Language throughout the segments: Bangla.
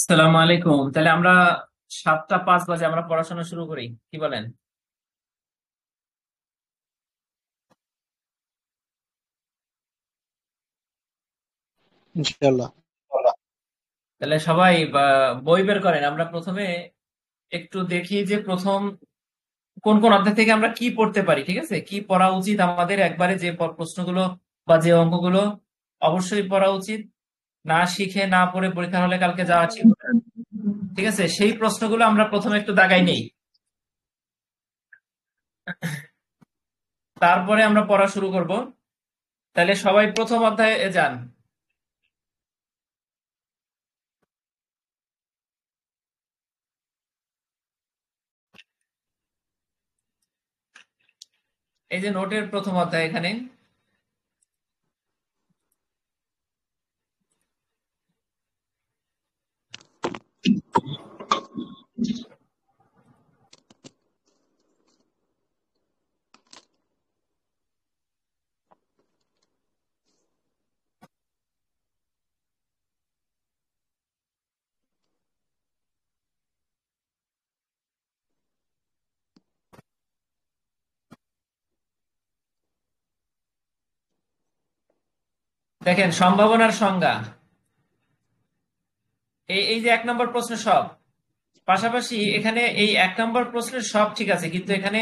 আসসালামু আলাইকুম। তাহলে আমরা 7টা 5 বাজে আমরা পড়াশোনা শুরু করি, কি বলেন? ইনশাল্লাহ। তাহলে সবাই বই বের করেন। আমরা প্রথমে একটু দেখি যে প্রথম কোন কোন অধ্যায় থেকে আমরা কি পড়তে পারি, ঠিক আছে? কি পড়া উচিত আমাদের, একবারে যে প্রশ্নগুলো বা যে অঙ্কগুলো অবশ্যই পড়া উচিত। না শিখে না পড়ে পরীক্ষা হলে কালকে যাওয়া ঠিক হবে না। ঠিক আছে, সেই প্রশ্নগুলো আমরা প্রথমে একটু দাগাই নেই, তারপরে আমরা পড়া শুরু করব। তাহলে সবাই প্রথম অধ্যায়ে যান। এই যে নোটের প্রথম অধ্যায় এখানে। দেখেন, সম্ভাবনার সংজ্ঞা। এই এই যে 1 নম্বর প্রশ্ন সব, পাশাপাশি এখানে এই 1 নম্বর প্রশ্নের সব ঠিক আছে, কিন্তু এখানে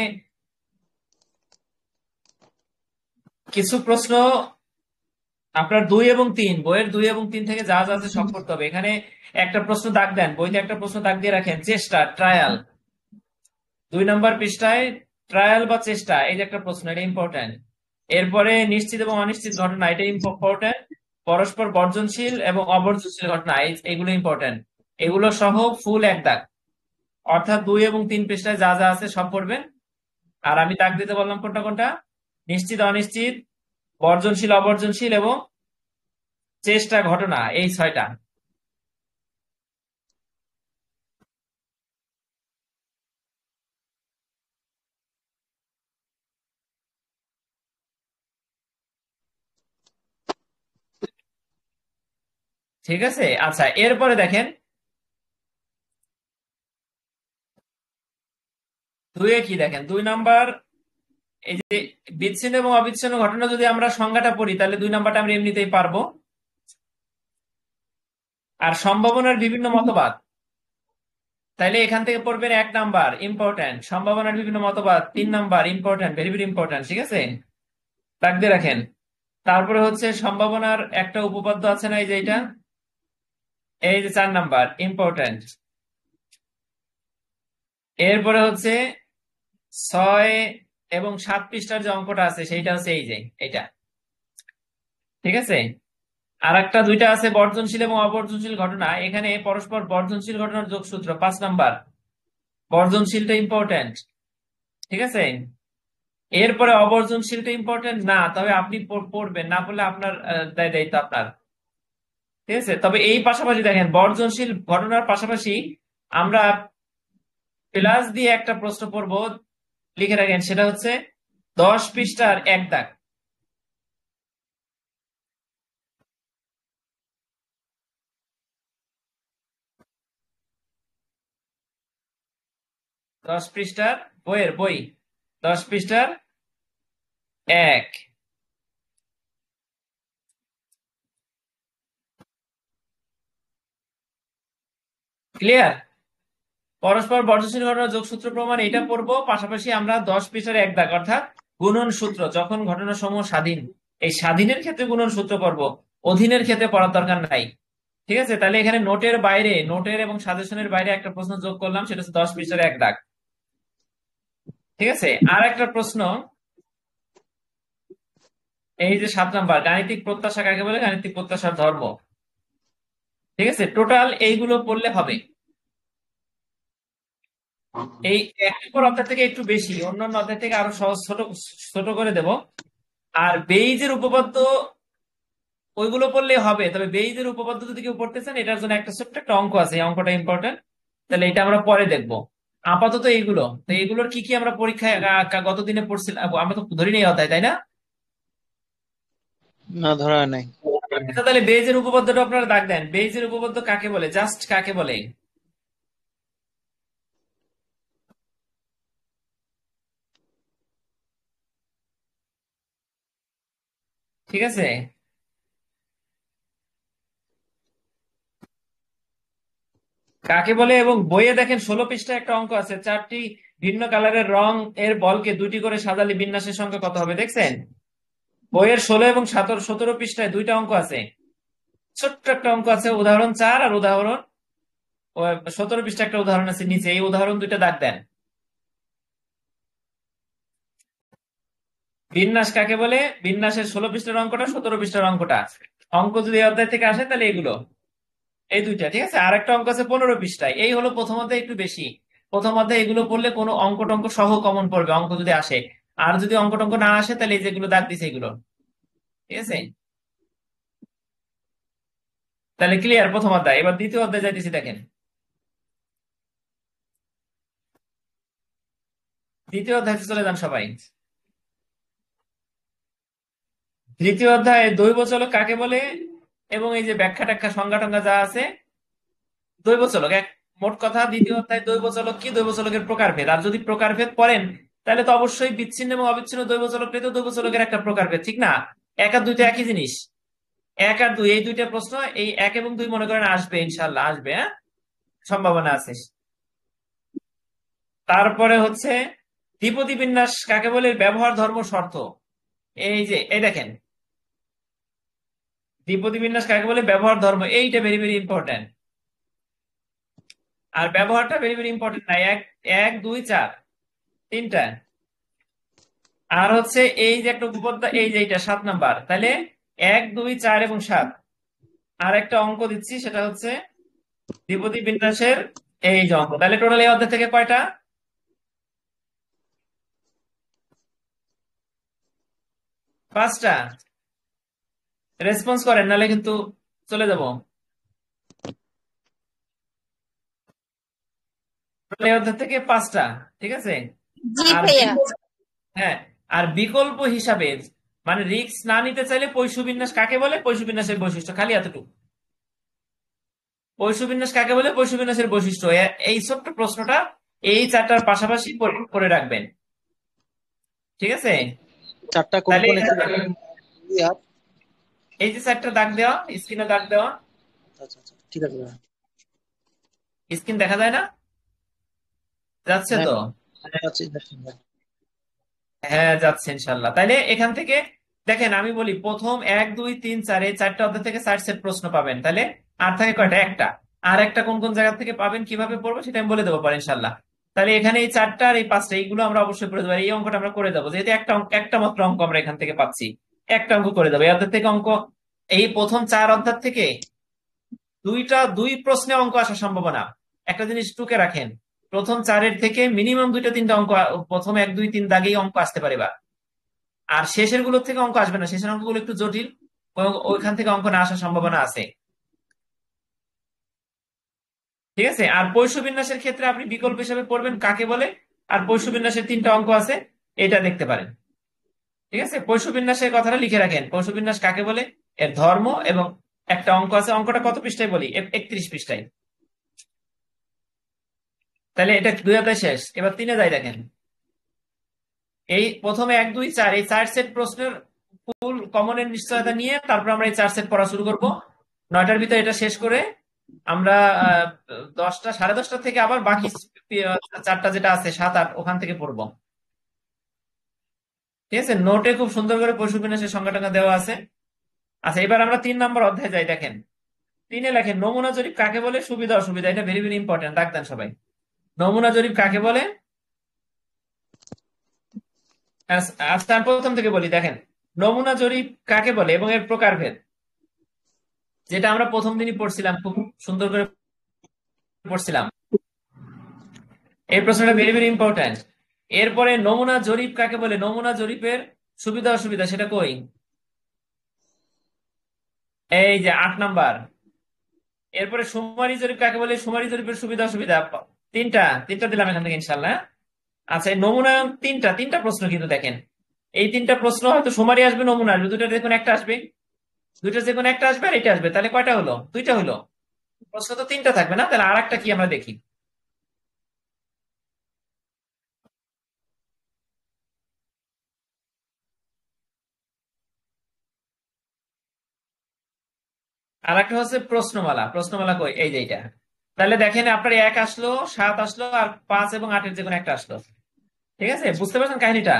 কিছু প্রশ্ন আপনার 2 এবং 3, বইয়ের 2 এবং 3 থেকে যা যা আছে সব করতে হবে। এখানে একটা প্রশ্ন দাগ দেন, বইতে একটা প্রশ্ন দাগ দিয়ে রাখেন, চেষ্টা, ট্রায়াল। 2 নম্বর পৃষ্ঠায় ট্রায়াল বা চেষ্টা, এই যে একটা প্রশ্ন, এটা ইম্পর্টেন্ট। এরপরে নিশ্চিত এবং অনিশ্চিত ঘটনা, এটা ইম্পর্টেন্ট। পরস্পর বর্জনশীল এবং অবর্জনশীল ঘটনা, এইগুলো ইম্পর্টেন্ট। এগুলো সহ ফুল 1 দাগ, অর্থাৎ 2 এবং 3 পৃষ্ঠায় যা যা আছে সব পড়বেন। আর আমি দাগ দিতে বললাম কোনটা কোনটা: নিশ্চিত, অনিশ্চিত, বর্জনশীল, অবর্জনশীল এবং চেষ্টা, ঘটনা, এই 6টা। ঠিক আছে, আচ্ছা। এরপরে দেখেন, 2-এ কি দেখেন, 2 নম্বর, এই যে বিচ্ছিন্ন এবং অবিচ্ছিন্ন ঘটনা, যদি আমরা সংজ্ঞাটা পড়ি তাহলে 2 নম্বরটা আমরা এমনিতেই পারবো। আর সম্ভাবনার বিভিন্ন মতবাদ, তাইলে এখান থেকে পড়বেন 1 নাম্বার, ইম্পর্টেন্ট। সম্ভাবনার বিভিন্ন মতবাদ 3 number, important, very very important. ঠিক আছে, দাগ দিয়ে রাখেন। তারপরে হচ্ছে সম্ভাবনার একটা উপপাদ্য আছে না, এই যে এটা, এই যে 4 নাম্বার, ইম্পর্টেন্ট। এরপরে হচ্ছে 6 এবং 7 পৃষ্ঠার যে অঙ্কটা আছে সেইটা হচ্ছে এই যে এটা। ঠিক আছে, আর একটা দুইটা আছে বর্জনশীল এবং অবর্জনশীল ঘটনা, এখানে পরস্পর বর্জনশীল ঘটনার যোগসূত্র 5 নাম্বার, বর্জনশীলটা ইম্পর্টেন্ট। ঠিক আছে, এরপরে অবর্জনশীলটা ইম্পর্টেন্ট না, তবে আপনি পড়বেন, না পড়লে আপনার দায়িত্ব আপনার। ঠিক আছে, তবে এই পাশাপাশি দেখেন, বর্জনশীল ঘটনার পাশাপাশি আমরা প্লাস দিয়ে একটা প্রশ্ন পড়বো, লিখে রাখেন, সেটা হচ্ছে 10 পৃষ্ঠার 1 দাগ। 10 পৃষ্ঠার বইয়ের বই, 10 পৃষ্ঠার 1। ক্লিয়ার? পরস্পর বর্জনশীল ঘটনার যোগসূত্র প্রমাণ, এটা পড়বো। পাশাপাশি আমরা 10 পৃষ্ঠার 1 দাগ, অর্থাৎ গুণন সূত্র, যখন ঘটনাসমূহ স্বাধীন, এই স্বাধীনের ক্ষেত্রে গুণন সূত্র পড়বো, অধীনের ক্ষেত্রে পড়ার দরকার নাই। ঠিক আছে, তাহলে এখানে নোটের বাইরে, নোটের এবং সাজেশনের বাইরে একটা প্রশ্ন যোগ করলাম, সেটা হচ্ছে 10 পৃষ্ঠার 1 দাগ। ঠিক আছে, আর একটা প্রশ্ন, এই যে 7 নাম্বার, গাণিতিক প্রত্যাশা কাকে বলে, গাণিতিক প্রত্যাশার ধর্ম। ঠিক আছে, টোটাল এইগুলো পড়লে হবে। এই 1 নম্বর অধ্যায় থেকে একটু বেশি, অন্যান্য অধ্যায় থেকে আরো সহজ, ছোট ছোট করে দেব। আর বেইজের উপপাদ্য ওইগুলো পড়লেই হবে, তবে বেইজের উপপাদ্য যদি কেউ পড়তে চান, এটার জন্য একটা ছোট্ট একটা অঙ্ক আছে, এই অঙ্কটা ইম্পর্টেন্ট। তাহলে এটা আমরা পরে দেখবো। আপাতত এইগুলো, তো এইগুলোর কি কি আমরা পরীক্ষায় গত দিনে পড়ছিলাম, আমরা তো ধরি নেই অধ্যায়, তাই না? না, ধরা নাই। আচ্ছা, তাহলে বেইজের উপপাদ্যটা আপনারা দাগ দেন। বেইজের উপপাদ্য কাকে বলে, জাস্ট কাকে বলে? ঠিক আছে, কাকে বলে। এবং বইয়ে দেখেন 16 পৃষ্ঠায় একটা অঙ্ক আছে, 4টি ভিন্ন কালারের রং এর বলকে 2টি করে সাজালে বিন্যাসের সংখ্যা কত হবে, দেখছেন? বইয়ের 16 এবং 17 পৃষ্ঠায় 2টা অঙ্ক আছে। ছোট্ট একটা অঙ্ক আছে, উদাহরণ 4 আর উদাহরণ 17 পৃষ্ঠা একটা উদাহরণ আছে নিচে, এই উদাহরণ দুইটা দাগ দেন। বিন্যাস কাকে বলে, বিন্যাসের 16 পৃষ্ঠার অঙ্কটা, 17 পৃষ্ঠার অঙ্কটা। অঙ্ক যদি এই অধ্যায় থেকে আসে তাহলে এগুলো, এই দুইটা। ঠিক আছে, আর একটা অঙ্ক আছে 15 পৃষ্ঠায়। এই হলো প্রথম অধ্যায়, একটু বেশি। প্রথম অধ্যায় এগুলো পড়লে কোনো অঙ্ক টঙ্ক সহ কমন পড়বে, অঙ্ক যদি আসে। আর যদি অঙ্ক টঙ্ক না আসে তাহলে এই যেগুলো দাগ দিছে এগুলো। ঠিক আছে, তাহলে ক্লিয়ার প্রথম অধ্যায়। এবার দ্বিতীয় অধ্যায় যাইতেছি, দেখেন। দ্বিতীয় অধ্যায় চলে যান সবাই। দ্বিতীয় অধ্যায়ে দৈব চলক কাকে বলে, এবং এই যে ব্যাখ্যা ট্যাখ্যা সংজ্ঞা টঙ্গা যা আছে। দৈব চলক এক, মোট কথা দ্বিতীয় অধ্যায় দৈব চলক কি, দৈব চলকের প্রকারভেদ। আর যদি প্রকারভেদ পড়েন তাহলে তো অবশ্যই বিচ্ছিন্ন এবং অবিচ্ছিন্ন দৈব চলক পেতে দৈব চলকের একটা প্রকারভেদ, ঠিক না? এক আর দুই তো একই জিনিস। এক আর দুই এই দুইটা প্রশ্ন, এই 1 এবং 2 মনে করেন আসবে, ইনশাল্লাহ আসবে, হ্যাঁ, সম্ভাবনা আছে। তারপরে হচ্ছে দ্বিপদী বিন্যাস কাকে বলে, ব্যবহার ধর্ম শর্ত। এই যে এই দেখেন, দ্বিপদী বিন্যাস কাকে বলে, ব্যবহার ধর্ম, এইটা ভেরি ভেরি ইম্পর্টেন্ট। আর ব্যবহারটা ভেরি ভেরি ইম্পর্টেন্ট না, 1 1 2 4 তিনটা। আর হচ্ছে এই যে একটা উপপাদ্য, এই যে এটা 7 নাম্বার, তাহলে 1 2 4 এবং 7। আর একটা অঙ্ক দিচ্ছি, সেটা হচ্ছে দ্বিপদী বিন্যাসের এই যে অঙ্ক। তাহলে টোটাল এই অধ্যায় থেকে কয়টা, 5টা। রেসপন্স করেন, নাহলে কিন্তু চলে যাব। টোটাল এই অধ্যায় থেকে 5টা, ঠিক আছে। জি আর ভাইয়া। হ্যাঁ, আর বিকল্প হিসাবে, মানে রিস্ক না নিতে চাইলে পৈশু বিন্যাস কাকে বলে, পৈশু বিন্যাসের বৈশিষ্ট্য, খালি এতটুকু। পৈশু বিন্যাস কাকে বলে, পৈশু বিন্যাসের বৈশিষ্ট্য, এই ছোট্ট প্রশ্নটা এই 4টার পাশাপাশি করে রাখবেন। ঠিক আছে, চারটা কোন তাহলে কোন একটু ইয়ার। এই যে 4টা দাগ দেওয়া, স্ক্রিনে দাগ দেওয়া, আচ্ছা আচ্ছা, ঠিক আছে ভাইয়া। স্ক্রিন দেখা যায় না, যাচ্ছে হ্যাঁ, তো? আচ্ছা, দেখুন ভাই। হ্যাঁ যাচ্ছে ইনশাল্লাহ। তাইলে এখান থেকে দেখেন, আমি বলি প্রথম 1 2 3 4 এই 4টা অধ্যায় থেকে 4 সেট প্রশ্ন পাবেন। তাহলে আর থাকে কয়টা, একটা। আর একটা কোন কোন জায়গা থেকে পাবেন, কিভাবে পড়বো সেটা আমি বলে দেবো পরে ইনশাল্লাহ। তাহলে এখানে এই 4টা আর এই 5টা, এইগুলো আমরা অবশ্যই করে দেবো। আর এই অঙ্কটা আমরা করে দেবো, যেহেতু একটা মাত্র অঙ্ক আমরা এখান থেকে পাচ্ছি। একটা অঙ্ক করে দেবো এই অধ্যায় থেকে অঙ্ক। এই প্রথম 4 অধ্যায় থেকে 2 প্রশ্নে অঙ্ক আসার সম্ভাবনা। একটা জিনিস টুকে রাখেন, প্রথম 4-এর থেকে মিনিমাম 2টা 3টা অঙ্ক প্রথম 1 2 3 দাগেই অঙ্ক আসতে পারে বা। আর শেষের গুলোর থেকে অঙ্ক আসবে না, শেষের অঙ্কগুলো একটু জটিল, ওইখান থেকে অঙ্ক না আসার সম্ভাবনা আছে। ঠিক আছে, আর পৈশু বিন্যাসের ক্ষেত্রে আপনি বিকল্প হিসেবে পড়বেন কাকে বলে, আর পৈশু বিন্যাসের 3টা অঙ্ক আছে, এটা দেখতে পারেন। ঠিক আছে, পৈশু বিন্যাসের কথাটা লিখে রাখেন, পৈশু বিন্যাস কাকে বলে, এর ধর্ম, এবং একটা অঙ্ক আছে। অঙ্কটা কত পৃষ্ঠায় বলি, 31 পৃষ্ঠায়। তাহলে এটা 2 অধ্যায় শেষ, এবার 3-এ যাই, দেখেন। এই প্রথমে 1 2 4 এই 4 সেট প্রশ্নের ফুল কমনের নিশ্চয়তা নিয়ে তারপর আমরা এই 4 সেট পড়া শুরু করব। 9টার ভিতরে এটা শেষ করে আমরা 10টা 10:30 থেকে আবার বাকি 4টা যেটা আছে 7 8 ওখান থেকে পড়বো। ঠিক আছে, নোটে খুব সুন্দর করে পশুবিন্যাসের সংজ্ঞা টঙ্গা দেওয়া আছে। আচ্ছা, এবার আমরা 3 নম্বর অধ্যায় যাই, দেখেন। 3-এ লেখেন নমুনা জরিপ কাকে বলে, সুবিধা অসুবিধা। এটা ভেরি ভেরি ইম্পর্টেন্ট, রাখতেন সবাই। নমুনা জরিপ কাকে বলে, আচ্ছা আমি প্রথম থেকে বলি, দেখেন। নমুনা জরিপ কাকে বলে এবং এর প্রকারভেদ, যেটা আমরা প্রথম দিনই পড়ছিলাম, খুব সুন্দর করে পড়ছিলাম। এই প্রশ্নটা ভেরি ভেরি ইম্পর্টেন্ট। এরপরে নমুনা জরিপ কাকে বলে, নমুনা জরিপের সুবিধা অসুবিধা, সেটা কই, এই যে 8 নাম্বার। এরপরে সুমারি জরিপ কাকে বলে, সুমারি জরিপের সুবিধা অসুবিধা, তিনটা তিনটা দিলাম এখান থেকে ইনশাল্লাহ। আচ্ছা, এই নমুনা তিনটা প্রশ্ন কিন্তু দেখেন, এই 3টা প্রশ্ন হয়তো সুমারি আসবে, নমুনা আসবে, দুটো দেখুন একটা আসবে। দুইটা যে কোনো একটা আসবে আর এটা আসবে, তাহলে কয়টা হলো? দুইটা হলো। প্রশ্ন তো তিনটা থাকবে না? তাহলে আর একটা কি আমরা দেখি। আর একটা হচ্ছে প্রশ্নমালা। প্রশ্নমালা কই? এই যে এইটা। তাহলে দেখেন আপনার 1 আসলো, 7 আসলো, আর 5 এবং 8-এর যে কোনো একটা আসলো। ঠিক আছে, বুঝতে পারছেন কাহিনীটা?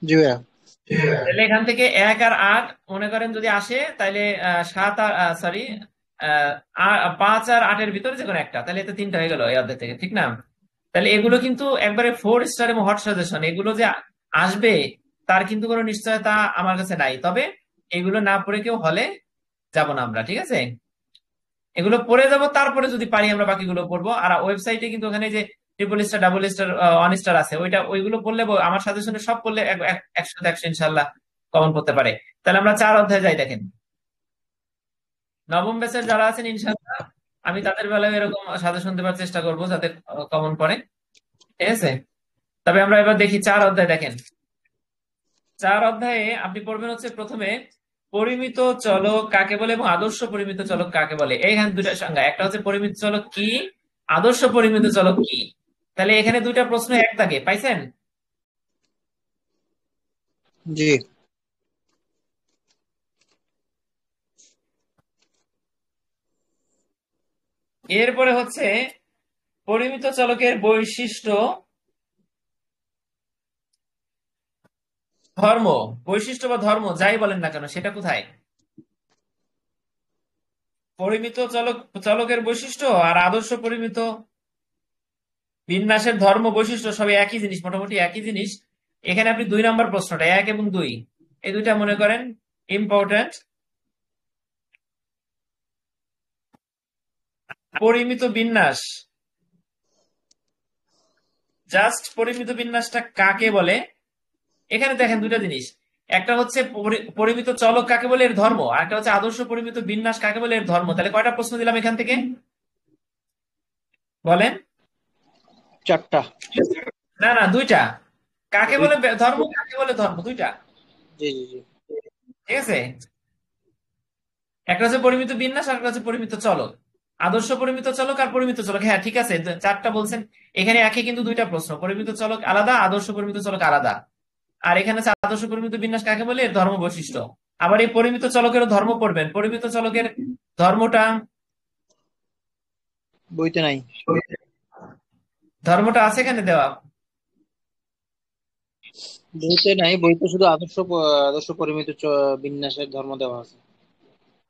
জি ভাইয়া। তাহলে এখান থেকে 1 আর 8 মনে করেন যদি আসে, তাহলে 7 আর সরি 5 আর 8-এর ভিতরে যে কোনো একটা, তাহলে এতে তিনটা হয়ে গেল এই অধ্যায় থেকে, ঠিক না? তাহলে এগুলো কিন্তু একবারে 4 স্টার এবং হট সাজেশন। এগুলো যে আসবে তার কিন্তু কোনো নিশ্চয়তা আমার কাছে নাই। তবে এগুলো না পড়ে কেউ হলে যাব না আমরা, ঠিক আছে? এগুলো পড়ে যাব, তারপরে যদি পারি আমরা বাকিগুলো পড়বো। আর ওয়েবসাইটে কিন্তু ওখানে যে triple star, double star, 1 star আছে, ওইগুলো পড়লে আমার সাজেশনে সব পড়লে 100-100 ইনশাল্লাহ কমন করতে পারে। তাহলে আমরা 4 অধ্যায় যাই, দেখেন। নবম ব্যাচের যারা আছেন ইনশাল্লাহ আমি তাদের বেলায় এরকম সাজেশন দেওয়ার চেষ্টা করবো যাতে কমন পড়ে, ঠিক আছে? তবে আমরা এবার দেখি 4 অধ্যায়, দেখেন। 4 অধ্যায়ে আপনি পড়বেন হচ্ছে প্রথমে পরিমিত চলক কাকে বলে এবং আদর্শ পরিমিত চলক কাকে বলে। এইখানে দুইটা সংজ্ঞা, একটা হচ্ছে পরিমিত চলক কি, আদর্শ পরিমিত চলক কি। তাহলে এখানে দুইটা প্রশ্ন এক দাগে পাইছেন। জি এরপরে হচ্ছে পরিমিত চলকের বৈশিষ্ট্য, ধর্ম। বৈশিষ্ট্য বা ধর্ম যাই বলেন না কেন সেটা কোথায়? পরিমিত চলকের বৈশিষ্ট্য আর আদর্শ পরিমিত বিন্যাসের ধর্ম বৈশিষ্ট্য সবই একই জিনিস, মোটামুটি একই জিনিস। এখানে আপনি 2 নম্বর প্রশ্নটা 1 এবং 2, এই দুইটা মনে করেন ইম্পর্টেন্ট। পরিমিত বিন্যাস, জাস্ট পরিমিত বিন্যাসটা কাকে বলে? এখানে দেখেন দুইটা জিনিস, একটা হচ্ছে পরিমিত চলক কাকে বলে এর ধর্ম, আর একটা হচ্ছে আদর্শ পরিমিত বিন্যাস কাকে বলে এর ধর্ম। তাহলে কয়টা প্রশ্ন দিলাম এখান থেকে বলেন? চারটা। না না, দুইটা। কাকে দুই। বলে ধর্ম, কাকে বলে ধর্ম, দুইটা। জি জি জি। ঠিক আছে, একটা হচ্ছে পরিমিত বিন্যাস আর একটা হচ্ছে পরিমিত চলক। আদর্শ পরিমিত চলক আর পরিমিত চলক, হ্যাঁ ঠিক আছে, চারটা বলছেন। এখানে একই কিন্তু দুইটা প্রশ্ন, পরিমিত চলক আলাদা, আদর্শ পরিমিত চলক আলাদা। আর এখানে হচ্ছে আদর্শ পরিমিত বিন্যাস কাকে বলে এর ধর্ম বৈশিষ্ট্য। আবার এই পরিমিত চলকেরও ধর্ম পড়বেন। পরিমিত চলকের ধর্মটা, বইতে নাই। ধর্মটা আছে এখানে দেওয়া। বইতে নাই, বইতে শুধু আদর্শ পরিমিত বিন্যাসের ধর্ম দেওয়া আছে।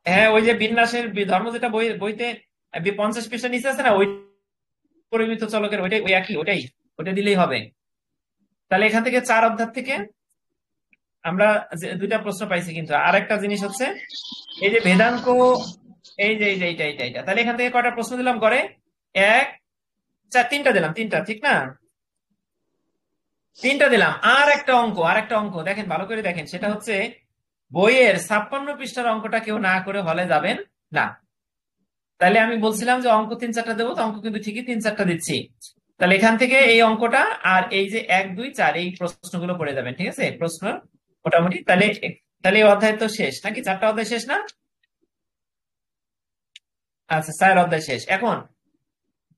হ্যাঁ, ওই যে বিন্যাসের ধর্ম যেটা বইতে 50 পৃষ্ঠা নিচে আছে না, ওই পরিমিত চলকের ওইটাই, ওই একই, ওইটাই, ওটা দিলেই হবে। তাহলে এখান থেকে 4 অধ্যায় থেকে আমরা যে দুইটা প্রশ্ন পাইছি। কিন্তু আর একটা জিনিস হচ্ছে এই যে ভেদাঙ্ক, এই যে এইটা। তাহলে এখান থেকে কয়টা প্রশ্ন দিলাম করে? এক, চার, তিনটা দিলাম, তিনটা, ঠিক না? তিনটা দিলাম। আর একটা অঙ্ক দেখেন, ভালো করে দেখেন, সেটা হচ্ছে বইয়ের 56 পৃষ্ঠার অঙ্কটা কেউ না করে হলে যাবেন না। তাহলে আমি বলছিলাম যে অঙ্ক 3-4টা দেবো, তো অঙ্ক কিন্তু ঠিকই 3-4টা দিচ্ছি। তাহলে এখান থেকে এই অঙ্কটা আর এই যে 1, 2, 4 এই প্রশ্নগুলো পড়ে যাবেন, ঠিক আছে? প্রশ্ন মোটামুটি তাহলে, তাহলে এই অধ্যায় তো শেষ নাকি? 4টা অধ্যায় শেষ না? আচ্ছা, 4 অধ্যায় শেষ। এখন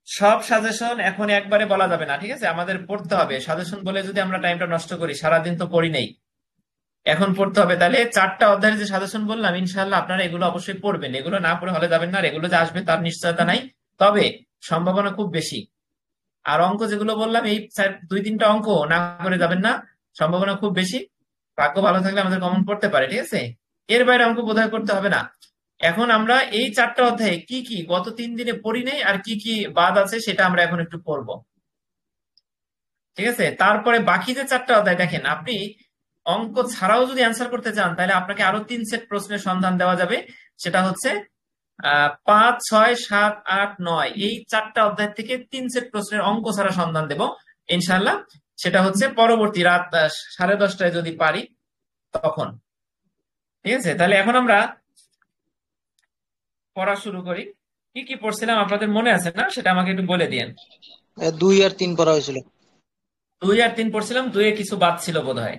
সব সাজেশন এখন একবারে বলা যাবে না, ঠিক আছে? আমাদের পড়তে হবে। সাজেশন বলে যদি আমরা টাইমটা নষ্ট করি, সারাদিন তো পড়ি নেই, এখন পড়তে হবে। তাহলে 4টা অধ্যায়ের যে সাজেশন বললাম ইনশাল্লাহ আপনারা এগুলো অবশ্যই পড়বেন। এগুলো না পড়ে হলে যাবেন না, আর এগুলো যে আসবে তার নিশ্চয়তা নাই, তবে সম্ভাবনা খুব বেশি। আর অঙ্ক যেগুলো বললাম এই 2-3টা অঙ্ক না করে যাবেন না, সম্ভাবনা খুব বেশি। ভাগ্য ভালো থাকলে আমাদের কমন পড়তে পারে, ঠিক আছে? এর বাইরে অঙ্ক বোধহয় করতে হবে না। এখন আমরা এই 4টা অধ্যায়ে কি কি গত 3 দিনে পড়ি নেই আর কি কি বাদ আছে সেটা আমরা এখন একটু পড়বো, ঠিক আছে? তারপরে বাকি যে 4টা অধ্যায় দেখেন, আপনি অঙ্ক ছাড়াও যদি অ্যান্সার করতে চান তাহলে আপনাকে আরো 3 সেট প্রশ্নের সন্ধান দেওয়া যাবে। সেটা হচ্ছে 5, 6, 7, 8, 9 এই 4টা অধ্যায় থেকে 3 সেট প্রশ্নের অঙ্ক ছাড়া সন্ধান দেব ইনশাল্লাহ। সেটা হচ্ছে পরবর্তী রাত 10:30টায় যদি পারি তখন, ঠিক আছে? তাহলে এখন আমরা পড়া শুরু করি। কি কি পড়ছিলাম আপনাদের মনে আছে না, সেটা আমাকে একটু বলে দিয়েন। 2 আর 3 পড়া হয়েছিল। 2 আর 3 পড়ছিলাম, 2-এ কিছু বাদ ছিল বোধহয়।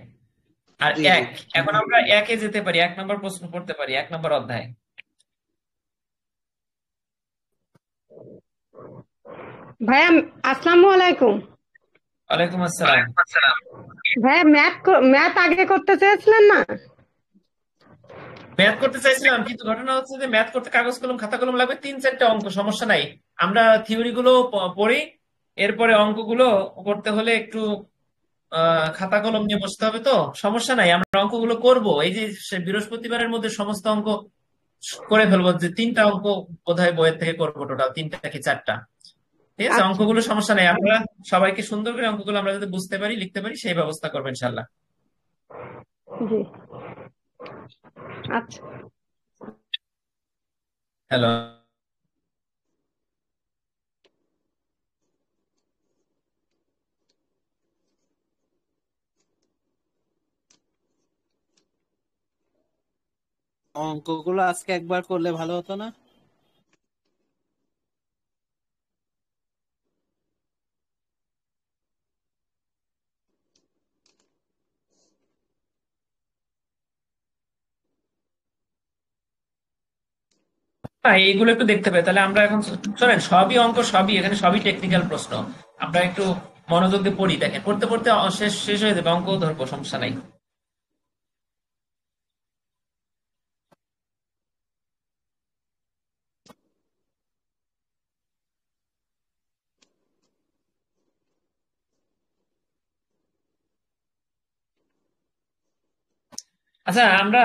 আর জি জি। এক, এখন আমরা একে যেতে পারি, 1 নম্বর প্রশ্ন পড়তে পারি, 1 নম্বর অধ্যায়। ভাইয়া, আসসালামু আলাইকুম। ওয়ালাইকুম আসসালাম। ভাইয়া, ম্যাথ আগে করতে চেয়েছিলেন না? ম্যাথ করতে চাইছিলাম, কিন্তু ঘটনা হচ্ছে যে ম্যাথ করতে কাগজ কলম খাতা কলম লাগবে, 3-4টে অঙ্ক, সমস্যা নাই। আমরা থিওরি গুলো পড়ি, এরপরে অঙ্কগুলো করতে হলে একটু খাতা কলম নিয়ে বসতে হবে, তো সমস্যা নাই, আমরা অঙ্কগুলো করব। এই যে বৃহস্পতিবারের মধ্যে সমস্ত অঙ্ক করে ফেলবো, যে 3টা অঙ্ক বোধহয় বইয়ের থেকে করবো, টোটাল 3টা কি 4টা। ঠিক আছে, আচ্ছা। অঙ্কগুলো সমস্যা নেই, আমরা সবাইকে সুন্দর করে অঙ্কগুলো আমরা যাতে বুঝতে পারি, লিখতে পারি, সেই ব্যবস্থা করবেন ইনশাল্লাহ। জি। আচ্ছা। হ্যালো। অঙ্কগুলো আজকে একবার করলে ভালো হতো না? হ্যাঁ, এইগুলো একটু দেখতে পাই, তাহলে আমরা এখন শোনেন, সবই অঙ্ক, সবই এখানে, সবই টেকনিক্যাল প্রশ্ন। আমরা একটু মনোযোগ দিয়ে পড়ি, দেখেন পড়তে পড়তে শেষ শেষ হয়ে যাবে, অঙ্ক ধরবো, সমস্যা নাই। আচ্ছা, আমরা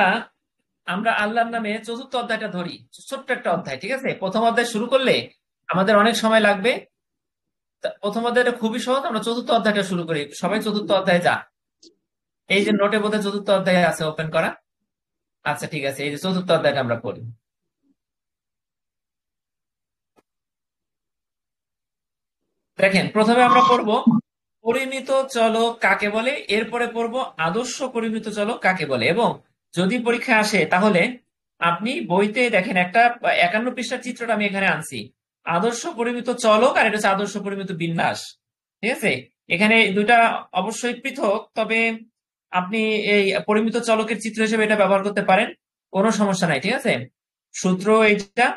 আমরা আল্লাহর নামে চতুর্থ অধ্যায়টা ধরি। ছোট্ট একটা অধ্যায়, ঠিক আছে? প্রথম অধ্যায় শুরু করলে আমাদের অনেক সময় লাগবে। প্রথম অধ্যায়টা খুবই সহজ, আমরা চতুর্থ অধ্যায়টা শুরু করি। সবাই চতুর্থ অধ্যায়ে যা, এই যে নোটে বোধহয় চতুর্থ অধ্যায় আছে ওপেন করা। আচ্ছা ঠিক আছে, এই যে চতুর্থ অধ্যায়টা আমরা পড়ি। দেখেন, প্রথমে আমরা পড়বো পরিমিত চলক কাকে বলে, এরপরে পড়বো আদর্শ পরিমিত চলক কাকে বলে। এবং যদি পরীক্ষা আসে, তাহলে আপনি বইতে দেখেন একটা 51 পৃষ্ঠার চিত্রটা আমি এখানে আনছি, আদর্শ পরিমিত চলক আর এটা হচ্ছে আদর্শ পরিমিত বিন্যাস। ঠিক আছে, এখানে দুইটা অবশ্যই পৃথক, তবে আপনি এই পরিমিত চলকের চিত্র হিসেবে এটা ব্যবহার করতে পারেন, কোনো সমস্যা নাই। ঠিক আছে, সূত্র এইটা,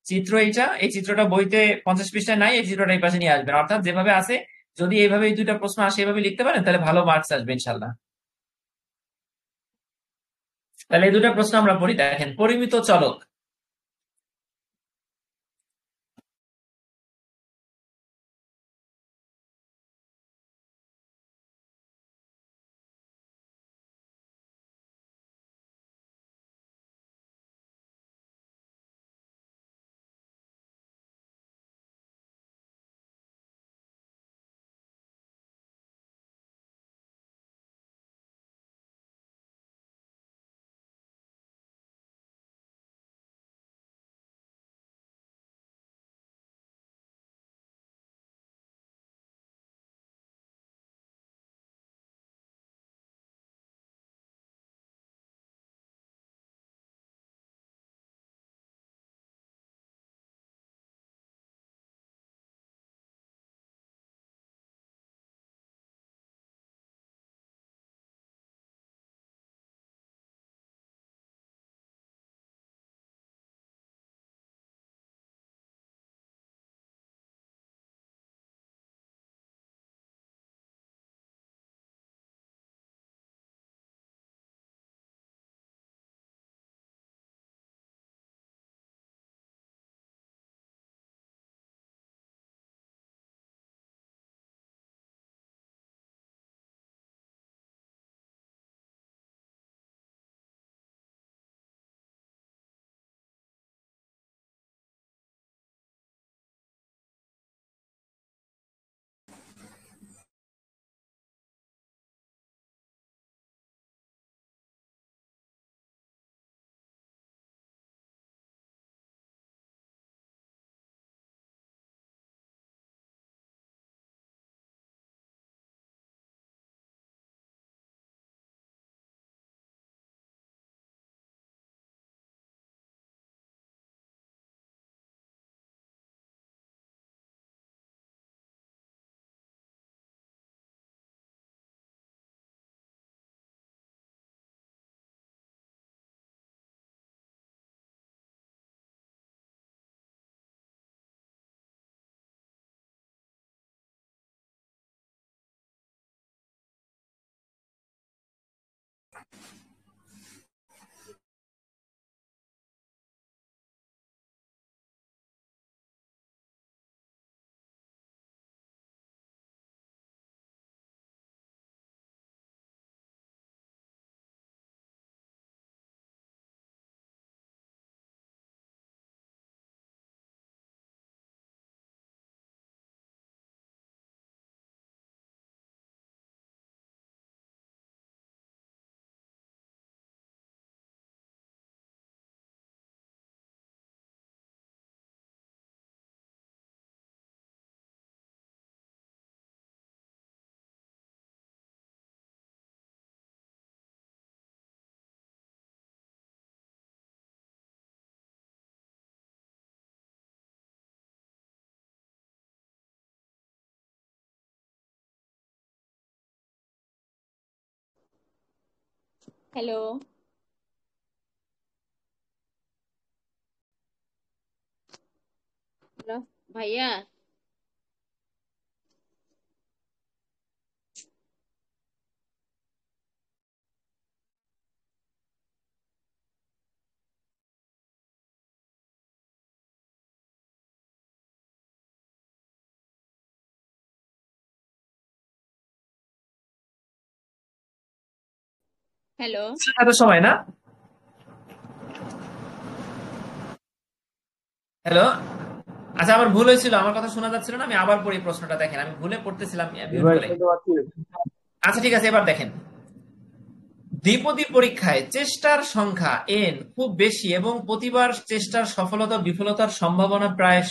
চিত্র এইটা, এই চিত্রটা বইতে 50 পৃষ্ঠায় নাই, এই চিত্রটা এই পাশে নিয়ে আসবেন, অর্থাৎ যেভাবে আছে, যদি এইভাবে এই দুইটা প্রশ্ন আসে, এইভাবে লিখতে পারেন, তাহলে ভালো মার্কস আসবে ইনশাল্লাহ। তাহলে এই দুটো প্রশ্ন আমরা পড়ি, দেখেন পরিমিত চলক। হ্যালো ভাইয়া। হ্যালো এত সময় না। হ্যালো, আচ্ছা আমার ভুল হয়েছিল, আমার কথা শোনা যাচ্ছিল না, আমি আবার পড়ি প্রশ্নটা। দেখেন আমি ভুলে পড়তেছিলাম মিউট ভাই করে। শুনতে পাচ্ছি। আচ্ছা ঠিক আছে, এবার দেখেন, দ্বিপদী পরীক্ষায় চেষ্টার সংখ্যা n খুব বেশি এবং প্রতিবার চেষ্টার সফলতা বিফলতার সম্ভাবনা প্রায়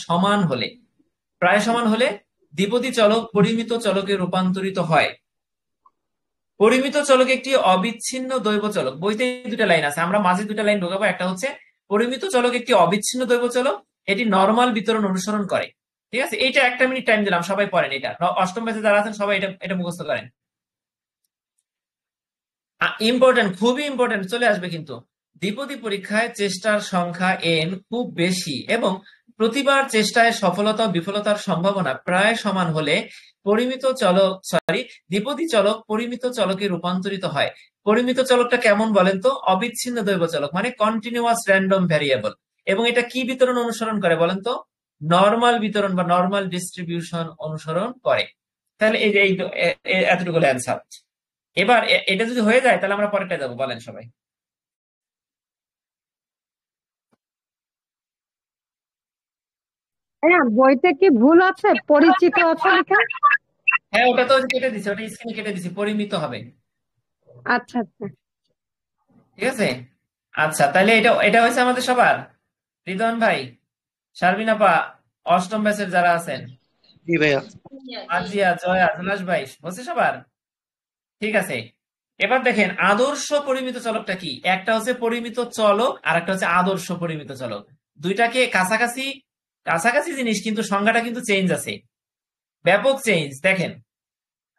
সমান হলে দ্বিপদী চলক পরিমিত চলকে রূপান্তরিত হয়। পরিমিত চলক একটি অবিচ্ছিন্ন দৈব চলক। বইতে দুটা লাইন আছে, আমরা মাঝে দুটা লাইন ঢোকাবো। একটা হচ্ছে পরিমিত চলক একটি অবিচ্ছিন্ন দৈব চলক, এটি নরমাল বিতরণ অনুসরণ করে। ঠিক আছে, এইটা 1 মিনিট টাইম দিলাম, সবাই পড়েন এটা। অষ্টম ব্যাচে যারা আছেন সবাই এটা এটা মুখস্থ করেন। ইম্পর্টেন্ট, খুবই ইম্পর্টেন্ট, চলে আসবে কিন্তু। দ্বিপদী পরীক্ষায় চেষ্টার সংখ্যা n খুব বেশি এবং প্রতিবার চেষ্টায় সফলতা ও বিফলতার সম্ভাবনা প্রায় সমান হলে দ্বিপদী চলক পরিমিত চলকে রূপান্তরিত হয়। পরিমিত চলকটা কেমন বলেন তো? অবিচ্ছিন্ন দৈব চলক, মানে কন্টিনিউয়াস র্যান্ডম ভ্যারিয়েবল। এবং এটা কি বিতরণ অনুসরণ করে বলেন তো? নর্মাল বিতরণ বা নর্মাল ডিস্ট্রিবিউশন অনুসরণ করে। তাহলে এই যে এতটুকু অ্যান্সার। এবার এটা যদি হয়ে যায় তাহলে আমরা পরেরটা যাবো, বলেন সবাই। হ্যাঁ, বইতে কি ভুল আছে? পরিচিত আছে লেখা? হ্যাঁ, ওটা তো কেটে দিছি, ওটা স্ক্রিনে কেটে দিছি, পরিমিত হবে। আচ্ছা আচ্ছা। ঠিক আছে, আচ্ছা তাহলে এটা এটা হয়েছে আমাদের সবার। রিদওয়ান ভাই, শারমিন আপা, অষ্টম ব্যাচের যারা আছেন, জি ভাইয়া। আজিয়া, জয়া, ধুলাস ভাই, হচ্ছে সবার? ঠিক আছে, এবার দেখেন আদর্শ পরিমিত চলকটা কি। একটা হচ্ছে পরিমিত চলক আর একটা হচ্ছে আদর্শ পরিমিত চলক। দুইটাকে কাছাকাছি কাছাকাছি জিনিস, কিন্তু সংজ্ঞাটা কিন্তু চেঞ্জ আছে, ব্যাপক চেঞ্জ। দেখেন,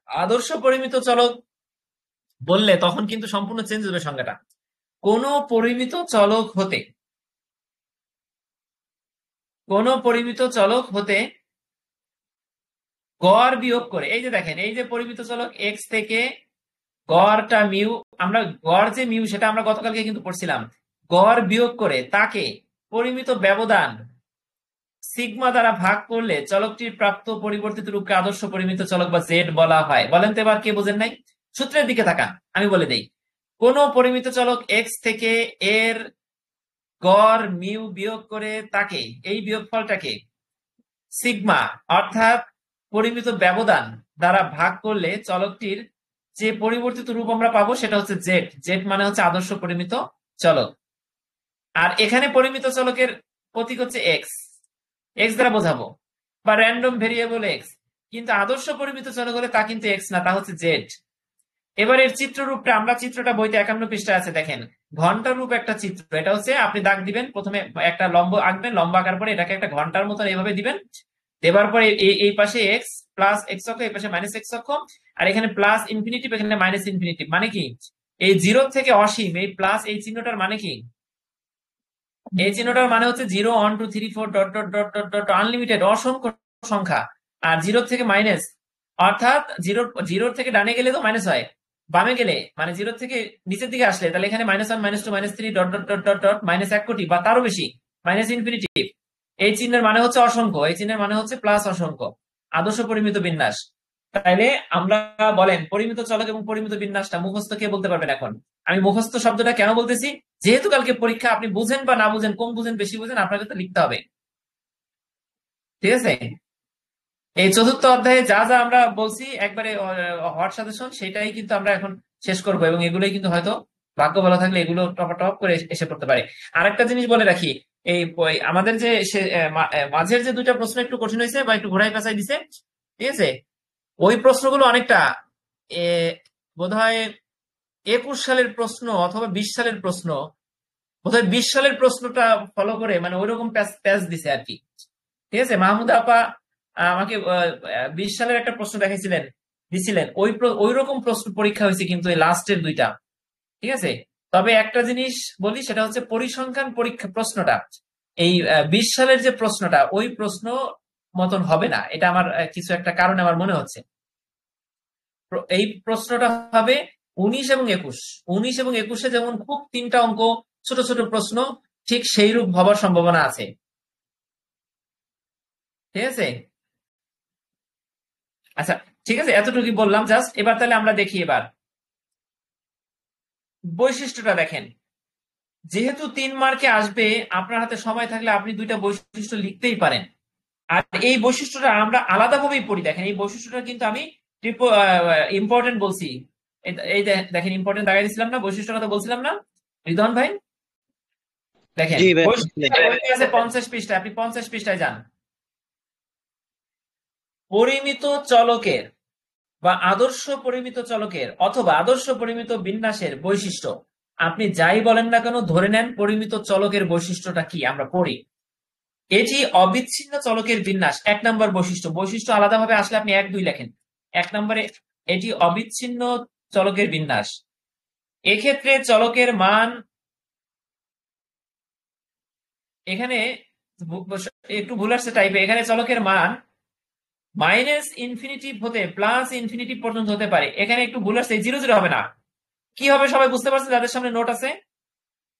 আদর্শ পরিমিত চলক বললে তখন কিন্তু সম্পূর্ণ চেঞ্জ হবে সংজ্ঞাটা। কোন পরিমিত চলক হতে গড় বিয়োগ করে, এই যে দেখেন, এই যে পরিমিত চলক এক্স থেকে গড়টা মিউ, আমরা গড় যে মিউ সেটা আমরা গতকালকে কিন্তু পড়ছিলাম, গড় বিয়োগ করে তাকে পরিমিত ব্যবধান সিগমা দ্বারা ভাগ করলে চলকটির প্রাপ্ত পরিবর্তিত রূপকে আদর্শ পরিমিত চলক বা জেড বলা হয়। বলেন তো এবার কে বোঝেন নাই? সূত্রের দিকে তাকান, আমি বলে দেই। কোন পরিমিত চলক এক্স থেকে এর গড় মিউ বিয়োগ করে তাকে, এই বিয়োগফলটাকে সিগমা অর্থাৎ পরিমিত ব্যবধান দ্বারা ভাগ করলে চলকটির যে পরিবর্তিত রূপ আমরা পাবো সেটা হচ্ছে জেড। জেড মানে হচ্ছে আদর্শ পরিমিত চলক। আর এখানে পরিমিত চলকের প্রতীক হচ্ছে এক্স, এক্স দ্বারা বোঝাবো, বা র্যান্ডম ভেরিয়েবল এক্স। কিন্তু আদর্শ পরিমিত চলক হলে তা কিন্তু এক্স না, তা হচ্ছে জেড। এবার এর চিত্ররূপটা, আমরা চিত্রটা বইতে 51 পৃষ্ঠায় আছে, দেখেন ঘন্টার রূপ একটা চিত্র। এটা হচ্ছে আপনি দাগ দিবেন, প্রথমে একটা লম্ব আঁকবেন, লম্ব আঁকার পরে এটাকে একটা ঘন্টার মতন এইভাবে দিবেন। দেবার পরে এই পাশে এক্স প্লাস এক্স অক্ষ, এই পাশে মাইনাস এক্স অক্ষ, আর এখানে প্লাস ইনফিনিটিভ, এখানে মাইনাস ইনফিনিটিভ। মানে কি? এই 0 থেকে অসীম, এই প্লাস এই চিহ্নটার মানে কি? এই চিহ্নটার মানে হচ্ছে 0 1 2 3 4 dot dot dot dot dot unlimited, অসংখ্য সংখ্যা। আর 0 থেকে মাইনাস অর্থাৎ জিরোর থেকে ডানে গেলে তো মাইনাস হয়, বামে গেলে মানে 0 থেকে নিচের দিকে আসলে তাহলে এখানে -1 -2 -3 dot dot dot dot dot -1 কোটি বা তারও বেশি, মাইনাস ইনফিনিটিভ। এই চিহ্নের মানে হচ্ছে অসংখ্য, এই চিহ্নের মানে হচ্ছে প্লাস অসংখ্য, আদর্শ পরিমিত বিন্যাস। তাইলে আমরা বলেন পরিমিত চলক এবং পরিমিত বিন্যাসটা মুখস্থ কে বলতে পারবেন? এখন আমি মুখস্থ শব্দটা কেন বলতেছি? যেহেতু কালকে পরীক্ষা, আপনি বুঝেন বা না বুঝেন, কম বুঝেন বেশি বুঝেন, আপনাকে তো লিখতে হবে। ঠিক আছে, এই চতুর্থ অধ্যায়ে যা যা আমরা বলছি একবারে হট সাজেশন, সেটাই কিন্তু আমরা এখন শেষ করবো, এবং এগুলোই কিন্তু হয়তো ভাগ্য ভালো থাকলে এগুলো টপ টপ করে এসে পড়তে পারে। আরেকটা জিনিস বলে রাখি, এই আমাদের যে মাঝের যে দুইটা প্রশ্ন একটু কঠিন হয়েছে বা একটু ঘোরায় পেঁচাই দিছে, ঠিক আছে, ওই প্রশ্নগুলো অনেকটা বোধহয় 21 সালের প্রশ্ন অথবা 20 সালের প্রশ্ন, বোধহয় 20 সালের প্রশ্নটা ফলো করে, মানে ওইরকম প্যাচ দিছে আর কি। ঠিক আছে, মাহমুদা আপা আমাকে 20 সালের একটা প্রশ্ন দিছিলেন, ওই রকম প্রশ্ন পরীক্ষা হয়েছে কিন্তু এই লাস্টের দুইটা। ঠিক আছে, তবে একটা জিনিস বলি, সেটা হচ্ছে পরিসংখ্যান পরীক্ষা প্রশ্নটা, এই 20 সালের যে প্রশ্নটা, ওই প্রশ্ন মতন হবে না। এটা আমার কিছু একটা কারণে আমার মনে হচ্ছে। এই প্রশ্নটা হবে 19 এবং 21। 19 এবং 21-এ যেমন খুব 3টা অঙ্ক, ছোট ছোট প্রশ্ন, ঠিক সেই রূপ হবার সম্ভাবনা আছে। ঠিক আছে, আচ্ছা ঠিক আছে, এতটুকুই বললাম জাস্ট। এবার তাহলে আমরা দেখি, এবার বৈশিষ্ট্যটা দেখেন। যেহেতু 3 মার্কে আসবে, আপনার হাতে সময় থাকলে আপনি 2টা বৈশিষ্ট্য লিখতেই পারেন। আর এই বৈশিষ্ট্যটা আমরা আলাদাভাবেই পড়ি। দেখেন, এই বৈশিষ্ট্যটা কিন্তু আমি ইম্পর্টেন্ট বলছি। এই দেখেন, ইম্পর্টেন্ট দাগাই দিছিলাম না, বৈশিষ্ট্য কথা বলছিলাম না রিদওয়ান ভাই? দেখেন, জি ভাই, বৈশিষ্ট্যটা বইতে আছে 50 পৃষ্ঠায়, আপনি 50 পৃষ্ঠায় যান। পরিমিত চলকের বা আদর্শ পরিমিত চলকের অথবা আদর্শ পরিমিত বিন্যাসের বৈশিষ্ট্য, আপনি যাই বলেন না কেন, ধরে নেন পরিমিত চলকের বৈশিষ্ট্যটা কি আমরা পড়ি। এটি অবিচ্ছিন্ন চলকের বিন্যাস, 1 নম্বর বৈশিষ্ট্য। বৈশিষ্ট্য আলাদাভাবে আসলে আপনি 1, 2 লেখেন। 1 নম্বরে এটি অবিচ্ছিন্ন চলকের বিন্যাস। এক্ষেত্রে চলকের মান, এখানে একটু ভুল আসছে টাইপে, এখানে চলকের মান মাইনাস ইনফিনিটিভ হতে প্লাস ইনফিনিটিভ পর্যন্ত হতে পারে। এখানে একটু ভুল আসছে, 0, 0 হবে না। কি হবে সবাই বুঝতে পারছেন যাদের সামনে নোট আছে?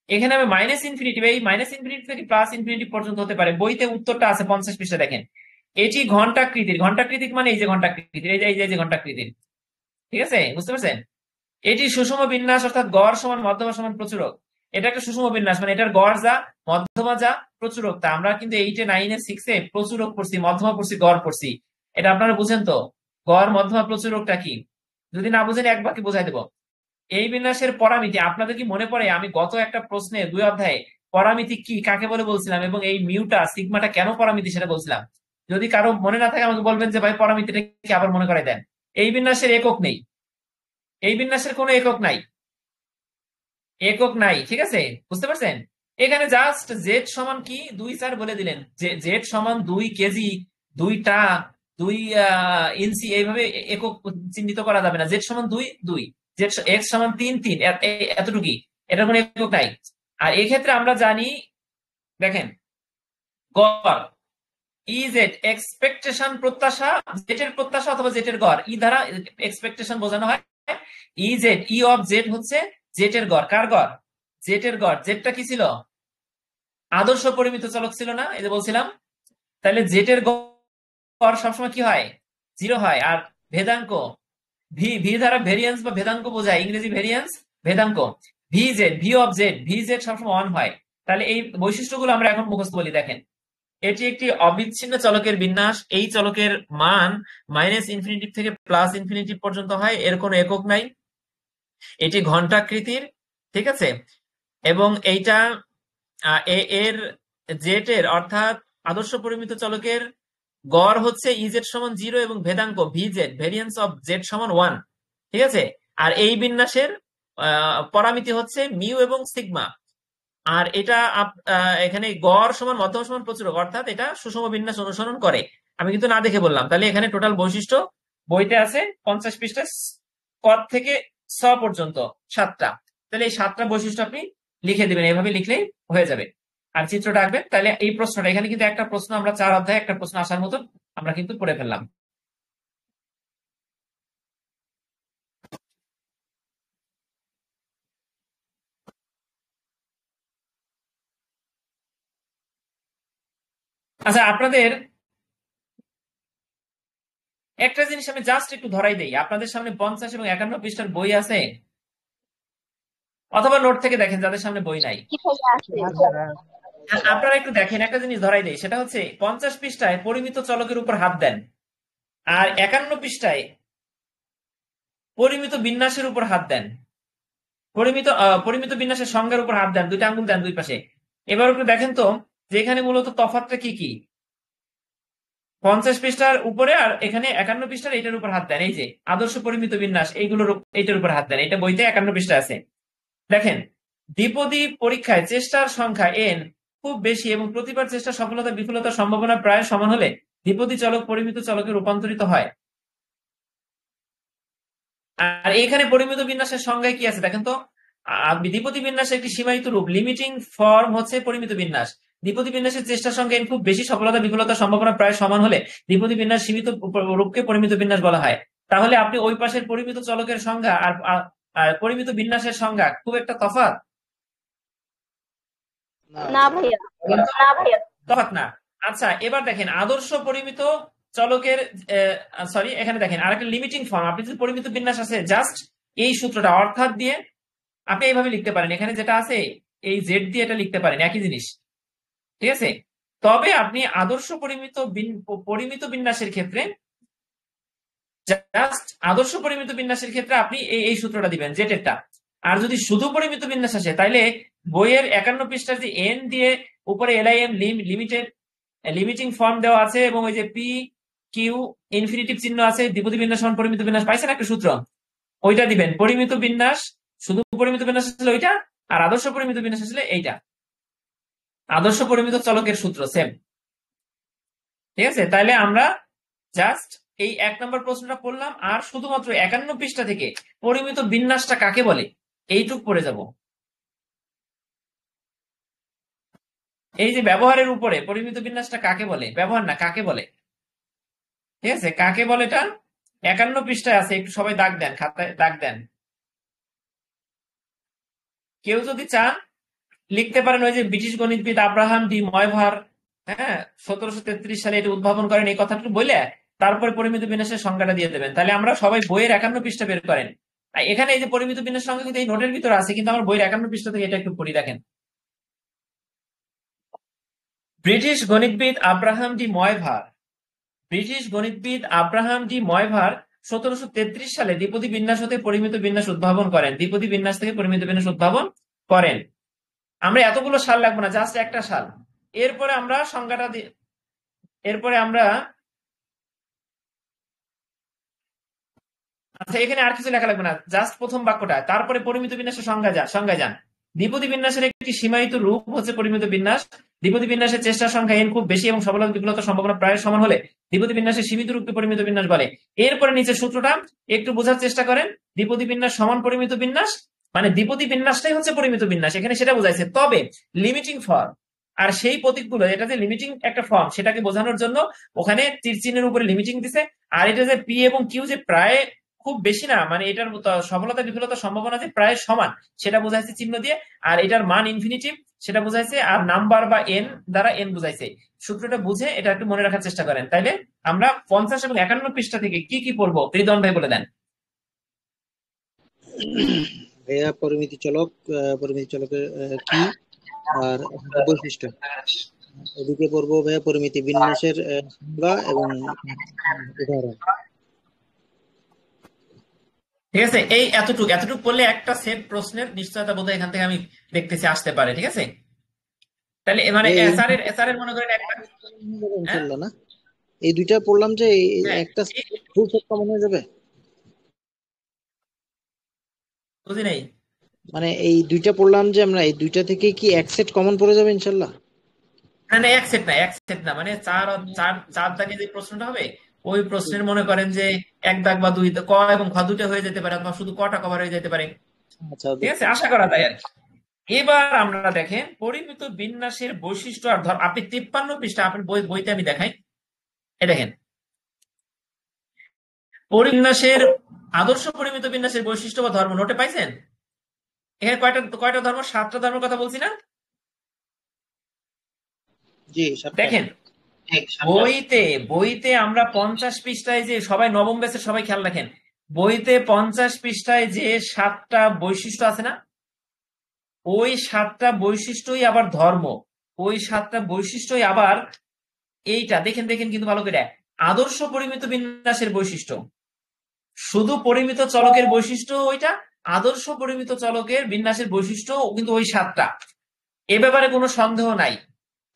এখানে আমি মাইনাস ইনফিনিটিভ, এই মাইনাস ইনফিনিটি থেকে প্লাস ইনফিনিটিভ পর্যন্ত হতে পারে। বইতে উত্তরটা আছে 50 পৃষ্ঠা, দেখেন। এটি ঘণ্টাকৃতির, ঘণ্টাকৃতির মানে এই যে ঘণ্টাকৃতির, এই যে ঘণ্টাকৃতির, ঠিক আছে, বুঝতে পারছেন? এটি সুষম বিন্যাস, অর্থাৎ গড় সমান মধ্যমা সমান প্রচুরক। এটা একটা সুষম বিন্যাস, মানে এটার গড় যা, মধ্যমা যা, প্রচুরক তা। আমরা কিন্তু 8, 9, 6-এ প্রচুরক পড়ছি, মধ্যমা পড়ছি, গড় পড়ছি। এটা আপনারা বুঝেন তো, গড়, মধ্যমা, প্রচুরকটা কি? যদি না বুঝেন এক বাক্যে বোঝাই দেবো। এই বিন্যাসের পরামিতি আপনাদের কি মনে পড়ে? আমি গত একটা প্রশ্নে 2 অধ্যায়ে পরামিতি কি কাকে বলে বলছিলাম, এবং এই মিউটা সিগমাটা কেন পরামিতি সেটা বলছিলাম। যদি কারো মনে না থাকে আমাকে বলবেন যে ভাই পরামিতিটা কি, আবার মনে করাই দেন। এই বিন্যাসের একক নেই, এই বিন্যাসের কোনো একক নাই, একক নাই, ঠিক আছে, বুঝতে পারছেন? এখানে জাস্ট জেড সমান কি 2, স্যার বলে দিলেন যে জেড সমান 2 কেজি, 2টা, 2 ইঞ্চি, এইভাবে একক চিহ্নিত করা যাবে না। জেড সমান 2, 2, জেড এক্স সমান 3, 3, এতটুকুই, এটার কোনো একক নাই। আর এক্ষেত্রে আমরা জানি, দেখেন, গড় ইজেড এক্সপেকটেশন, প্রত্যাশা, জেটের প্রত্যাশা অথবা জেটের গড়, ই দ্বারা এক্সপেকটেশন বোঝানো হয়। ইজেড, ই অফ জেড হচ্ছে জেটের গড়। কার গড়? জেটের গড়। জেটটা কি ছিল? আদর্শ পরিমিত চলক ছিল না, এই যে বলছিলাম। তাহলে জেটের গড় সবসময় কি হয়? 0 হয়। আর ভেদাঙ্ক, ভি দ্বারা ভেরিয়েন্স বা ভেদাঙ্ক বোঝায়, ইংরেজি ভেরিয়েন্স, ভেদাঙ্ক। V Z, V of Z, V Z সবসময় 1 হয়। তাহলে এই বৈশিষ্ট্যগুলো আমরা এখন মুখস্থ বলি। দেখেন, এটি একটি অবিচ্ছিন্ন চলকের বিন্যাস। এই চলকের মান মাইনাস ইনফিনিটিভ থেকে প্লাস ইনফিনিটিভ পর্যন্ত হয়, এর কোনো একক নাই। এটি ঘণ্টাকৃতির, ঠিক আছে, এবং এইটা এর জেটের অর্থাৎ আদর্শ পরিমিত চলকের গড় হচ্ছে ইজেড সমান 0 এবং ভেদাঙ্ক V Z, variance of Z সমান 1, ঠিক আছে। আর এই বিন্যাসের পরামিতি হচ্ছে মিউ এবং সিগমা। আর এটা এখানে গড় সমান মধ্যমা সমান প্রচুরক, অর্থাৎ এটা সুষম বিন্যাস অনুসরণ করে। আমি কিন্তু না দেখে বললাম। তাহলে এখানে টোটাল বৈশিষ্ট্য বইতে আছে 50 পৃষ্ঠা, ক থেকে ছ পর্যন্ত 7টা। তাহলে এই 7টা বৈশিষ্ট্য আপনি লিখে দিবেন, এইভাবে লিখলেই হয়ে যাবে। আর চিত্রটা আঁকবেন। তাহলে এই প্রশ্নটা, এখানে কিন্তু একটা প্রশ্ন আমরা 4 অধ্যায়ে একটা প্রশ্ন আসার মতন আমরা কিন্তু পড়ে ফেললাম। আচ্ছা, আপনাদের একটা জিনিস আমি জাস্ট একটু ধরাই দেই। আপনাদের সামনে 50 এবং 51 পৃষ্ঠার বই আছে, অথবা নোট থেকে দেখেন যাদের সামনে বই নাই। আপনারা একটু দেখেন, একটা জিনিস ধরাই দেই, সেটা হচ্ছে 50 পৃষ্ঠায় পরিমিত চলকের উপর হাত দেন, আর 51 পৃষ্ঠায় পরিমিত বিন্যাসের উপর হাত দেন। পরিমিত বিন্যাসের সংজ্ঞার উপর হাত দেন, 2টা আঙ্গুল দেন 2 পাশে। এবার একটু দেখেন তো যে এখানে মূলত তফাৎটা কি কি। 50 পৃষ্ঠার উপরে আর এখানে 51 পৃষ্ঠার এইটার উপর হাত দেন। এই যে আদর্শ পরিমিত বিন্যাস, এইটার উপর হাত দেন। এটা বইতে 51 পৃষ্ঠা আছে। দেখেন, দ্বিপদী পরীক্ষায় চেষ্টার সংখ্যা n খুব বেশি এবং প্রতিবার চেষ্টা সফলতা বিফলতার সম্ভাবনা প্রায় সমান হলে দ্বিপদী চলক পরিমিত চলকে রূপান্তরিত হয়। আর এখানে পরিমিত বিন্যাসের সংজ্ঞায় কি আছে দেখেন তো, দ্বিপদী বিন্যাসের একটি সীমায়িত রূপ লিমিটিং ফর্ম হচ্ছে পরিমিত বিন্যাস। দ্বিপদী বিন্যাসের চেষ্টার সঙ্গে n খুব বেশি সফলতা বিফলতার সম্ভাবনা প্রায় সমান হলে দ্বিপদী বিন্যাস সীমিত রূপকে পরিমিত বিন্যাস বলা হয়। তাহলে আপনি ওই পাশের পরিমিত চলকের সংজ্ঞা আর পরিমিত বিন্যাসের সংজ্ঞা খুব একটা তফাৎ না না ভাইয়া, বলেন তো? না ভাইয়া। তফাৎ না। আচ্ছা, এবার দেখেন আদর্শ পরিমিত চলকের সরি, এখানে দেখেন আরেকটা লিমিটিং ফর্ম। আপনি যদি পরিমিত বিন্যাস আছে জাস্ট এই সূত্রটা অর্থাৎ দিয়ে আপনি এইভাবে লিখতে পারেন, এখানে যেটা আছে এই জেড দিয়ে এটা লিখতে পারেন, একই জিনিস, ঠিক আছে। তবে আপনি আদর্শ পরিমিত বিন্যাসের ক্ষেত্রে জাস্ট আদর্শ পরিমিত বিন্যাসের ক্ষেত্রে আপনি এই সূত্রটা দিবেন জেটেরটা। আর যদি শুধু পরিমিত বিন্যাস আসে তাইলে বইয়ের 51 পৃষ্ঠার যে এন দিয়ে উপরে LIM লিমিটিং ফর্ম দেওয়া আছে এবং ওই যে পি কিউ ইনফিনিটিভ চিহ্ন আছে, দ্বিপদী বিন্যাস সমান পরিমিত বিন্যাস, পাইছেন একটা সূত্র, ওইটা দিবেন। পরিমিত বিন্যাস, শুধু পরিমিত বিন্যাস আসলে ওইটা, আর আদর্শ পরিমিত বিন্যাস আসলে এইটা। আদর্শ পরিমিত চলকের সূত্র সেম, ঠিক আছে। তাইলে আমরা জাস্ট এই 1 নম্বর প্রশ্নটা পড়লাম আর শুধুমাত্র 51 পৃষ্ঠা থেকে পরিমিত বিন্যাসটা কাকে বলে এইটুক পড়ে যাব। এই যে ব্যবহারের উপরে পরিমিত বিন্যাসটা কাকে বলে, ব্যবহার না কাকে বলে, ঠিক আছে, কাকে বলে এটা 51 পৃষ্ঠায় আছে, একটু সবাই দাগ দেন, খাতায় দাগ দেন। কেউ যদি চান লিখতে পারেন ওই যে ব্রিটিশ গণিতবিদ আব্রাহাম ডি ময়ভার, হ্যাঁ, 1733 সালে এটা উদ্ভাবন করেন, এই কথাটা বলে তারপরে পরিমিত বিন্যাসের সংজ্ঞাটা দিয়ে দেবেন। তাহলে আমরা সবাই বইয়ের 51 পৃষ্ঠা বের করেন। আর এখানে এই যে পরিমিত বিন্যাস সংজ্ঞা কিন্তু এই নোটের ভিতরে আছে, কিন্তু আমার বইয়ের 51 পৃষ্ঠা থেকে এটা একটু পড়ি দেখেন। ব্রিটিশ গণিতবিদ আব্রাহাম ডি ময়ভার, ব্রিটিশ গণিতবিদ আব্রাহাম ডি ময়ভার 1733 সালে দ্বিপদী বিন্যাস হতে পরিমিত বিন্যাস উদ্ভাবন করেন, দ্বিপদী বিন্যাস থেকে পরিমিত বিন্যাস উদ্ভাবন করেন। আমরা এতগুলো সাল লাগবো না, জাস্ট একটা সাল। এরপরে আমরা সংজ্ঞাটা এরপরে আমরা আচ্ছা এখানে আর কিছু লেখা লাগবে না, জাস্ট প্রথম বাক্যটা, তারপরে পরিমিত বিন্যাসের সংজ্ঞায় যান। দ্বিপদী বিন্যাসের একটি সীমায়িত রূপ হচ্ছে পরিমিত বিন্যাস। দ্বিপদী বিন্যাসের চেষ্টার সংখ্যা n খুব বেশি এবং সফলতা বিফলতার সম্ভাবনা প্রায় সমান হলে দ্বিপদী বিন্যাসের সীমিত রূপকে পরিমিত বিন্যাস বলে। এরপরে নিচের সূত্রটা একটু বোঝার চেষ্টা করেন। দ্বিপদী বিন্যাস সমান পরিমিত বিন্যাস, মানে দ্বিপদী বিন্যাসটাই হচ্ছে পরিমিত বিন্যাস, এখানে সেটা বোঝাইছে। তবে লিমিটিং ফর্ম আর সেই প্রতীকগুলো, এটা যে লিমিটিং একটা ফর্ম সেটাকে বোঝানোর জন্য ওখানে তীর চিহ্নের উপরে লিমিটিং দিছে। আর এটা যে পি এবং কিউ যে প্রায় খুব বেশি না, মানে এটার সফলতা বিফলতার সম্ভাবনা যে প্রায় সমান সেটা বোঝাইছে চিহ্ন দিয়ে। আর এটার মান ইনফিনিটিভ সেটা বোঝাইছে, আর নাম্বার বা এন দ্বারা এন বোঝাইছে। সূত্রটা বুঝে এটা একটু মনে রাখার চেষ্টা করেন। তাইলে আমরা 50 এবং 51 পৃষ্ঠা থেকে কি কি পড়বো রিদন ভাই বলে দেন। ভাইয়া পরিমিত চলকের কি আর বৈশিষ্ট্য, এদিকে পড়বো ভাইয়া পরিমিত বিন্যাসের সংজ্ঞা এবং উদাহরণ। ঠিক আছে, এই এতটুকু পড়লে একটা সেট প্রশ্নের নিশ্চয়তা বোধহয় এখান থেকে আমি দেখতেছি আসতে পারে, ঠিক আছে। তাহলে মানে এসআর এর মনে করেন একটা, ইনশাআল্লাহ না, এই দুইটা পড়লাম যে হ্যাঁ, একটা ফুল সেট কমন হয়ে যাবে, বুঝি নাই। মানে এই দুইটা পড়লাম যে আমরা এই দুইটা থেকে কি এক সেট কমন পড়ে যাবে ইনশাআল্লাহ? না না, এক সেট না, মানে চার দাগে যে প্রশ্নটা হবে ওই প্রশ্নের মনে করেন যে এক দাগ বা দুই ক এবং খ দুটো হয়ে যেতে পারে, অথবা শুধু কটা কভার হয়ে যেতে পারে, আচ্ছা, ঠিক আছে, আশা করা যায় আর কি। এবার আমরা দেখেন পরিমিত বিন্যাসের বৈশিষ্ট্য আর ধর, আপনি 53 পৃষ্ঠা আপনার বইতে আমি দেখাই, এ দেখেন পরিবিন্যাসের আদর্শ পরিমিত বিন্যাসের বৈশিষ্ট্য বা ধর্ম নোটে পাইছেন। এখানে কয়টা ধর্ম, 7টা ধর্মের কথা বলছি না। জি দেখেন বইতে আমরা 50 পৃষ্ঠায় যে সবাই নবম ব্যাচের সবাই খেয়াল রাখেন, বইতে 50 পৃষ্ঠায় যে 7টা বৈশিষ্ট্য আছে না, ওই 7টা বৈশিষ্ট্যই আবার ধর্ম, ওই 7টা বৈশিষ্ট্যই আবার এইটা দেখেন কিন্তু ভালো করে, আদর্শ পরিমিত বিন্যাসের বৈশিষ্ট্য। শুধু পরিমিত চলকের বৈশিষ্ট্য ওইটা, আদর্শ পরিমিত চলকের বিন্যাসের বৈশিষ্ট্য কিন্তু ওই 7টা। এ ব্যাপারে কোনো সন্দেহ নাই,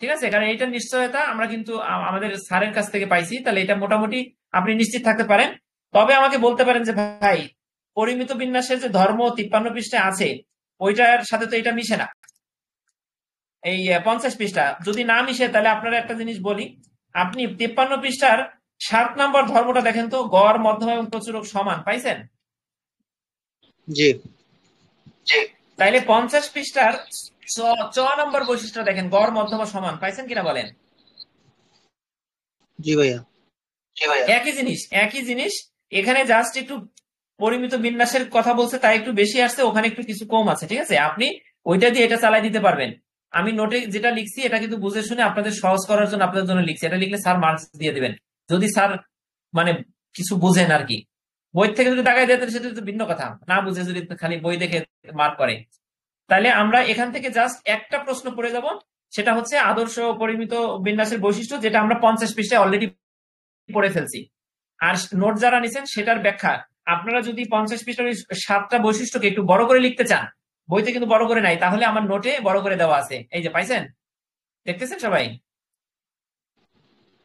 ঠিক আছে, কারণ এইটার নিশ্চয়তা আমরা কিন্তু আমাদের স্যারের কাছ থেকে পাইছি। তাহলে এটা মোটামুটি আপনি নিশ্চিত থাকতে পারেন। তবে আমাকে বলতে পারেন যে ভাই পরিমিত বিন্যাসের যে ধর্ম 53 পৃষ্ঠায় আছে ওইটার সাথে তো এটা মিশে না, এই 50 পৃষ্ঠা যদি না মিশে তাহলে আপনারা একটা জিনিস বলি, আপনি 53 পৃষ্ঠার 7 নম্বর ধর্মটা দেখেন তো, গড় মধ্যম এবং প্রচুরক সমান, পাইছেন? জি তাইলে 50 পৃষ্ঠার চ নম্বর বৈশিষ্ট্য দেখেন, গড় মধ্যমা সমান, পাইছেন কিনা বলেন? জি ভাইয়া। একই জিনিস এখানে জাস্ট একটু পরিমিত বিন্যাসের কথা বলছে, তাই একটু বেশি আসছে, ওখানে একটু কিছু কম আছে, ঠিক আছে? আপনি ওইটা দিয়ে এটা চালাই দিতে পারবেন। আমি নোটে যেটা লিখছি এটা কিন্তু বুঝে শুনে আপনাদের সহজ করার জন্য আপনাদের জন্য লিখছি। এটা লিখলে স্যার মার্কস দিয়ে দিবেন, যদি স্যার মানে কিছু বুঝেন আর কি। বই থেকে যদি টাকায় দেয় তাহলে সেটা তো ভিন্ন কথা, না বুঝে যদি খালি বই দেখে মার্ক করে। তাহলে আমরা এখান থেকে জাস্ট একটা প্রশ্ন পড়ে যাব, সেটা হচ্ছে আদর্শ পরিমিত বিন্যাসের বৈশিষ্ট্য, যেটা আমরা 50 পৃষ্ঠায় অলরেডি পড়ে ফেলছি। আর নোট যারা নিছেন সেটার ব্যাখ্যা, আপনারা যদি 50 পৃষ্ঠার 7টা বৈশিষ্ট্যকে একটু বড় করে লিখতে চান, বইতে কিন্তু বড় করে নাই, তাহলে আমার নোটে বড় করে দেওয়া আছে, এই যে পাইছেন, দেখতেছেন সবাই?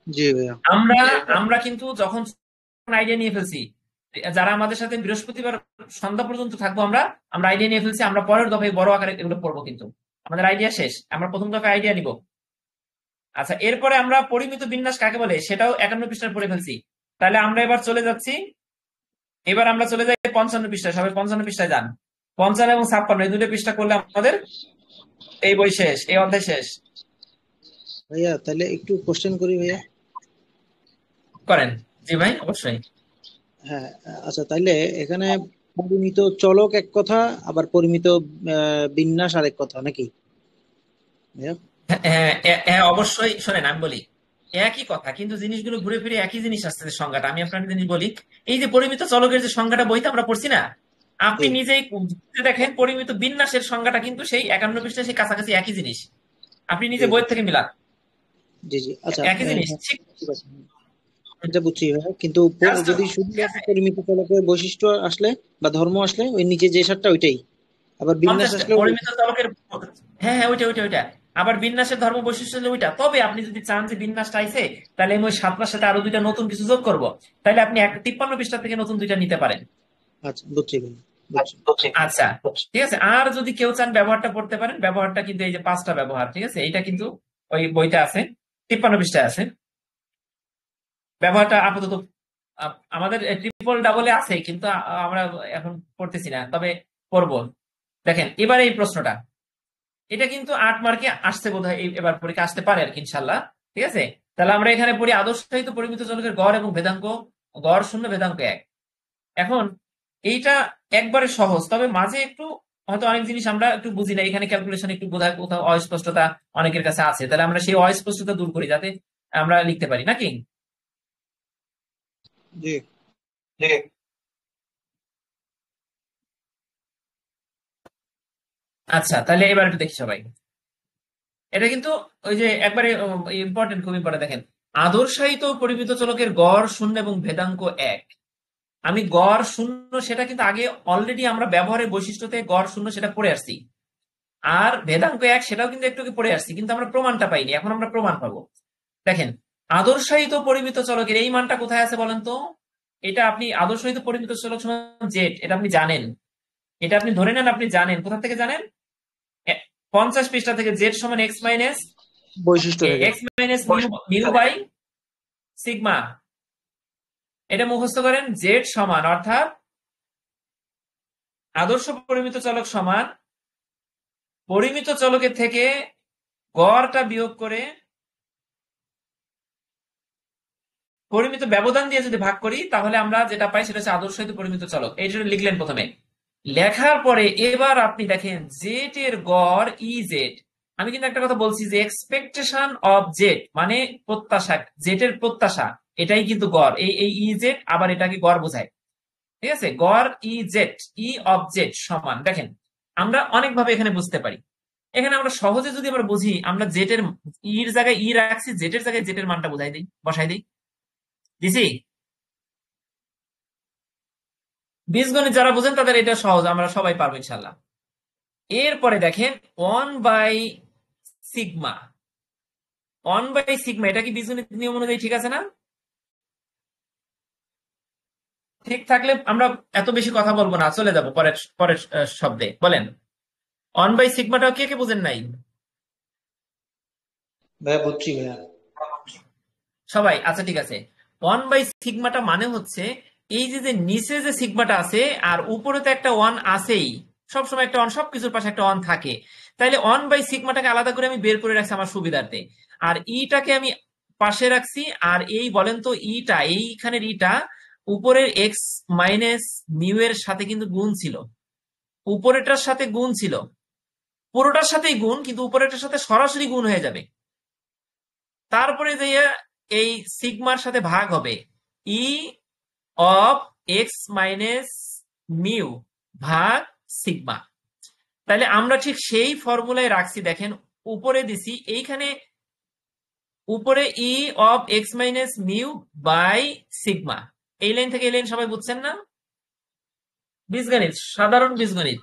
জি ভাইয়া। আমরা আমরা কিন্তু যখন আইডিয়া নিয়ে ফেলছি, যারা আমাদের সাথে বৃহস্পতিবার সন্ধ্যা পর্যন্ত থাকবো, আমরা আমরা আইডিয়া নিয়ে ফেলছি, আমরা পরের দফায় বড় আকারে এগুলো পড়বো, কিন্তু আমাদের আইডিয়া শেষ, আমরা প্রথম দফায় আইডিয়া নিব। আচ্ছা, এরপরে আমরা পরিমিত বিন্যাস কাকে বলে সেটাও 51 পৃষ্ঠায় পড়ে ফেলছি। তাহলে আমরা এবার চলে যাচ্ছি, এবার আমরা চলে যাই 55 পৃষ্ঠায়। সবাই 55 পৃষ্ঠায় যান। 55 এবং 56 এই দুটো পৃষ্ঠা করলে আমাদের এই বই শেষ, এই অধ্যায় শেষ। ভাইয়া তাহলে একটু কোশ্চেন করি ভাইয়া। করেন। জি ভাই, অবশ্যই। হ্যাঁ, আচ্ছা তাইলে এখানে পরিমিত চলক এক কথা, আবার পরিমিত বিন্যাস আরেক কথা নাকি ভাইয়া? হ্যাঁ, হ্যাঁ, হ্যাঁ, অবশ্যই। শোনেন, আমি বলি একই কথা, কিন্তু জিনিসগুলো ঘুরে ফিরে একই জিনিস আসছে। সংজ্ঞাটা আমি আপনাকে জিনিস বলি, এই যে পরিমিত চলকের যে সংজ্ঞাটা বইতে আমরা পড়ছি না, আপনি জি নিজেই দেখেন পরিমিত বিন্যাসের সংজ্ঞাটা কিন্তু সেই 51 পৃষ্ঠায় সেই কাছাকাছি একই জিনিস। আপনি জি নিজে বই থেকে মিলান, জি জি, আচ্ছা একই জিনিস, ঠিক। ঠিক আছে, এটা বুঝছি ভাইয়া, কিন্তু Just যদি শুধুমাত্র পরিমিত চলকের বৈশিষ্ট্য আসলে বা ধর্ম আসলে ওই নিচে যে সারটা ওইটাই, আবার বিন্যাস 50টা আসলে পরিমিত চলকের। হ্যাঁ, হ্যাঁ, ওইটা আবার বিন্যাসের ধর্ম বৈশিষ্ট্য হলো ওইটা। তবে আপনি যদি চান যে বিন্যাসটা আইছে, তাহলে আমি ওই 7টার সাথে আরো দুইটা নতুন কিছু যোগ করব, তাহলে আপনি 53 পৃষ্ঠা থেকে নতুন দুইটা নিতে পারেন। আচ্ছা বুঝছি ভাইয়া, বুঝছি। আচ্ছা, ঠিক আছে। আর যদি কেউ চান ব্যবহারটা পড়তে পারেন, ব্যবহারটা কিন্তু এই যে 5টা ব্যবহার, ঠিক আছে, এইটা কিন্তু ওই বইটা আছে, 53 পৃষ্ঠায় আছে। ব্যবহারটা আপাতত আমাদের ট্রিপল ডাবলে আছে, কিন্তু আমরা এখন পড়তেছি না, তবে পড়বো। দেখেন এবার এই প্রশ্নটা, এটা কিন্তু 8 মার্কে আসছে বোধ হয়, এবার পরীক্ষা আসতে পারে আর কি, ইনশাল্লাহ। ঠিক আছে, তাহলে আমরা এখানে পড়ি আদর্শায়িত পরিমিত চলকের গড় এবং ভেদাঙ্ক। গড় 0, ভেদাঙ্ক 1। এখন এইটা একবারে সহজ, তবে মাঝে একটু হয়তো অনেক জিনিস আমরা একটু বুঝি না, এখানে ক্যালকুলেশন একটু বোধহয় কোথাও অস্পষ্টতা অনেকের কাছে আছে, তাহলে আমরা সেই অস্পষ্টতা দূর করি যাতে আমরা লিখতে পারি, নাকি? জি আচ্ছা, তাহলে এবার একটু দেখি সবাই। এটা কিন্তু ওই যে একবারে ইম্পর্টেন্ট, খুব ইম্পর্টেন্ট। দেখেন, আদর্শায়িত পরিমিত চলকের গড় 0 এবং ভেদাঙ্ক 1। আমি গড় 0 সেটা কিন্তু আগে অলরেডি আমরা ব্যবহারের বৈশিষ্ট্যতে গড় 0 সেটা পড়ে আসছি, আর ভেদাঙ্ক 1 সেটাও কিন্তু একটু পড়ে আসছি, কিন্তু আমরা প্রমাণটা পাইনি, এখন আমরা প্রমাণ পাবো। দেখেন, আদর্শায়িত পরিমিত চলকের এই মানটা কোথায় আছে বলেন তো? এটা আপনি আদর্শায়িত পরিমিত চলক সমান জেড, এটা আপনি জানেন, এটা আপনি ধরে নেন আপনি জানেন। কোথা থেকে জানেন? 50 পৃষ্ঠা থেকে, জেড সমান এক্স মাইনাস বৈশিষ্ট্য থেকে। Mu by sigma. এটা মুখস্থ করেন, জেড সমান, অর্থাৎ আদর্শ পরিমিত চলক সমান পরিমিত চলকের থেকে গড়টা বিয়োগ করে পরিমিত ব্যবধান দিয়ে যদি ভাগ করি, তাহলে আমরা যেটা পাই সেটা হচ্ছে আদর্শায়িত পরিমিত চলক। এইটা লিখলেন প্রথমে, লেখার পরে এবার আপনি দেখেন জেড এর গড় ই জেড। আমি কিন্তু একটা কথা বলছি যে এক্সপেকটেশন অফ জেড মানে প্রত্যাশা, জেড এর প্রত্যাশা, এটাই কিন্তু গড়। এই ই জেড আবার এটাকে গড় বোঝায়, ঠিক আছে? গড় E Z, E of Z সমান, দেখেন আমরা অনেকভাবে এখানে বুঝতে পারি। এখানে আমরা সহজে যদি আমরা বুঝি, আমরা জেড এর ইর জায়গায় ই রাখছি, জেড এর জায়গায় জেড এর মানটা বোঝাই দিই, বসাই দিই, দিছি। বীজগণিত যারা বুঝেন তাদের এটা সহজ, আমরা সবাই পারবো ইনশাল্লাহ। এরপরে দেখেন 1/সিগমা, 1/সিগমা, এটা কি বীজগণিত নিয়ম অনুযায়ী ঠিক আছে না? ঠিক থাকলে আমরা এত বেশি কথা বলবো না, চলে যাব পরের পরের শব্দে। বলেন 1/সিগমাটা কে কে বুঝেন নাই? ভাইয়া বুঝছি ভাইয়া। সবাই? আচ্ছা, ঠিক আছে। 1/সিগমাটা মানে হচ্ছে এই যে যে নিচে যে সিগমাটা আছে আর উপরে তো একটা 1 আছেই, সবসময় একটা অন, সবকিছুর পাশে একটা অন থাকে। তাইলে অন বাই সিগমাটাকে আলাদা করে আমি বের করে রাখছি আমার সুবিধার্থে, আর ইটাকে আমি পাশে রাখছি। আর এই বলেন তো ইটা, এইখানের ইটা উপরের এক্স মাইনাস মিউ এর সাথে কিন্তু গুণ ছিল, উপরেরটার সাথে গুণ ছিল, পুরোটার সাথেই গুণ, কিন্তু উপরেরটার সাথে সরাসরি গুণ হয়ে যাবে। তারপরে যে এই সিগমার সাথে ভাগ হবে ই অফ এক্স মাইনাস মিউ ভাগ সিগমা। তাহলে আমরা ঠিক সেই ফর্মুলায় রাখছি, দেখেন উপরে দিছি, এইখানে উপরে E of x minus mu by sigma. এই লাইন থেকে এই লাইন সবাই বুঝছেন না? বীজগণিত, সাধারণ বীজগণিত।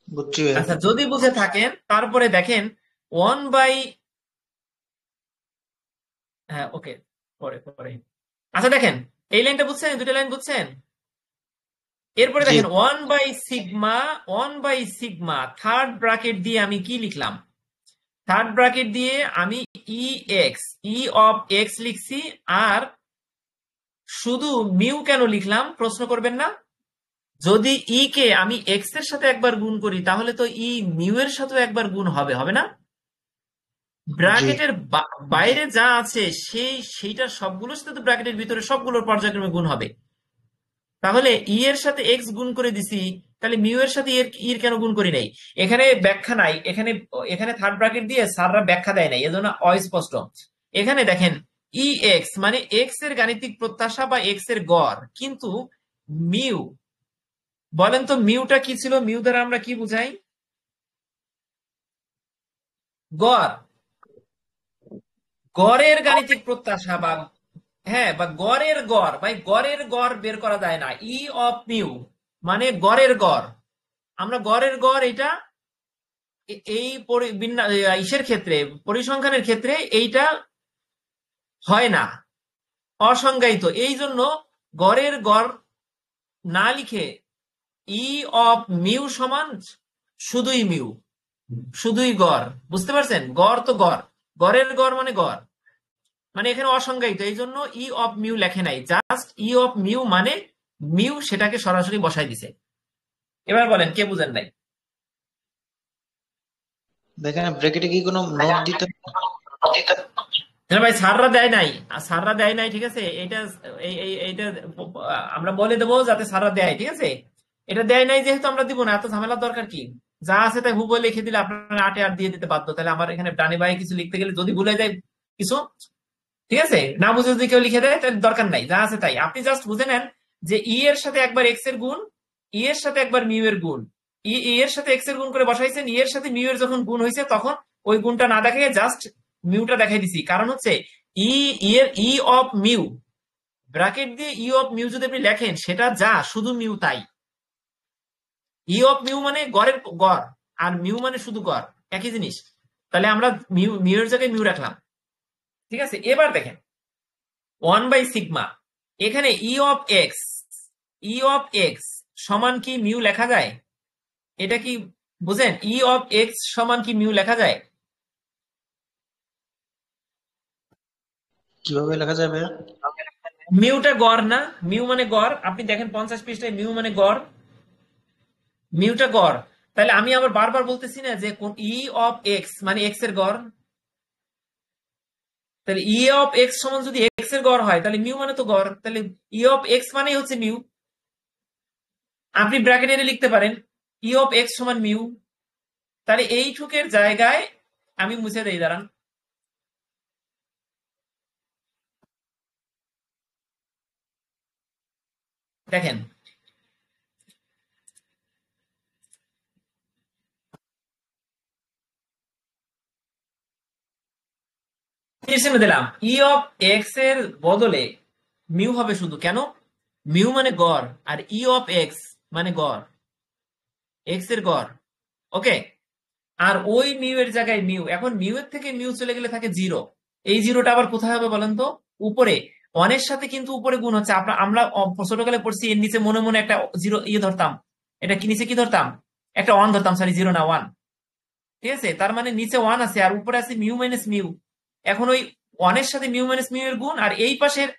বুঝছি ভাইয়া। আচ্ছা, যদি বুঝে থাকেন তারপরে দেখেন ওয়ান বাই, হ্যাঁ ওকে, পরে পরে। আচ্ছা দেখেন এই লাইনটা বুঝছেন, দুটো লাইন বুঝছেন? এরপরে জি। দেখেন one by sigma third bracket দিয়ে আমি কি লিখলাম? থার্ড ব্র্যাকেট দিয়ে আমি ই অফ এক্স লিখছি। আর শুধু মিউ কেন লিখলাম প্রশ্ন করবেন না? যদি ই কে আমি এক্স এর সাথে একবার গুণ করি তাহলে তো ই মিউ এর সাথে একবার গুণ হবে, হবে না? ব্র্যাকেটের বাইরে যা আছে সেইটা সবগুলোর সাথে তো ব্র্যাকেটের ভিতরে সবগুলোর পর্যায়ক্রমে গুণ হবে। তাহলে ই এর সাথে এক্স গুণ করে দিছি, তাহলে মিউ এর সাথে ইর কেন গুণ করি নাই? এখানে ব্যাখ্যা নাই, এখানে এখানে থার্ড ব্র্যাকেট দিয়ে স্যাররা ব্যাখ্যা দেয় নাই, এজন্য অস্পষ্ট। এখানে দেখেন ই এক্স মানে এক্স এর গাণিতিক প্রত্যাশা বা এক্স এর গড়, কিন্তু মিউ, বলেন তো মিউটা কি ছিল? মিউ দ্বারা আমরা কি বুঝাই? গড়, গড়ের গাণিতিক প্রত্যাশা বা, হ্যাঁ, বা গড়ের গড়, ভাই গড়ের গড় বের করা যায় না। ই অফ মিউ মানে গড়ের গড়। আমরা গড়ের গড় এটা এই ইসের ক্ষেত্রে, পরিসংখ্যানের ক্ষেত্রে এইটা হয় না, অসংজ্ঞায়িত। এই জন্য গড়ের গড় না লিখে ই অফ মিউ সমান শুধুই মিউ, শুধুই গড়। বুঝতে পারছেন? গড় তো গড়, গড়ের গড় মানে গড়, মানে এখানে অসংজ্ঞায়িত, এই জন্য ই অফ মিউ লেখে নাই, জাস্ট ই অফ মিউ মানে মিউ, সেটাকে সরাসরি বসাই দিছে। এবার বলেন কে বুঝেন নাই? দেখেন ব্র্যাকেটে কি কোনো নোট দিতে হ্যাঁ ভাই, স্যাররা দেয় নাই, স্যাররা দেয় নাই, ঠিক আছে। এইটা এইটা আমরা বলে দেবো যাতে স্যাররা দেয়, ঠিক আছে। এটা দেয় নাই যেহেতু আমরা দিব না, এত ঝামেলার দরকার কি? যা আছে তাই হুবহু লিখে দিলে আপনারা আটে আট দিয়ে দিতে বাধ্য। তাহলে আমার এখানে ডানে বায়ে কিছু লিখতে গেলে যদি ভুলে যায় কিছু, ঠিক আছে, না বুঝে যদি কেউ লিখে দেয় তাহলে দরকার নাই, যা আছে তাই। আপনি জাস্ট বুঝে নেন যে ই এর সাথে একবার এক্স এর গুণ, ই এর সাথে একবার মিউ এর গুণ, ই এর সাথে এক্স এর গুণ করে বসাইছেন, ই এর সাথে মিউ এর যখন গুণ হয়েছে তখন ওই গুণটা না দেখে জাস্ট মিউটা দেখাই দিছি। কারণ হচ্ছে ই এর ই অফ মিউ, ব্র্যাকেট দিয়ে ই অফ মিউ যদি আপনি লেখেন সেটা যা শুধু মিউ তাই। ই অফ মিউ মানে গড়ের গড়, আর মিউ মানে শুধু গড়, একই জিনিস। তাহলে আমরা মিউ এর জায়গায় মিউ রাখলাম, ঠিক আছে। এবার দেখেন ওয়ান বাই সিগমা, এখানে ই অফ এক্স সমান কি মিউ লেখা যায়? এটা কি বুঝেন? ই অফ এক্স সমান কি মিউ লেখা যায়? কিভাবে লেখা যাবে? মিউটা গড় না? মিউ মানে গড়, আপনি দেখেন 50 পৃষ্ঠায় মিউ মানে গড়, মিউটা গড়। তাহলে আমি আবার বারবার বলতেছি না যে কোন ই অফ এক্স মানে এক্স এর গড়। তাহলে ই অফ এক্স সমান যদি এক্স এর গড় হয় তাহলে মিউ মানে তো গড়, তাহলে ই অফ এক্স মানেই হচ্ছে মিউ। আপনি ব্র্যাকেটে লিখতে পারেন ই অফ এক্স সমান মিউ। তাহলে এইটুকের জায়গায় আমি মুছে দেই, দাঁড়ান। দেখেন দিলাম ই অফ এক্স এর বদলে মিউ হবে শুধু। কেন? মিউ মানে গড়, আর ই অফ এক্স মানে গড়, এক্স এর গড়, ওকে। আর ওই মিউ এর জায়গায় মিউ, এখন মিউ এর থেকে মিউ চলে গেলে থাকে জিরো। এই জিরোটা আবার কোথায় হবে বলেন তো? উপরে, ওয়ানের সাথে কিন্তু উপরে গুণ হচ্ছে। আমরা ছোটকালে পড়ছি এর নিচে মনে মনে একটা জিরো ধরতাম, এটা কি নিচে কি ধরতাম? একটা ওয়ান ধরতাম, সরি জিরো না ওয়ান, ঠিক আছে। তার মানে নিচে ওয়ান আছে আর উপরে আছে মিউ মাইনাস মিউ। এখন ওই ওয়ানের সাথে মিউ মাইনাস মিউ এর গুণ, আর এই পাশের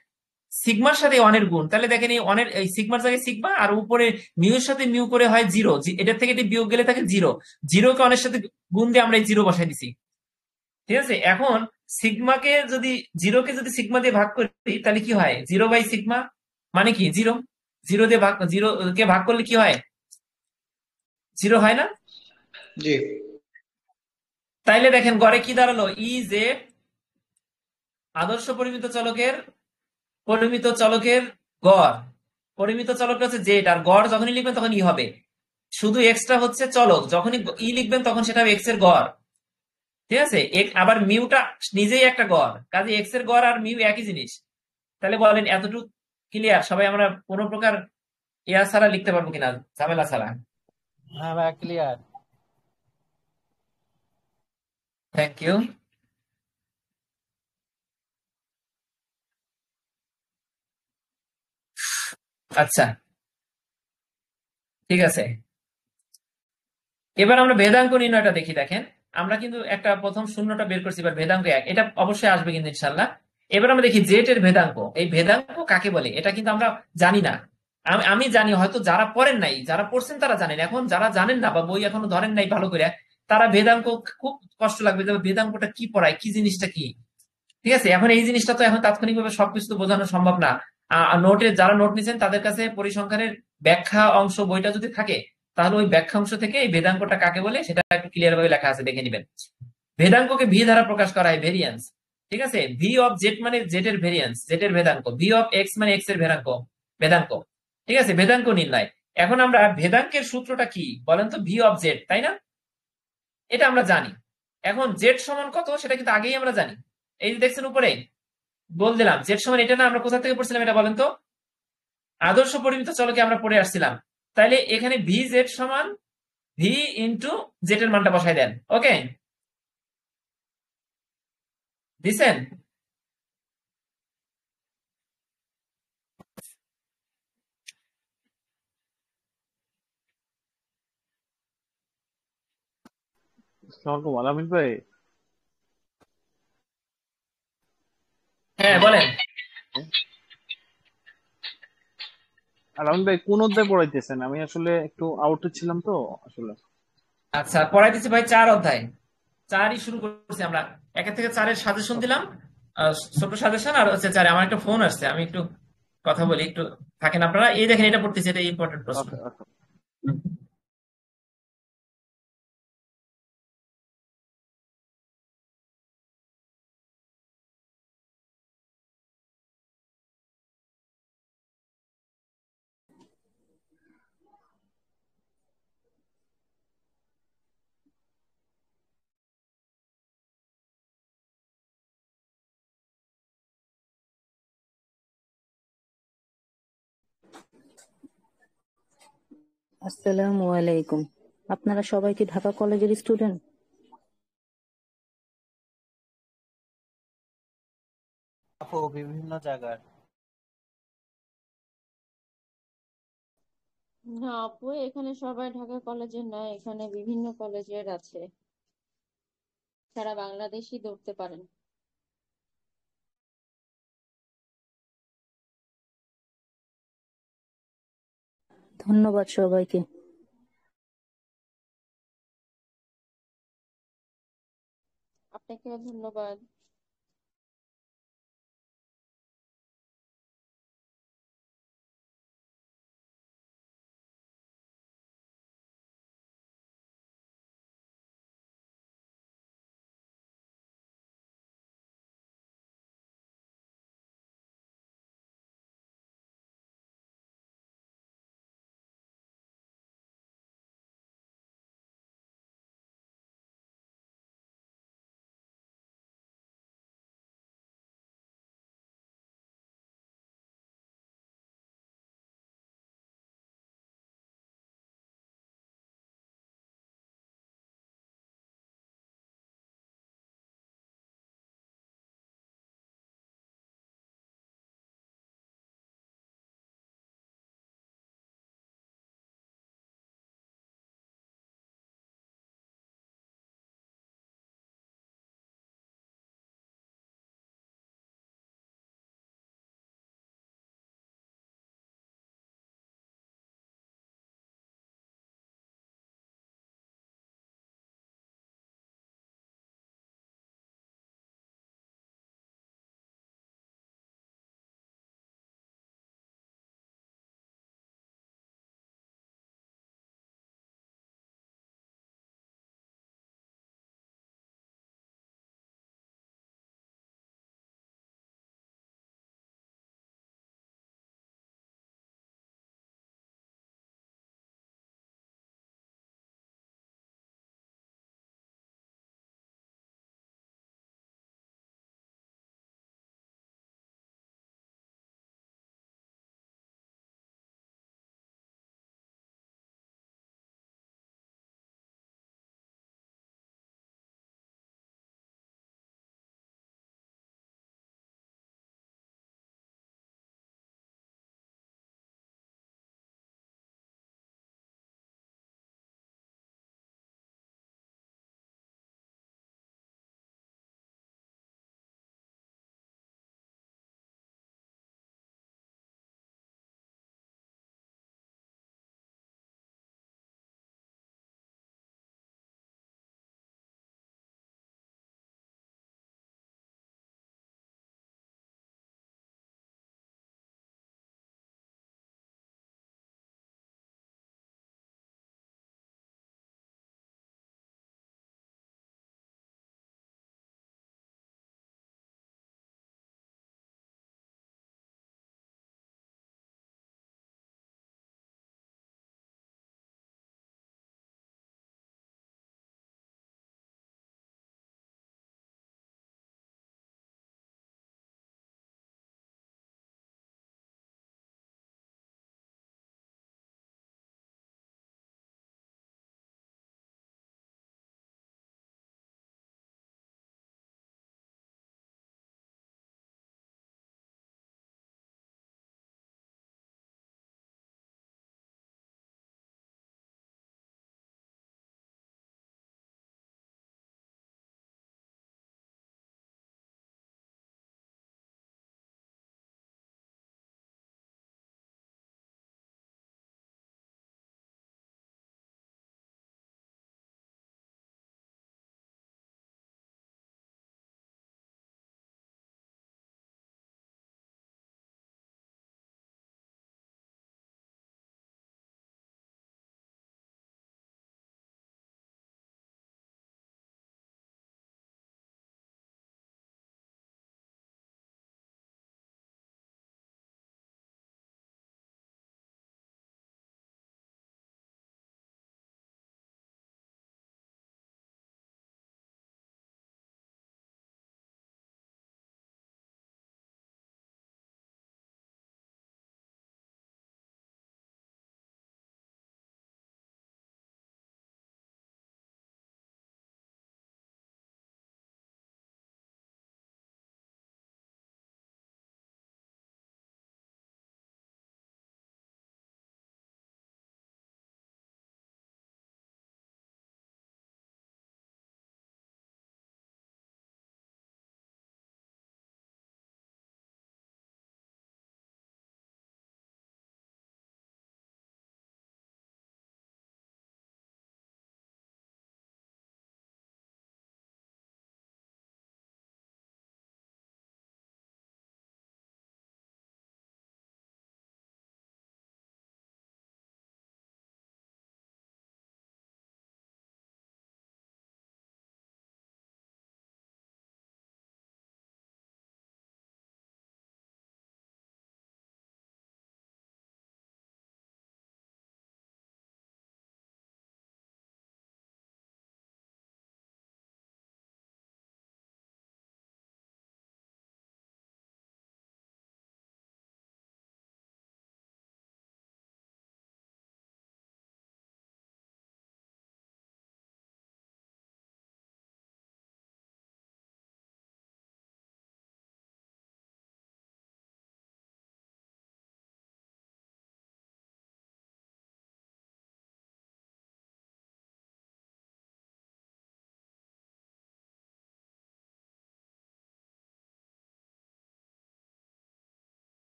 সিগমার সাথে ওয়ানের গুণ, তাহলে দেখেন এই ওয়ানের এই সিগমার জায়গায় সিগমা আর উপরে মিউর সাথে মিউ করে হয় জিরো, এটার থেকে এটি বিয়োগ গেলে থাকে জিরো, জিরোকে ওয়ানের সাথে গুণ দিয়ে আমরা এই জিরো বসাই দিছি। ঠিক আছে, এখন সিগমাকে যদি জিরোকে যদি সিগমা দিয়ে ভাগ করি তাহলে কি হয়, জিরো বাই সিগমা মানে কি জিরো, জিরো দিয়ে ভাগ, জিরো কে ভাগ করলে কি হয়, জিরো হয় না? জি। তাইলে দেখেন গড়ে কি দাঁড়ালো, ই জেড আদর্শ পরিমিত চলকের গড়, পরিমিত চলকটা হচ্ছে জেড, আর গড় যখনই লিখবেন তখন ই হবে, শুধু এক্সটা হচ্ছে চলক, যখনই ই লিখবেন তখন সেটা হবে এক্স এর গড়। ঠিক আছে, আবার মিউটা নিজেই একটা গড়, কাজে এক্স এর গড় আর মিউ একই জিনিস। তাহলে বলেন এতটুকু ক্লিয়ার? সবাই আমরা কোনো প্রকার ইয়া ছাড়া লিখতে পারবো কিনা, ঝামেলা ছাড়া? হ্যাঁ ভাই, ক্লিয়ার। Thank you. আচ্ছা, ঠিক আছে, এবার আমরা ভেদাঙ্ক নির্ণয়টা দেখি। দেখেন আমরা কিন্তু একটা প্রথম শূন্যটা বের করছি, এবার ভেদাঙ্ক এক, এটা অবশ্যই আসবে কিন্তু ইনশাল্লাহ। এবার আমরা দেখি জেড এর ভেদাঙ্ক, এই ভেদাঙ্ক কাকে বলে এটা কিন্তু আমরা জানি না। আমি জানি, হয়তো যারা পড়েন নাই, যারা পড়ছেন তারা জানেন, এখন যারা জানেন না বা বই এখনো ধরেন নাই ভালো করে, তারা ভেদাঙ্ক খুব কষ্ট লাগবে যে ভেদাঙ্কটা কি পড়ায়, কি জিনিসটা কি। ঠিক আছে, এখন এই জিনিসটা তো এখন তাৎক্ষণিকভাবে সবকিছু তো বোঝানো সম্ভব না। নোটে যারা নোট নিছেন তাদের কাছে পরিসংখ্যানের ব্যাখ্যা অংশ বইটা যদি থাকে, তাহলে ওই ব্যাখ্যা অংশ থেকে এই ভেদাঙ্কটা কাকে বলে সেটা একটু ক্লিয়ার ভাবে লেখা আছে, দেখে নিবেন। ভেদাঙ্ককে ভি দ্বারা প্রকাশ করা হয়, ভেরিয়েন্স। ঠিক আছে, ভি অফ জেড মানে জেড এর ভেরিয়েন্স, জেড এর ভেদাঙ্ক, ভি অফ এক্স মানে এক্স এর ভেদাঙ্ক। ঠিক আছে, ভেদাঙ্ক নির্ণয়। এখন আমরা ভেদাঙ্কের সূত্রটা কি বলেন তো, ভি অফ জেড, তাই না? এটা আমরা জানি। এখন জেড সমান কত সেটা কিন্তু আগেই আমরা জানি, এই যে দেখছেন উপরে বল দিলাম, জেড সমান এটা না, আমরা কোথা থেকে পড়ছিলাম এটা বলেন তো, আদর্শ পরিমিত চলকে আমরা পড়ে আসছিলাম। তাইলে এখানে ভি জেড সমান ভি ইন্টু জেড এর মানটা বসাই দেন। ওকে, দিছেন? আসসালামু আলাইকুম আলামিন ভাই। হ্যাঁ বলেন। আলামিন ভাই কোন অধ্যায় পড়াইতেছেন? আমি আসলে একটু আউটে ছিলাম তো আসলে। আচ্ছা, পড়াইতেছি ভাই 4 অধ্যায়, 4ই শুরু করছি আমরা, 1 থেকে 4-এর সাজেশন দিলাম, ছোট সাজেশন, আর হচ্ছে 4 আমার একটা ফোন আসছে, আমি একটু কথা বলি, একটু থাকেন আপনারা। এই দেখেন এটা পড়তেছি, এটা ইম্পর্টেন্ট প্রশ্ন। ওকে ওকে। আসসালামু আলাইকুম। আপনারা সবাই কি ঢাকা কলেজের স্টুডেন্ট? আপু বিভিন্ন জায়গার। না আপু, এখানে সবাই ঢাকা কলেজের না, এখানে বিভিন্ন কলেজের আছে, সারা বাংলাদেশই ধরতে পারেন। ধন্যবাদ সবাইকে। আপনাকেও ধন্যবাদ।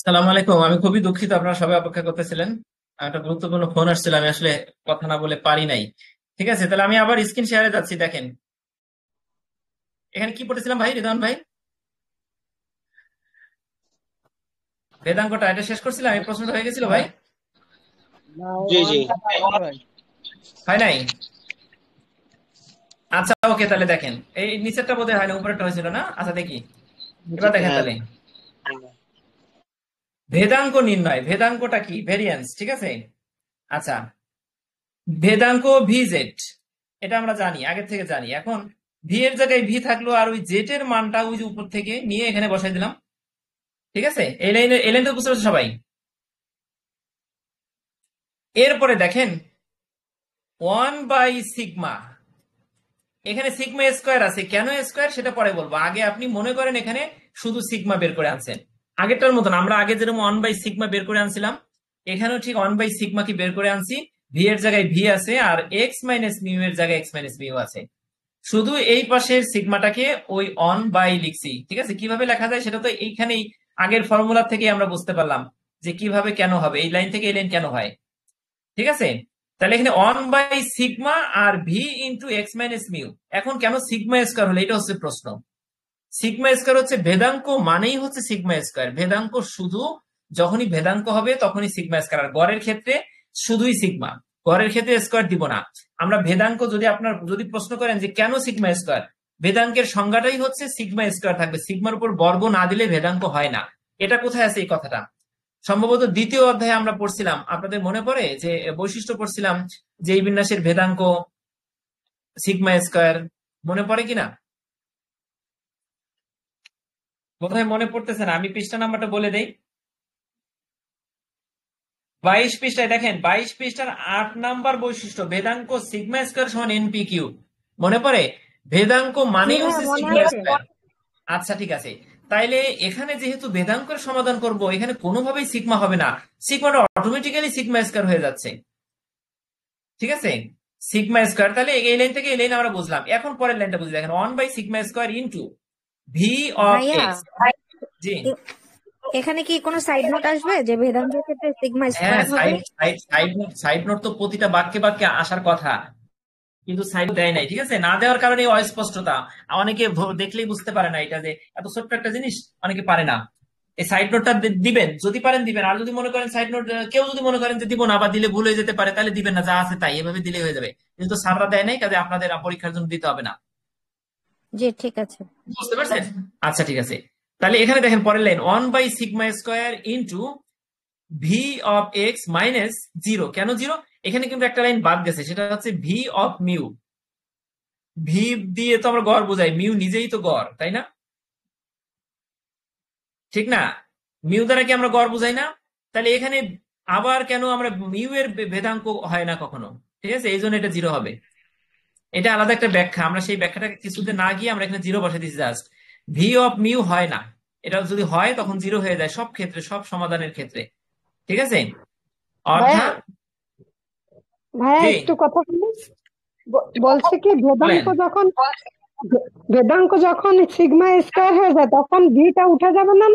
সালাম আলাইকুম। আমি খুবই দুঃখিত, আপনারা সবাই অপেক্ষা করতেছিলেন। একটা গুরুত্বপূর্ণ ফোন আসছিল, আমি আসলে কথা না বলে পারি নাই। ঠিক আছে, তাহলে আমি আবার স্ক্রিন শেয়ারে যাচ্ছি। দেখেন এখানে কি পড়েছিলাম ভাই, রিদওয়ান ভাই? বেদাঙ্কটা এটা শেষ করছিলাম, এই প্রশ্নটা হয়ে গেছিল ভাই? না, ওই জি জি ওয়ানটা হয়নি ভাই। হয় নাই? আচ্ছা ওকে, তাহলে দেখেন এই নিচেরটা বোধহয় হয় না, উপরেরটা হয়েছিল না? আচ্ছা দেখি, এবার দেখেন হ্যাঁ তাহলে ভেদাঙ্ক নির্ণয়। ভেদাঙ্কটা কি? ভেরিয়েন্স, ঠিক আছে। আচ্ছা, ভেদাঙ্ক ভি জেড, এটা আমরা জানি, আগের থেকে জানি। এখন ভি এর জায়গায় ভি থাকলো, আর ওই জেড এর মানটা ওই যে উপর থেকে নিয়ে এখানে বসাই দিলাম। ঠিক আছে, এই লাইনটা বুঝতে পারছো সবাই? এরপরে দেখেন 1/σ, এখানে সিগমা স্কোয়ার আছে। কেন স্কোয়ার সেটা পরে বলবো, আগে আপনি মনে করেন এখানে শুধু সিগমা বের করে আনছেন। আগেরটার মতন আমরা আগে যেরকম 1/σ বের করে আনছিলাম, এখানেও ঠিক 1/σ কি বের করে আনছি। ভি এর জায়গায় ভি আছে, আর এক্স মাইনাস মিউ এর জায়গায় এক্স মাইনাস মিউ আছে। শুধু এই পাশের সিগমাটাকে ওই অন বাই লিখছি। ঠিক আছে, কিভাবে লেখা যায় সেটা তো এইখানেই আগের ফর্মুলা থেকে আমরা বুঝতে পারলাম যে কিভাবে কেন হবে, এই লাইন থেকে এই লাইন কেন হয়। ঠিক আছে, তাহলে এখানে 1/σ আর V into X minus mu. এখন কেন সিগমা স্কোয়ার হলো, এটা হচ্ছে প্রশ্ন। সিগমা স্কোয়ার হচ্ছে ভেদাঙ্ক মানেই হচ্ছে সিগমা স্কোয়ার। ভেদাঙ্ক শুধু যখনই ভেদাঙ্ক হবে তখনই সিগমা স্কোয়ার। আর গড়ের ক্ষেত্রে শুধুই সিগমা, গড়ের ক্ষেত্রে স্কোয়ার দিব না আমরা। ভেদাঙ্ক যদি আপনার যদি প্রশ্ন করেন যে কেন সিগমা স্কোয়ার, ভেদাঙ্কের সংজ্ঞাটাই হচ্ছে সিগমা স্কোয়ার থাকবে। সিগমার উপর বর্গ না দিলে ভেদাঙ্ক হয় না। এটা কোথায় আছে এই কথাটা? সম্ভবত দ্বিতীয় অধ্যায়ে আমরা পড়ছিলাম, আপনাদের মনে পড়ে যে বৈশিষ্ট্য পড়ছিলাম যে এই বিন্যাসের ভেদাঙ্ক সিগমা স্কোয়ার, মনে পড়ে কিনা? বোধহয় মনে পড়তেছে না, আমি পৃষ্ঠা নাম্বারটা বলে দেই। 22 পৃষ্ঠায় দেখেন, 22 পৃষ্ঠার 8 নাম্বার বৈশিষ্ট্য, ভেদাঙ্ক সিগমা স্কোয়ার সমান এনপি কিউ। মনে পড়ে? ভেদাঙ্ক জি মানেই ভাইয়া হচ্ছে মনে সিগমা আছে। স্কোয়ার। আচ্ছা ঠিক আছে, তাইলে এখানে যেহেতু ভেদাঙ্কের সমাধান করব, এখানে কোনোভাবেই সিগমা হবে না, সিগমাটা অটোমেটিক্যালি সিগমা স্কোয়ার হয়ে যাচ্ছে। ঠিক আছে, সিগমা স্কোয়ার। তাহলে এই লাইন থেকে এই লাইন আমরা বুঝলাম। এখন পরের লাইনটা বুঝি, দেখেন 1/σ স্কোয়ার ইন্টু ভি অফ ভাইয়া, এক্স। জি এ- এখানে কি কোনো সাইড নোট আসবে যে বেদান্তের ক্ষেত্রে সিগমা হ্যাঁ, স্কোয়ার হবে? Side side side note, side note তো প্রতিটা বাক্যে বাক্যে আসার কথা, কিন্তু সাইড দেয় নাই। ঠিক আছে, না দেওয়ার কারণে এই অস্পষ্টতা। অনেকে দেখলেই বুঝতে পারে না এটা যে এত ছোট্ট একটা জিনিস, অনেকে পারে না। এই সাইড নোটটা দিবেন, যদি পারেন দিবেন। আর যদি মনে করেন সাইড নোট কেউ যদি মনে করেন যে দিব না বা দিলে ভুল হয়ে যেতে পারে, তাহলে দিবেন না, যা আছে তাই এভাবে দিলে হয়ে যাবে। কিন্তু স্যাররা দেয় নাই, কাজে আপনাদের পরীক্ষার জন্য দিতে হবে না। জি ঠিক আছে। বুঝতে পারছেন? আচ্ছা ঠিক আছে, তাহলে এখানে দেখেন পরের line 1/σ square into V of x minus zero. কেন জিরো? এখানে কিন্তু একটা লাইন বাদ গেছে, সেটা হচ্ছে ভি অফ মিউ। ভি দিয়ে তো আমরা গড় বোঝাই, মিউ নিজেই তো গড়, তাই না? ঠিক না? মিউ দ্বারা কি আমরা গড় বুঝাই না? তাহলে এখানে আবার কেন আমরা মিউ এর ভেদাঙ্ক হয় না কখনো? ঠিক আছে, এই জন্য এটা জিরো হবে। এটা আলাদা একটা ব্যাখ্যা, আমরা সেই ব্যাখ্যাটা কিছুতে না গিয়ে আমরা এখানে জিরো বসে দিচ্ছি জাস্ট। ভি অফ মিউ হয় না, এটা যদি হয় তখন জিরো হয়ে যায় সব ক্ষেত্রে, সব সমাধানের ক্ষেত্রে। ঠিক আছে, ভাইয়া অর্থাৎ ভাইয়া জি একটু কথা বলি। বলছে কি বলেন। বেদাঙ্ক যখন সিগমা স্কোয়ার হয়ে যায় তখন ভিটা উঠে যাবে না?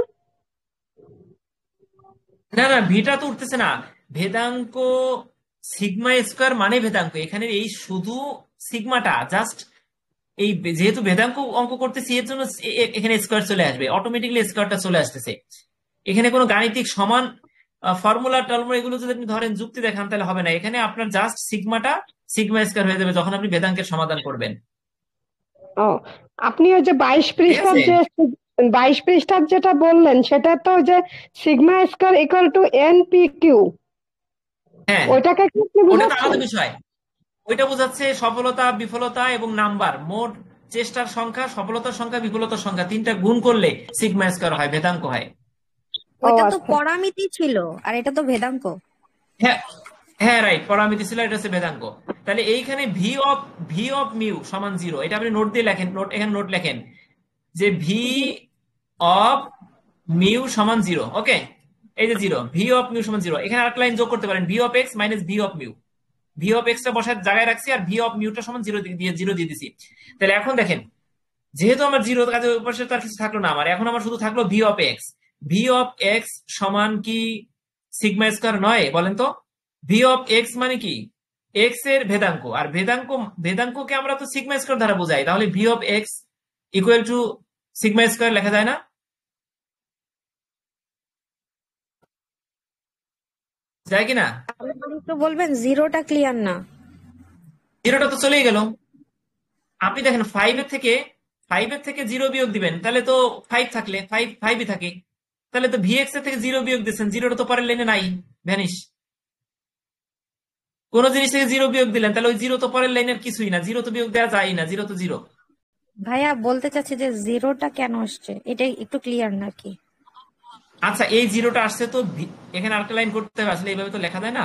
না না, ভিটা তো উঠতেছে না। ভেদাঙ্ক সিগমা স্কোয়ার মানে ভেদাঙ্ক, এখানে এই শুধু সিগমাটা জাস্ট এই যেহেতু ভেদাঙ্ক অঙ্ক করতেছি এর জন্য এখানে স্কোয়ার চলে আসবে, অটোমেটিকলি স্কোয়ারটা চলে আসতেছে। এখানে কোনো গাণিতিক সমান ফর্মুলা টর্মুলা এগুলো যদি আপনি ধরেন যুক্তি দেখান তাহলে হবে না। এখানে আপনার জাস্ট সিগমাটা সিগমা স্কোয়ার হয়ে যাবে যখন আপনি ভেদাঙ্কের সমাধান করবেন। ও, আপনি ওই যে 22 ঠিক পৃষ্ঠার আছে, যে 22 পৃষ্ঠার যেটা বললেন সেটা তো ওই যে sigma square equal to n p q, হ্যাঁ ওইটাকে কি আপনি ওটা তো বুঝাচ্ছেন? আলাদা বিষয়। ওইটা বোঝাচ্ছে সফলতা বিফলতা এবং নাম্বার, মোট চেষ্টার সংখ্যা, সফলতার সংখ্যা, বিফলতার সংখ্যা, তিনটা গুণ করলে সিগমা স্কোয়ার হয়, ভেদাঙ্ক হয়। ও ওইটা তো আচ্ছা। পরামিতি ছিল আর এটা তো ভেদাঙ্ক। হ্যাঁ হ্যাঁ রাইট, পরামিতি ছিল, এটা হচ্ছে ভেদাঙ্ক। তাহলে এইখানে ভি অফ মিউ সমান জিরো, এটা আপনি নোট দিয়ে লেখেন, নোট এখানে নোট লেখেন যে ভি অফ মিউ সমান জিরো। ওকে, এই যে জিরো, ভি অফ মিউ সমান জিরো। এখানে আরেকটা লাইন যোগ করতে পারেন, V of x minus V of mu. V of x টা বসার জায়গায় রাখছি আর ভি অফ মিউটা সমান জিরো দিয়ে দিছি। তাহলে এখন দেখেন, যেহেতু আমার জিরো কাজে পাশে তার কিছু থাকলো না, আমার এখন আমার শুধু থাকলো V of x. V of X সমান কি সিগমা স্কয়ার নয়? বলেন তো, ভি অফ এক্স মানে কি? এক্স এর ভেদাঙ্ক, আর ভেদাঙ্ককে আমরা তো সিগমা স্কয়ার দ্বারা বোঝাই, তাহলে V of x equal to sigma square লেখা যায় না? যায় কিনা? তাহলে একটু বলবেন, জিরোটা ক্লিয়ার না। জিরোটা তো চলেই গেল। আপনি দেখেন ফাইভের থেকে জিরো বিয়োগ দিবেন, তাহলে তো ফাইভ থাকলে ফাইভই থাকে, তাহলে তো ভিএক্স এর থেকে জিরো বিয়োগ দিচ্ছেন, জিরোটা তো পরের লাইনে নাই, ভ্যানিশ। কোন জিনিস থেকে জিরো বিয়োগ দিলেন, তাহলে ওই জিরো তো পরের লাইনের কিছুই না, জিরো তো বিয়োগ দেওয়া যায় না, জিরো তো জিরো। ভাইয়া বলতে চাচ্ছি যে জিরোটা কেন আসছে, এটা একটু ক্লিয়ার নাকি? আচ্ছা, এই জিরোটা আসছে তো এখানে আরেকটা লাইন করতে হবে, আসলে এইভাবে তো লেখা যায় না।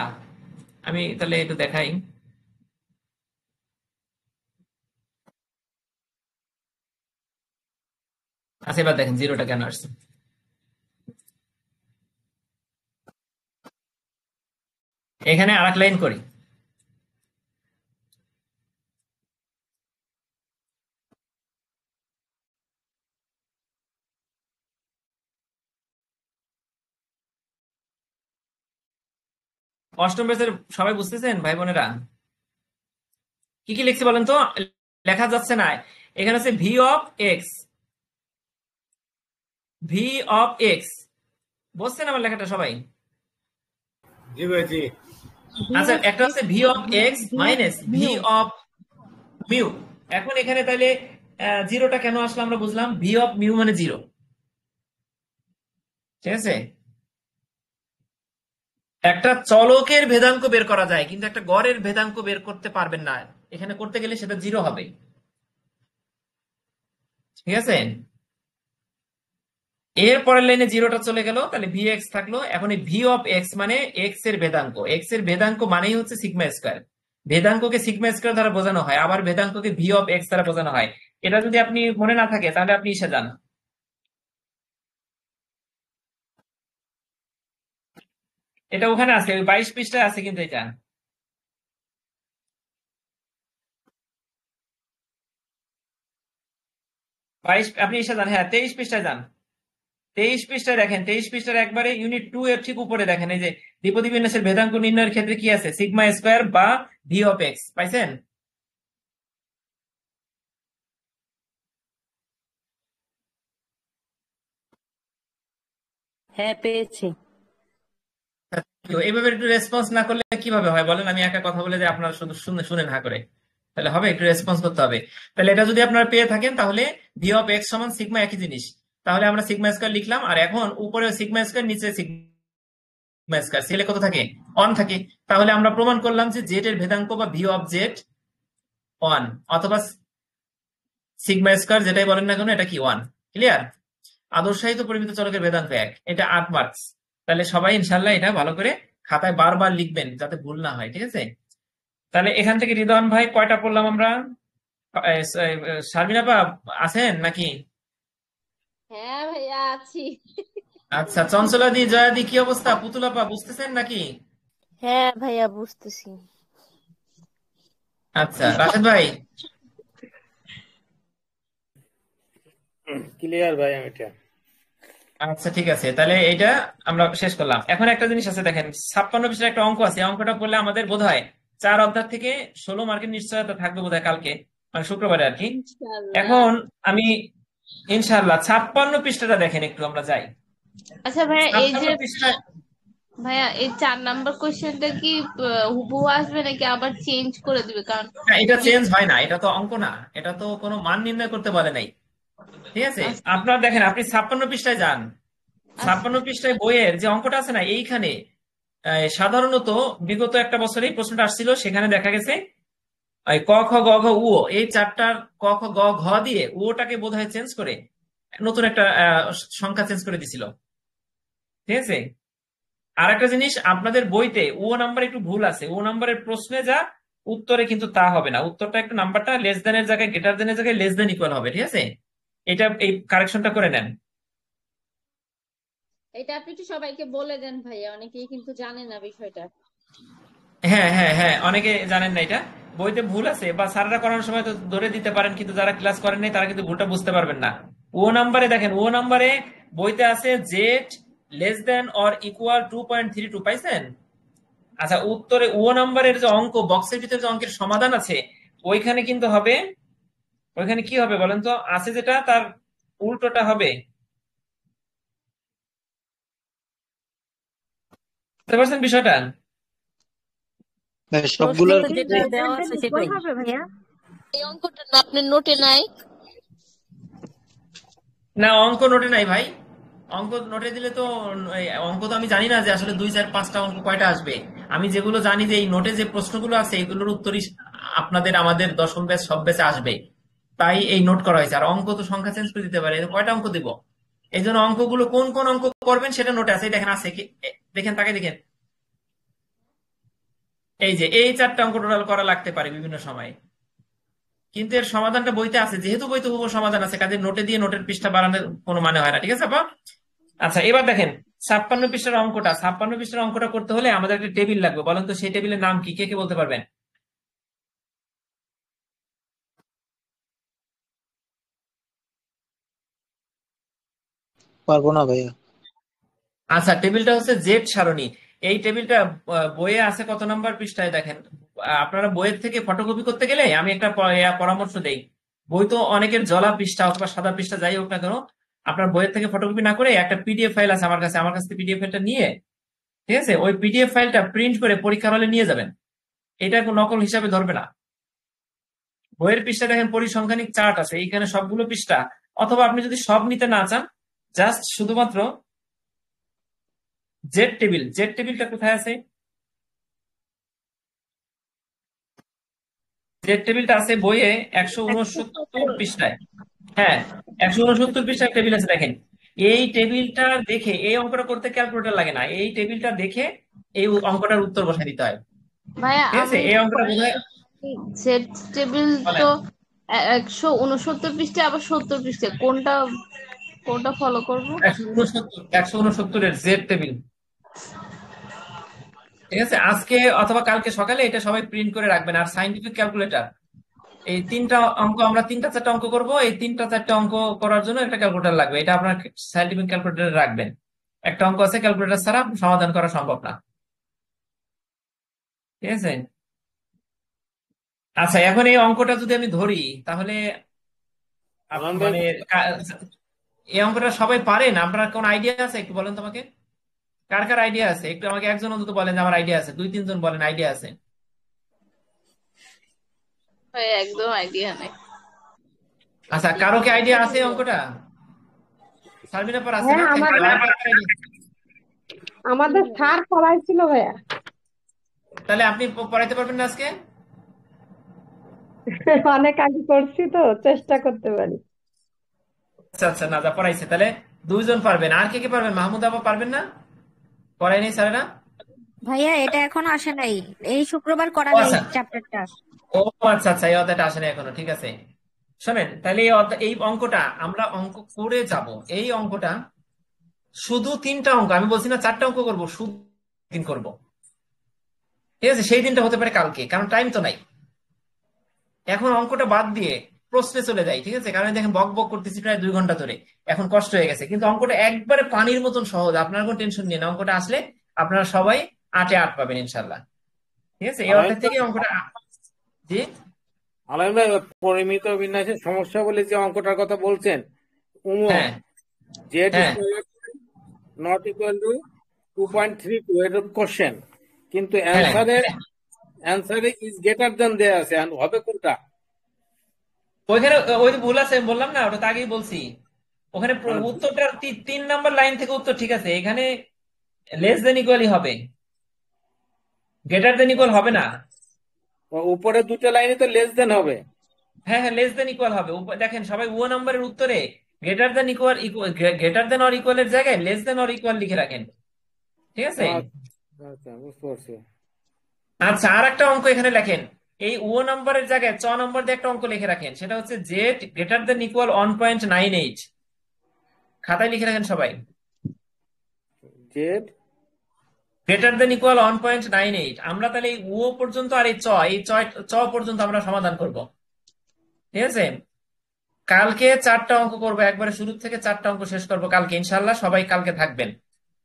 আমি তাহলে একটু দেখাই। আচ্ছা, এবার দেখেন জিরোটা কেন আসছে। এখানে আরেক লাইন করি। অষ্টম ব্যাচের সবাই বুঝতেছেন ভাই বোনেরা? কি কি লিখছি বলেন তো? লেখা যাচ্ছে না। এখানে আছে V of x, V of x, বুঝছেন আমার লেখাটা সবাই? জি ভাই জি। আচ্ছা, একটা হচ্ছে V of x minus V of mu. এখন এখানে তাহলে জিরোটা কেন আসলো আমরা বুঝলাম, ভি অফ মিউ মানে জিরো, ঠিক আছে? একটা চলকের ভেদাঙ্ক বের করা যায়, কিন্তু একটা গড়ের ভেদাঙ্ক বের করতে পারবেন না। এখানে করতে গেলে সেটা জিরো হবে, ঠিক আছে? এর পরের লাইনে জিরোটা চলে গেল, তাহলে ভি এক্স থাকলো। এখন এই ভি অফ এক্স মানে এক্স এর ভেদাঙ্ক, এক্স এর ভেদাঙ্ক মানেই হচ্ছে সিগমা স্কয়ার। ভেদাঙ্ককে সিগমা স্কয়ার দ্বারা বোঝানো হয়, আবার ভেদাঙ্ককে ভি অফ এক্স দ্বারা বোঝানো হয়। এটা যদি আপনি মনে না থাকে তাহলে আপনি এসে যান, এটা ওখানে আছে, ওই 22 পৃষ্ঠায় আছে, কিন্তু এটা 22 আপনি এসে যান। হ্যাঁ, 23 পৃষ্ঠায় যান। 23 পৃষ্ঠায় দেখেন, 23 পৃষ্ঠার একবারে ইউনিট 2 এর ঠিক উপরে দেখেন, এই যে দ্বিপদী বিন্যাসের ভেদাঙ্ক নির্ণয়ের ক্ষেত্রে কি আছে, সিগমা স্কয়ার বা ভি অফ এক্স। পাইছেন? হ্যাঁ, পেয়েছি। তো এইভাবে একটু রেসপন্স না করলে কিভাবে হয় বলেন? আমি একা কথা বলে যে আপনারা শুধু শুনেন হা করে, তাহলে হবে? একটু রেসপন্স করতে হবে। তাহলে এটা যদি আপনারা পেয়ে থাকেন, তাহলে ভি অফ এক্স সমান সিগমা একই জিনিস, তাহলে আমরা সিগমা স্কয়ার লিখলাম, আর এখন উপরে সিগমা স্কয়ার, নিচে সিগমা স্কয়ার, সেলে কত থাকে? অন থাকে। তাহলে আমরা প্রমাণ করলাম যে জেড এর ভেদাঙ্ক বা ভি অফ জেড ওয়ান, অথবা সিগমা স্কয়ার যেটাই বলেন না কেন, এটা কি ওয়ান। ক্লিয়ার? আদর্শায়িত পরিমিত চলকের ভেদাঙ্ক 1, এটা 8 মার্কস। তাহলে সবাই ইনশাল্লাহ এটা ভালো করে খাতায় বারবার লিখবেন যাতে ভুল না হয়, ঠিক আছে? তাহলে এখান থেকে রিদওয়ান ভাই কয়টা পড়লাম আমরা? শারমিন আপা আছেন নাকি? হ্যাঁ ভাইয়া আছি। আচ্ছা, চঞ্চলাদি, জয়াদি কি অবস্থা? পুতুল আপা বুঝতেছেন নাকি? হ্যাঁ ভাইয়া বুঝতেছি। আচ্ছা, রাশেদ ভাই? ক্লিয়ার ভাই আমি এটা। আচ্ছা, ঠিক আছে, তাহলে এইটা আমরা শেষ করলাম। এখন একটা জিনিস আছে, দেখেন 56 পৃষ্ঠার একটা অঙ্ক আছে, অঙ্কটা পড়লে আমাদের বোধহয় 4 অধ্যায় থেকে 16 মার্কের নিশ্চয়তা থাকবে বোধহয় কালকে, মানে শুক্রবারে আর কি। ইনশাআল্লাহ। এখন আমি ইনশাআল্লাহ 56 পৃষ্ঠাটা দেখেন একটু, আমরা যাই। আচ্ছা ভাইয়া, এই যে 56 পৃষ্ঠা। ভাইয়া এই 4 নাম্বার কোশ্চেনটা কি হুবহু আসবে নাকি আবার চেঞ্জ করে দিবে? কারণ না, এটা চেঞ্জ হয় না, এটা তো অঙ্ক না, এটা তো কোনো মান নির্ণয় করতে বলে নাই, ঠিক আছে? আপনারা দেখেন, আপনি 56 পৃষ্ঠায় যান। 56 পৃষ্ঠায় বইয়ের যে অঙ্কটা আছে না, এইখানে সাধারণত বিগত একটা বছরে এই প্রশ্নটা আসছিল, সেখানে দেখা গেছে ক খ গ ঘ উ, এই চারটার ক খ গ ঘ দিয়ে ওটাকে বোধহয় চেঞ্জ করে নতুন একটা সংখ্যা চেঞ্জ করে দিছিল, ঠিক আছে? আর একটা জিনিস, আপনাদের বইতে ও নাম্বার একটু ভুল আছে, ও নাম্বারের প্রশ্নে যা উত্তরে কিন্তু তা হবে না, উত্তরটা একটু নাম্বারটা লেস দেন এর জায়গায় গ্রেটার দেন এর জায়গায় লেস দেন ইকুয়াল হবে, ঠিক আছে? এটা এই কারেকশনটা করে নেন। এটা আপনি একটু সবাইকে বলে দেন ভাইয়া, অনেকেই কিন্তু জানে না বিষয়টা। হ্যাঁ হ্যাঁ হ্যাঁ, অনেকে জানেন না, এটা বইতে ভুল আছে, বা স্যাররা করানোর সময় তো ধরে দিতে পারেন, কিন্তু যারা ক্লাস করেন নাই তারা কিন্তু ভুলটা বুঝতে পারবেন না। ও নাম্বারে দেখেন, ও নাম্বারে বইতে আছে Z less than or equal 2.32, পাইছেন? আচ্ছা, উত্তরে ও নাম্বারের যে অঙ্ক, বক্সের ভিতরে যে অঙ্কের সমাধান আছে ওইখানে কিন্তু হবে, ওইখানে কি হবে বলেন তো? আছে যেটা তার উল্টোটা হবে। বুঝতে পারছেন বিষয়টা? সবগুলো প্রশ্নে তো যেটা দেওয়া আছে সেটাই। হবে ভাইয়া। এই অঙ্কটা না আপনার নোটে নাই? না, অঙ্ক নোটে নাই ভাই। অঙ্ক নোটে দিলে তো অঙ্ক তো আমি জানি না যে আসলে 2, 4, 5টা অঙ্ক কয়টা আসবে। আমি যেগুলো জানি যে এই নোটে যে প্রশ্নগুলো আছে এগুলোর উত্তরই আপনাদের আমাদের দশম ব্যাচ সব ব্যাচে আসবে, তাই এই নোট করা হয়েছে। আর অঙ্ক তো সংখ্যা চেঞ্জ করে দিতে পারে, কয়টা অঙ্ক দিব, এই জন্য অঙ্কগুলো কোন কোন অঙ্ক করবেন সেটা নোটে আছে। এই দেখেন আছে কি, দেখেন তাকে দেখেন, এই যে এই 4টা অঙ্ক টোটাল করা লাগতে পারে বিভিন্ন সময়ে, কিন্তু এর সমাধানটা বইতে আছে। যেহেতু বইতে হুবহু সমাধান আছে, কাজে নোটে দিয়ে নোটের পৃষ্ঠা বাড়ানোর কোনো মানে হয় না। ঠিক আছে আপা? আচ্ছা, এবার দেখেন 56 পৃষ্ঠার অঙ্কটা। 56 পৃষ্ঠার অঙ্কটা করতে হলে আমাদের একটা টেবিল লাগবে। বলেন তো সেই টেবিলের নাম কি? কে কে বলতে পারবেন? পারবো না ভাইয়া। আচ্ছা, টেবিলটা হচ্ছে জেড সারণী। এই টেবিলটা বইয়ে আছে কত নাম্বার পৃষ্ঠায় দেখেন। আপনারা বইয়ের থেকে ফটোকপি করতে গেলে আমি একটা পরামর্শ দেই। বই তো অনেকের জলা পৃষ্ঠা অথবা সাদা পৃষ্ঠা যাই হোক না কেন, আপনার বইয়ের থেকে ফটোকপি না করে একটা পিডিএফ ফাইল আছে আমার কাছ থেকে পিডিএফ ফাইলটা নিয়ে, ঠিক আছে, ওই পিডিএফ ফাইলটা প্রিন্ট করে পরীক্ষার হলে নিয়ে যাবেন। এটা কোনো নকল হিসাবে ধরবে না। বইয়ের পৃষ্ঠা দেখেন পরিসংখ্যানিক চার্ট আছে এইখানে সবগুলো পৃষ্ঠা, অথবা আপনি যদি সব নিতে না চান, জাস্ট শুধুমাত্র জেড টেবিল। জেড টেবিলটা কোথায় আছে? জেড টেবিলটা আছে বইয়ে 169 পৃষ্ঠায়। হ্যাঁ, 169 পৃষ্ঠার টেবিল আছে দেখেন। এই টেবিলটা দেখে এই অঙ্কটা করতে ক্যালকুলেটর লাগে না, এই টেবিলটা দেখে এই অঙ্কটার উত্তর বসাই দিতে হয়। ভাইয়া ঠিক আছে, আমি এই অঙ্কটা বোধহয় জেড টেবিল বলেন। তো 169 পৃষ্ঠা আবার 70 পৃষ্ঠা, কোনটা কোনটা ফলো করবো? 169 জেড টেবিল। ঠিক আছে, আজকে অথবা কালকে সকালে এটা সবাই প্রিন্ট করে রাখবেন। আর সাইন্টিফিক ক্যালকুলেটর, এই 3টা অঙ্ক আমরা 3টা 4টা অঙ্ক করবো, এই 3টা 4টা অঙ্ক করার জন্য একটা ক্যালকুলেটর লাগবে। এটা আপনার সাইন্টিফিক ক্যালকুলেটরে রাখবেন। একটা অঙ্ক আছে ক্যালকুলেটর ছাড়া সমাধান করা সম্ভব না। ঠিক আছে। আচ্ছা, এখন এই অঙ্কটা যদি আমি ধরি তাহলে মানে এই অঙ্কটা সবাই পারেন? আপনার কোন আইডিয়া আছে একটু বলেন তো আমাকে। কার কার আইডিয়া আছে একটু আমাকে একজন অন্তত বলেন যে আমার আইডিয়া আছে। 2-3 জন বলেন আইডিয়া আছে। ভাইয়া একদম আইডিয়া নাই। আচ্ছা, কারো কি আইডিয়া আছে এই অঙ্কটা? সার্বিনা পর আছে না? হ্যাঁ, আমাদের স্যার পড়াইছিল ভাইয়া। তাহলে আপনি পড়াইতে পারবেন না আজকে? অনেক আগে করছি তো, চেষ্টা করতে পারি। আচ্ছা আচ্ছা, না যা পড়াইছে তাহলে 2 জন পারবেন। আর কে কে পারবেন? মাহমুদ আপা পারবেন না? পড়াই নেই স্যারেরা? ভাইয়া এটা এখনো আসে নাই, এই শুক্রবার ও করাবে এই আচ্ছা, চ্যাপ্টারটা। ও আচ্ছা আচ্ছা, এই অধ্যায়টা আসেনি এখনো। ঠিক আছে, শোনেন তাহলে এই অঙ্কটা আমরা অঙ্ক করে যাব। এই অঙ্কটা শুধু 3টা অঙ্ক, আমি বলছি না 4টা অঙ্ক করবো, শুধু দিন করব। ঠিক আছে, সেই দিনটা হতে পারে কালকে, কারণ টাইম তো নাই। এখন অঙ্কটা বাদ দিয়ে প্রশ্নে চলে যাই। ঠিক আছে, কারণ দেখেন বক বক করতেছি প্রায় 2 ঘন্টা ধরে, এখন কষ্ট হয়ে গেছে। কিন্তু অঙ্কটা একবারে পানির মতন সহজ, আপনার কোনো টেনশন নিয়ে না। অঙ্কটা আসলে আপনারা সবাই 8-এ 8 পাবেন ইনশাল্লাহ। ঠিক আছে, এই অধ্যায় থেকে অঙ্কটা। জি আলম ভাই, পরিমিত বিন্যাসের সমস্যা বলে যে অঙ্কটার কথা বলছেন, হ্যাঁ জেড হ্যাঁ নট ইকুয়াল টু 2.32 এর কোশ্চেন, কিন্তু হ্যাঁ, অ্যান্সারে ইজ গ্রেটার দেন দেয়া আছে, হবে কোনটা? ওইখানে ওই ভুল আছে, আমি বললাম না, ওটা তো আগেই বলছি। ওখানে মানে উত্তরটা 3 নাম্বার লাইন থেকে উত্তর ঠিক আছে, এখানে লেস দেন ইকুয়ালই হবে, গ্রেটার দেন ইকুয়াল হবে না। উপরে 2টা লাইনে তো লেস দেন হবে। হ্যাঁ হ্যাঁ, লেস দেন ইকুয়াল হবে। দেখেন সবাই ও নাম্বারের উত্তরে greater than equal, greater than or ইকুয়ালের জায়গায় লেস দেন অর ইকুয়াল লিখে রাখেন। ঠিক আছে। আচ্ছা, বুঝতে পারছি। আচ্ছা, আর একটা অঙ্ক এখানে লেখেন, এই ও নাম্বারের জায়গায় 6 নম্বর দিয়ে একটা অঙ্ক লিখে রাখেন, সেটা হচ্ছে জেড গ্রেটার দেন ইকুয়াল 1.98। খাতায় লিখে রাখেন সবাই, জেড গ্রেটার দেন ইকুয়াল 1.98। আমরা তাহলে এই ও পর্যন্ত আর এই চ পর্যন্ত আমরা সমাধান করব। ঠিক আছে, কালকে 4টা অঙ্ক করবো, একবারে শুরু থেকে 4টা অঙ্ক শেষ করবো কালকে ইনশাল্লাহ। সবাই কালকে থাকবেন।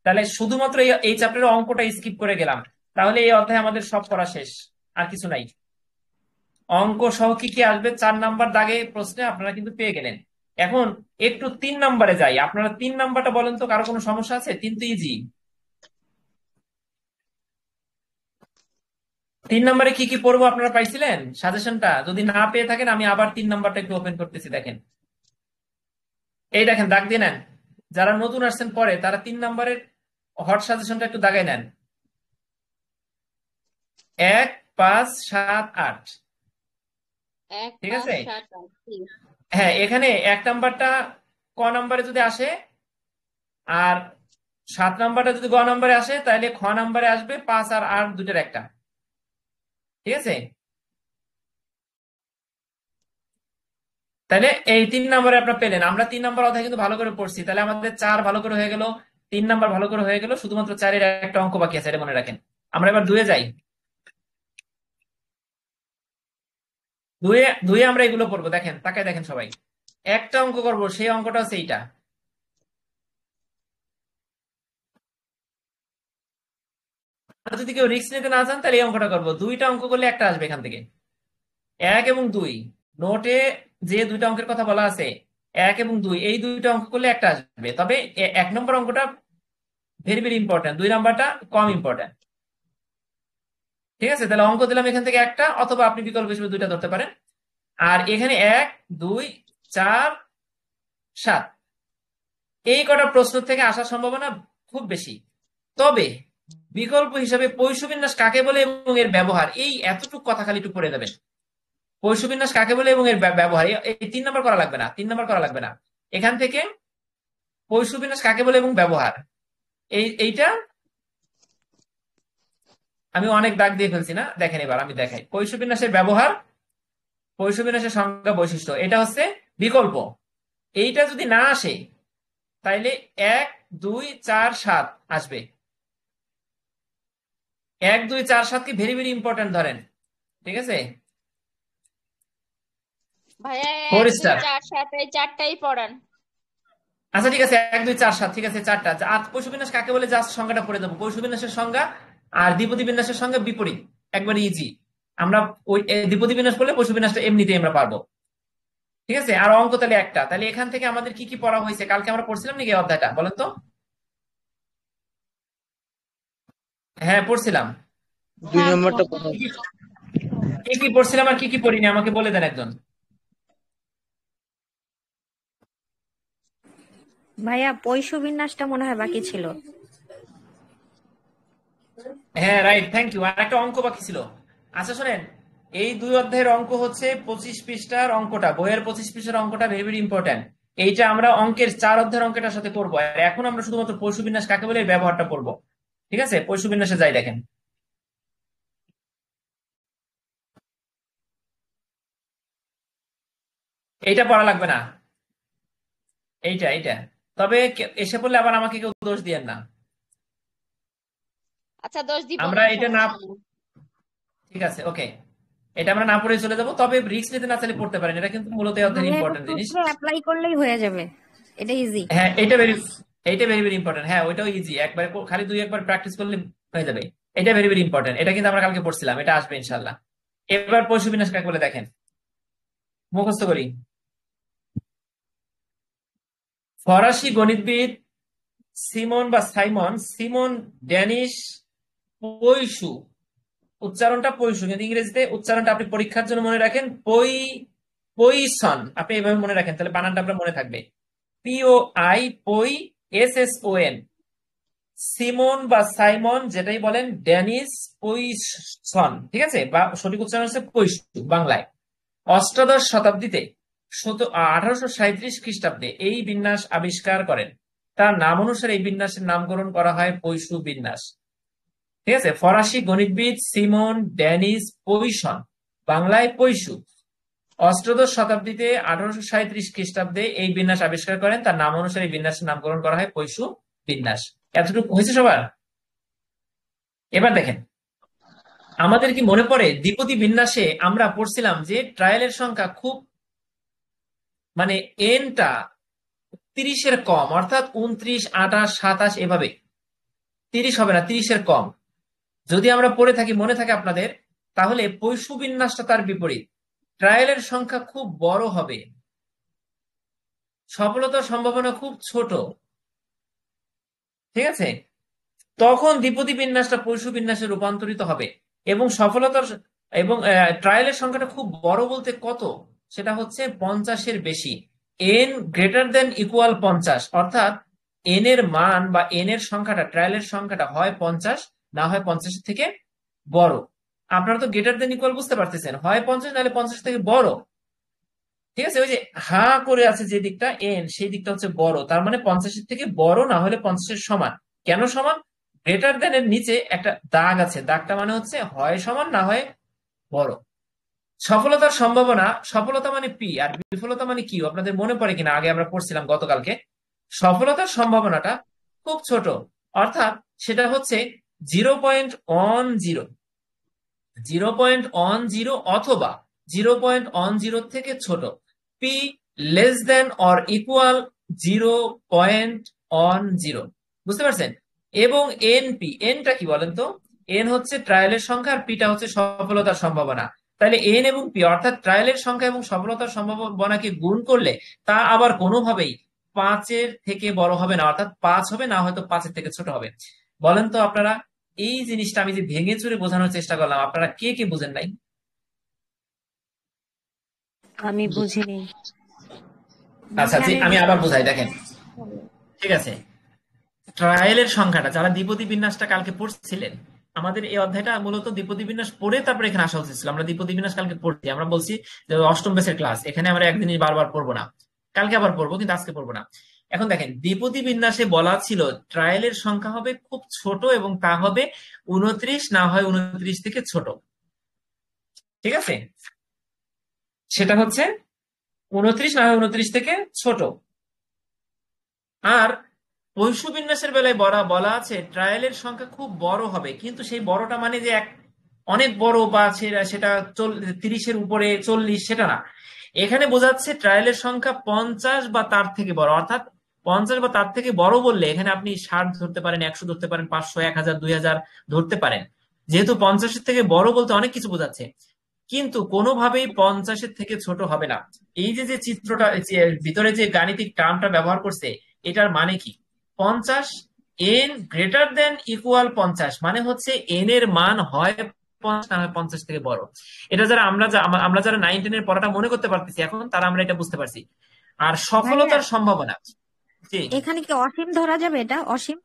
তাহলে শুধুমাত্র এই চ্যাপ্টারের অঙ্কটা স্কিপ করে গেলাম, তাহলে এই অধ্যায়ে আমাদের সব পড়া শেষ, আর কিছু নাই। অঙ্ক সহ কি কি আসবে 4 নাম্বার দাগে প্রশ্নে আপনারা কিন্তু পেয়ে গেলেন। এখন একটু 3 নাম্বারে যাই। আপনারা 3 নাম্বারটা বলেন তো, কারো কোনো সমস্যা আছে? 3 তো ইজি। 3 নাম্বারে কি কি পড়বো আপনারা পাইছিলেন সাজেশনটা? যদি না পেয়ে থাকেন আমি আবার 3 নাম্বারটা একটু ওপেন করতেছি, দেখেন। এই দেখেন, দাগ দিয়ে নেন। যারা নতুন আসছেন পরে, তারা 3 নাম্বারের হট সাজেশনটা একটু দাগাই নেন। 1, 5, 7, 8। 1, ঠিক 5, আছে? 7, 8 জি। হ্যাঁ, এখানে 1 নাম্বারটা ক নাম্বারে যদি আসে, আর 7 নাম্বারটা যদি গ নাম্বারে আসে, তাহলে খ নাম্বারে আসবে 5 আর 8 দুইটার একটা। ঠিক আছে? তাহলে এই 3 নাম্বারে আপনারা পেলেন। আমরা 3 নাম্বার অধ্যায় কিন্তু ভালো করে পড়ছি, তাহলে আমাদের 4 ভালো করে হয়ে গেল, 3 নাম্বার ভালো করে হয়ে গেল, শুধুমাত্র 4-এর একটা অঙ্ক বাকি আছে, এটা মনে রাখেন। আমরা এবার 2-এ যাই। 2-এ আমরা এগুলো পড়বো। দেখেন, তাকায় দেখেন সবাই। একটা অঙ্ক করবো, সেই অঙ্কটা হচ্ছে এইটা। আর যদি কেউ রিস্ক নিতে না চান, তাহলে এই অঙ্কটা করবো। 2টা অঙ্ক করলে একটা আসবে এখান থেকে। 1 এবং 2 নোটে যে 2টা অঙ্কের কথা বলা আছে, 1 এবং 2, এই 2টা অঙ্ক করলে একটা আসবে। তবে 1 নম্বর অঙ্কটা ভেরি ভেরি ইম্পর্টেন্ট, 2 নাম্বারটা কম ইম্পর্টেন্ট। ঠিক আছে? তাহলে অঙ্ক দিলাম এখান থেকে একটা, অথবা আপনি বিকল্প হিসেবে 2টা ধরতে পারেন। আর এখানে 1, 2, 4, 7 এই কটা প্রশ্ন থেকে আসার সম্ভাবনা খুব বেশি। তবে বিকল্প হিসাবে পৈশবিন্যাস কাকে বলে এবং এর ব্যবহার, এই এতটুকু কথা খালি একটু পড়ে দেবেন। পৈশবিন্যাস কাকে বলে এবং এর ব্যবহার, এই 3 নাম্বার করা লাগবে না, 3 নাম্বার করা লাগবে না। এখান থেকে পৈশবিন্যাস কাকে বলে এবং ব্যবহার, এইটা আমি অনেক দাগ দিয়ে ফেলছি না, দেখেন এবার আমি দেখাই। পৈশবিন্যাসের ব্যবহার, পৈশবিন্যাসের সংজ্ঞা, বৈশিষ্ট্য, এটা হচ্ছে বিকল্প। এইটা যদি না আসে, তাইলে 1, 2, 4, 7 আসবে। 1, 2, 4, 7 কি ভেরি ভেরি ইম্পর্টেন্ট ধরেন। ঠিক আছে? ভাইয়া 4 1, 2, স্টার। 4, 7 এই 4টাই পড়ান। আচ্ছা ঠিক আছে, 1, 2, 4, 7, ঠিক আছে, 4টা। আর পৈশবিন্যাস কাকে বলে জাস্ট সংজ্ঞাটা পড়ে দেবো। পৈশবিন্যাসের সংজ্ঞা আর দ্বিপদী বিন্যাসের সংজ্ঞা বিপরীত, একবারে ইজি। আমরা ওই দ্বিপদী বিন্যাস করলে পৈশবিন্যাসটা এমনিতেই আমরা পারবো। ঠিক আছে? আর অঙ্ক তাহলে একটা। তাহলে এখান থেকে আমাদের কি কি পড়া হয়েছে? কালকে আমরা পড়ছিলাম নাকি এই অধ্যায়টা, বলেন তো? হ্যাঁ, পড়ছিলাম। 2 হ্যাঁ নম্বরটা পড়ান। কি কি পড়ছিলাম আর কি কি পড়িনি, আমাকে বলে দেন একজন। ভাইয়া পৈশবিন্যাসটা মনে হয় বাকি ছিল। হ্যাঁ, রাইট, থ্যাংক ইউ। আর একটা অঙ্ক বাকি ছিল। আচ্ছা শোনেন, এই 2 অধ্যায়ের অঙ্ক হচ্ছে 25 পৃষ্ঠার অঙ্কটা, বইয়ের 25 পৃষ্ঠার অঙ্কটা ভেরি ভেরি ইম্পর্টেন্ট। এইটা আমরা অঙ্কের 4 অধ্যায়ের অঙ্কটার সাথে করবো। আর এখন আমরা শুধুমাত্র পৈশবিন্যাস কাকে বলে এর ব্যবহারটা পড়বো। ঠিক আছে? পৈশবিন্যাসে যাই, দেখেন। এইটা পড়া লাগবে না, এইটা। তবে এসে পড়লে আবার আমাকে কেউ দোষ দিয়েন না। আচ্ছা দোষ দিব আমরা না, এটা না, সমস্যা নেই। ঠিক আছে, ওকে। এটা আমরা না পড়ে চলে যাবো। তবে রিস্ক নিতে না চাইলে পড়তে পারেন, এটা কিন্তু মূলত এই অধ্যায়ের ভাইয়া এটা ইম্পর্টেন্ট জিনিস। সূত্রে অ্যাপ্লাই করলেই হয়ে যাবে, এটা ইজি। হ্যাঁ, এইটা ভেরি ভেরি ইম্পর্টেন্ট। হ্যাঁ, ওইটাও ইজি, একবার খালি 2-1 বার প্র্যাকটিস করলে হয়ে যাবে। এটা ভেরি ভেরি ইম্পর্টেন্ট, এটা কিন্তু আমরা কালকে পড়ছিলাম, এটা আসবে ইনশাল্লাহ। এবার পৈশবিন্যাস কাকে বলে দেখেন, মুখস্থ করি। ফরাসি গণিতবিদ সিমন ড্যানিশ পৈশু, উচ্চারণটা পৈশু, কিন্তু ইংরেজিতে উচ্চারণটা আপনি পরীক্ষার জন্য মনে রাখেন পইসন, আপনি এভাবে মনে রাখেন, তাহলে বানানটা আপনার মনে থাকবে। POISSON। সিমন বা সাইমন যেটাই বলেন, ড্যানিস পইসন, ঠিক আছে, বা সঠিক উচ্চারণ হচ্ছে পৈশু বাংলায়। অষ্টাদশ শতাব্দীতে 1837 খ্রিস্টাব্দে এই বিন্যাস আবিষ্কার করেন। তার নাম অনুসারে এই বিন্যাসের নামকরণ করা হয় পৈশু বিন্যাস। ঠিক আছে? ফরাসি গণিতবিদ সিমন ড্যানিস পইসন, বাংলায় পৈশু, অষ্টাদশ শতাব্দীতে 1837 খ্রিস্টাব্দে এই বিন্যাস আবিষ্কার করেন। তার নাম অনুসারে এই বিন্যাসের নামকরণ করা হয় পৈশু বিন্যাস। এতটুকু হয়েছে সবার? এবার দেখেন, আমাদের কি মনে পড়ে দ্বিপদী বিন্যাসে আমরা পড়ছিলাম যে ট্রায়ালের সংখ্যা খুব মানে এনটা 30-এর কম, অর্থাৎ 29, 28, 27 এভাবে। 30 হবে না, 30-এর কম যদি আমরা পড়ে থাকি, মনে থাকে আপনাদের, তাহলে পৈশুবিন্যাসটা তার বিপরীত। ট্রায়ালের সংখ্যা খুব বড় হবে, সফলতার সম্ভাবনা খুব ছোট, ঠিক আছে? তখন দ্বিপদী বিন্যাসটা পৈশু বিন্যাসে রূপান্তরিত হবে এবং সফলতার এবং ট্রায়ালের সংখ্যাটা খুব বড় বলতে কত, সেটা হচ্ছে 50-এর বেশি। এন গ্রেটার দেন ইকুয়াল 50, অর্থাৎ এন এর মান বা এন এর সংখ্যাটা, ট্রায়ালের সংখ্যাটা হয় 50, না হয় 50-এর থেকে বড়। আপনারা তো গ্রেটার দেন ইকুয়াল বুঝতে পারতেছেন, হয় 50 নাহলে 50 থেকে বড়, ঠিক আছে? ওই যে হা করে আছে যে দিকটা এন, সেই দিকটা হচ্ছে বড়, তার মানে 50-এর থেকে বড়, না হলে 50-এর সমান। কেন সমান? গ্রেটার দেন এর নিচে একটা দাগ আছে, দাগটা মানে হচ্ছে হয় সমান না হয় বড়। সফলতার সম্ভাবনা, সফলতা মানে পি আর বিফলতা মানে কিউ, আপনাদের মনে পড়ে কিনা, আগে আমরা পড়ছিলাম গতকালকে। সফলতার সম্ভাবনাটা খুব ছোট, অর্থাৎ সেটা হচ্ছে 0.10, 0.10 অথবা 0.10 থেকে ছোট। P less than or equal 0.10, বুঝতে পারছেন? এবং এনপি, এনটা কি বলেন তো? এন হচ্ছে ট্রায়ালের সংখ্যা আর পিটা হচ্ছে সফলতার সম্ভাবনা। তাহলে এন এবং পি অর্থাৎ ট্রায়ালের সংখ্যা এবং সফলতার সম্ভাবনাকে গুণ করলে তা আবার কোনোভাবেই 5-এর থেকে বড় হবে না, অর্থাৎ 5 হবে, না হয়তো 5-এর থেকে ছোট হবে। বলেন তো আপনারা, এই জিনিসটা আমি যে ভেঙে চুরে বোঝানোর চেষ্টা করলাম, আপনারা কে কে বুঝেন নাই? আমি বুঝিনি। আচ্ছা, যে আমি আবার বোঝাই, দেখেন, ঠিক আছে? ট্রায়ালের সংখ্যাটা, যারা দ্বিপদী বিন্যাসটা কালকে পড়ছিলেন, আমাদের এই অধ্যায়টা মূলত দ্বিপদী বিন্যাস পড়ে তারপরে এখানে আসা উচিত ছিল। আমরা দ্বিপদী বিন্যাস কালকে পড়ছি, আমরা বলছি যে অষ্টম বেসের ক্লাস, এখানে আমরা একদিনই বারবার পড়বো না, কালকে আবার পড়বো, কিন্তু আজকে পড়বো না। এখন দেখেন, দ্বিপদী বিন্যাসে বলা ছিল ট্রায়ালের সংখ্যা হবে খুব ছোট এবং তা হবে 29, না হয় 29 থেকে ছোট, ঠিক আছে? সেটা হচ্ছে 29, না হয় 29 থেকে ছোট। আর পৈশু বিন্যাসের বেলায় বলা আছে ট্রায়ালের সংখ্যা খুব বড় হবে, কিন্তু সেই বড়টা মানে যে অনেক বড় বা সেটা 30-এর উপরে 40, সেটা না। এখানে বোঝাচ্ছে ট্রায়ালের সংখ্যা 50 বা তার থেকে বড়, অর্থাৎ 50 বা তার থেকে বড় বললে এখানে আপনি 60 ধরতে পারেন, 100 ধরতে পারেন, 500, 1000, 2000 ধরতে পারেন। যেহেতু 50-এর থেকে বড় বলতে অনেক কিছু বোঝাচ্ছে, কিন্তু কোনোভাবেই 50-এর থেকে ছোট হবে না। এই যে যে চিত্রটা, ভিতরে যে গাণিতিক টার্মটা ব্যবহার করছে, এটার মানে কি? 50 এন গ্রেটার দেন ইকুয়াল 50, মানে হচ্ছে এন এর মান হয় 50, না হয় 50 থেকে বড়। এটা যারা আমরা যারা 9, 10 এর পড়াটা মনে করতে পারতেছি এখন, তারা আমরা এটা বুঝতে পারছি। আর ভাইয়া, সফলতার সম্ভাবনা, জি, এখানে কি অসীম ধরা যাবে? এটা অসীম?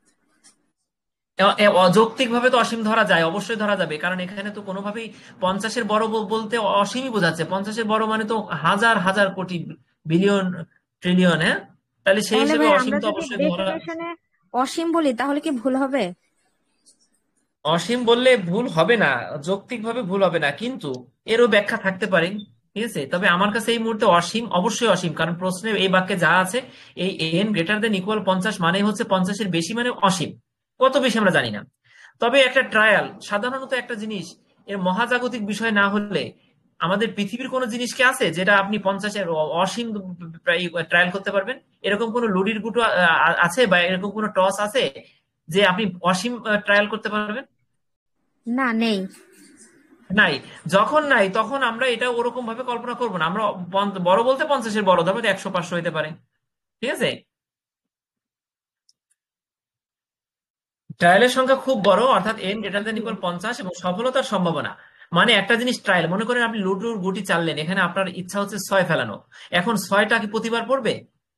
অযৌক্তিক ভাবে তো অসীম ধরা যায়, অবশ্যই ধরা যাবে, কারণ এখানে তো কোনোভাবেই 50-এর বড় বলতে অসীমই বোঝাচ্ছে। 50-এর বড় মানে তো হাজার হাজার কোটি, বিলিয়ন, ট্রিলিয়ন, হ্যাঁ? তাহলে সেই তাহলে হিসেবে ভাই অসীম আমরা তো যদি অবশ্যই ধরা। ডেফিনেশনে অসীম বলি তাহলে কি ভুল হবে? অসীম বললে ভুল হবে না, যৌক্তিক ভাবে ভুল হবে না, কিন্তু এরও ব্যাখ্যা থাকতে পারে, ঠিক আছে? তবে আমার কাছে এই মুহূর্তে অসীম, অবশ্যই অসীম, কারণ প্রশ্নে এই বাক্যে যা আছে, এই এন গ্রেটার দেন ইকুয়াল 50 মানে হচ্ছে 50-এর বেশি, মানে অসীম। কত বেশি আমরা জানি না। তবে একটা ট্রায়াল, সাধারণত একটা জিনিস এর মহাজাগতিক বিষয় না হলে, আমাদের পৃথিবীর কোনো জিনিস কি আছে যেটা আপনি 50-এর অসীম ট্রায়াল করতে পারবেন? এরকম কোনো লুডির গুটো আছে, বা এরকম কোনো টস আছে যে আপনি অসীম ট্রায়াল করতে পারবেন? না, নেই। নাই। যখন নাই, তখন আমরা এটা ওরকম ভাবে কল্পনা করবো না। আমরা বড় বলতে 50-এর বড় ধরবো, 100, 500 হতে পারে, ঠিক আছে? ট্রায়ালের সংখ্যা খুব বড়, অর্থাৎ এন গ্রেটার দেন ইকুয়াল 50, এবং সফলতার সম্ভাবনা মানে একটা জিনিস ট্রায়াল, মনে করেন আপনি লুডুর গুটি চাললেন, এখানে আপনার ইচ্ছা হচ্ছে 6 ফেলানো, এখন 6টা কি প্রতিবার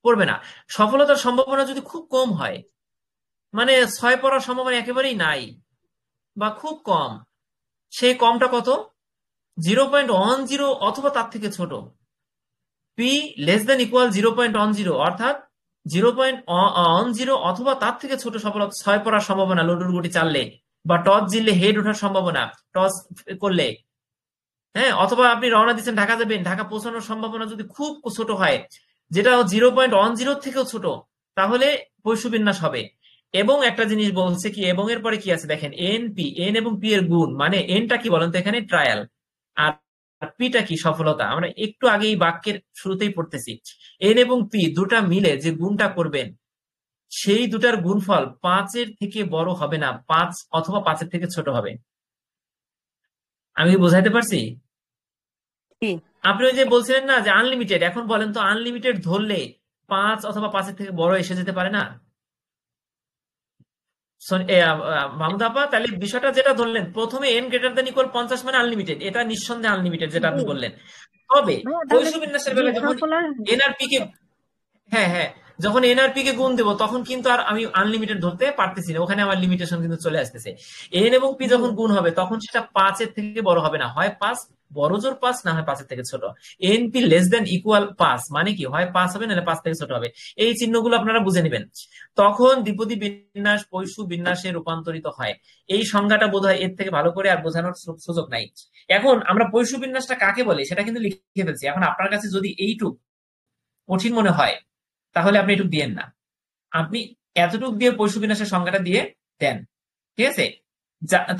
পড়বে না। সফলতার সম্ভাবনা যদি খুব কম হয়, মানে 6 পড়ার সম্ভাবনা একেবারেই নাই বা খুব কম, সেই কমটা কত? 0.10 অথবা তার থেকে ছোট। পি লেস দেন ইকুয়াল 0.10, অর্থাৎ 0.10 অথবা তার থেকে ছোট সফলতা, 6 পড়ার সম্ভাবনা লুডুর গুটি চাললে, বা টস জিতলে হেড ওঠার সম্ভাবনা, টস করলে, হ্যাঁ, অথবা আপনি রওনা দিচ্ছেন ঢাকা যাবেন, ঢাকা পৌঁছানোর সম্ভাবনা যদি খুব ছোট হয়, যেটা 0.10 থেকেও ছোট, তাহলে পৈশু বিন্যাস হবে। এবং একটা জিনিস বলছে কি, এবং এর পরে কি আছে দেখেন, এন পি, এন এবং পি এর গুণ, মানে এনটা কি বলেন তো এখানে? ট্রায়াল, আর পিটা কি? সফলতা। আমরা একটু আগে এই বাক্যের শুরুতেই পড়তেছি, এন এবং পি দুটা মিলে যে গুণটা করবেন সেই দুটার গুণফল 5-এর থেকে বড় হবে না, 5 অথবা 5-এর থেকে ছোট হবে। আমি কি বোঝাইতে পারছি? জি। আপনি ওই যে বলছিলেন না যে আনলিমিটেড, এখন বলেন তো আনলিমিটেড ধরলে 5 অথবা 5-এর থেকে বড় এসে যেতে পারে না? মাহমুদ আপা, তাহলে বিষয়টা যেটা ধরলেন প্রথমে এন গ্রেটার দেন ইকুয়াল 50 মানে আনলিমিটেড, এটা নিঃসন্দেহে আনলিমিটেড যেটা জি আপনি বললেন। তবে ভাইয়া, তাহলে বৈশ্ব বিন্যাসের জি বেলায় যখন সফল আর এনআরপি কে, হ্যাঁ হ্যাঁ, যখন এনআরপি কে গুণ দেবো তখন কিন্তু আর আমি আনলিমিটেড ধরতে পারতেছি না, ওখানে আমার লিমিটেশন কিন্তু চলে আসতেছে। এন এবং পি জি যখন গুণ হবে তখন সেটা 5-এর থেকে বড় হবে না, হয় 5 বড় জোর 5, না হয় 5-এর থেকে ছোট। N P less than equal 5 মানে কি, হয় 5 হবে নাহলে 5 থেকে ছোট হবে। এই চিহ্নগুলো আপনারা বুঝে নেবেন, তখন দ্বিপদী বিন্যাস পৈশু বিন্যাসে রূপান্তরিত হয়। এই সংজ্ঞাটা বোধহয় এর থেকে ভালো করে আর বোঝানোর সুযোগ নাই। এখন আমরা পৈশু বিন্যাসটা কাকে বলে সেটা কিন্তু লিখে ফেলছি। এখন আপনার কাছে যদি এইটুক কঠিন মনে হয় তাহলে আপনি এটুক দিয়েন না, আপনি এতটুক দিয়ে পৈশু বিন্যাসের সংজ্ঞাটা দিয়ে দেন, ঠিক আছে?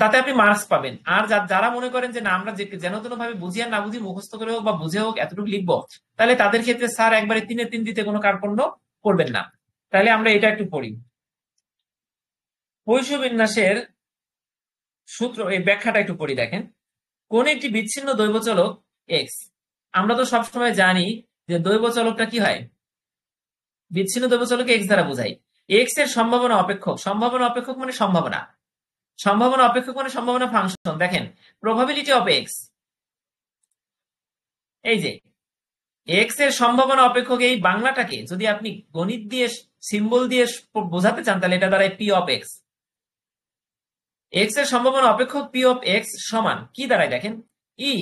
তাতে আপনি মার্কস পাবেন। আর যারা মনে করেন যে না আমরা যেন তেন ভাবে বুঝি আর না বুঝি, মুখস্থ করে হোক বা বুঝে হোক এতটুকু লিখবো, তাহলে তাদের ক্ষেত্রে স্যার একবারে 3-এ 3 দিতে কোনো কার্পণ্য করবেন না। তাহলে আমরা এটা একটু পড়ি। পৈশু বিন্যাসের সূত্র, এই ব্যাখ্যাটা একটু পড়ি, দেখেন। কোন একটি বিচ্ছিন্ন দৈবচলক এক্স, আমরা তো সবসময় জানি যে দৈবচলকটা কি হয়, বিচ্ছিন্ন দৈবচলকে এক্স দ্বারা বোঝাই। এক্স এর সম্ভাবনা অপেক্ষক, সম্ভাবনা অপেক্ষক মানে সম্ভাবনা, সম্ভাবনা অপেক্ষক মানে সম্ভাবনা ফাংশন। দেখেন প্রবাবিলিটি অফ এক্স, এই যে এক্স এর সম্ভাবনা অপেক্ষক, এই বাংলাটাকে যদি আপনি গণিত দিয়ে সিম্বল দিয়ে বোঝাতে চান তাহলে এটা দ্বারা পি অফ এক্স। এক্স এর সম্ভাবনা অপেক্ষক পি অফ এক্স সমান কি দাঁড়ায় দেখেন, ই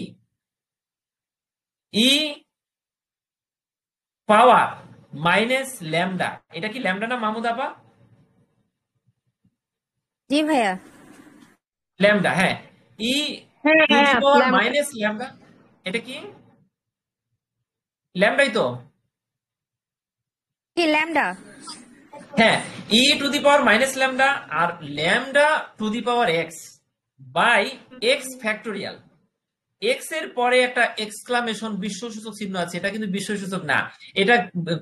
ই পাওয়ার মাইনাস ল্যামডা। এটা কি ল্যামডা না মাহমুদ আপা? জি ভাইয়া। ল্যামডা, হ্যাঁ। ই হ্যাঁ টু দি হ্যাঁ পাওয়ার ল্যাম্বডা। মাইনাস ল্যামডা, এটা কি ল্যামডাই তো? কি ল্যামডা? হ্যাঁ, E to the power minus lambda আর lambda to the power X by X factorial. এক্স এর পরে একটা এক্সক্লামেশন বিস্ময়সূচক চিহ্ন আছে, এটা কিন্তু বিস্ময়সূচক না, এটা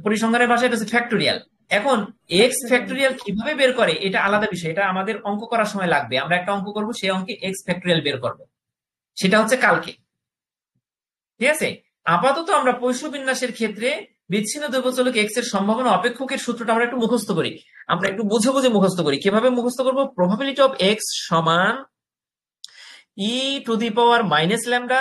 পরিসংখ্যানের ভাষায় এটা হচ্ছে ফ্যাক্টোরিয়াল। এখন এক্স ফ্যাক্টোরিয়াল কিভাবে বের করে এটা আলাদা বিষয়, এটা আমাদের অঙ্ক করার সময় লাগবে, আমরা একটা অঙ্ক করব সেই অঙ্কে এক্স ফ্যাক্টোরিয়াল বের করব, সেটা হচ্ছে কালকে, ঠিক আছে? আপাতত আমরা পৈশু বিন্যাসের ক্ষেত্রে বিচ্ছিন্ন দৈবচলক এক্স এর সম্ভাবনা অপেক্ষকের সূত্রটা আমরা একটু মুখস্থ করি, আমরা একটু বুঝে বুঝে মুখস্থ করি। কিভাবে মুখস্থ করব? প্রবাবিলিটি অফ এক্স সমান E to the power minus lambda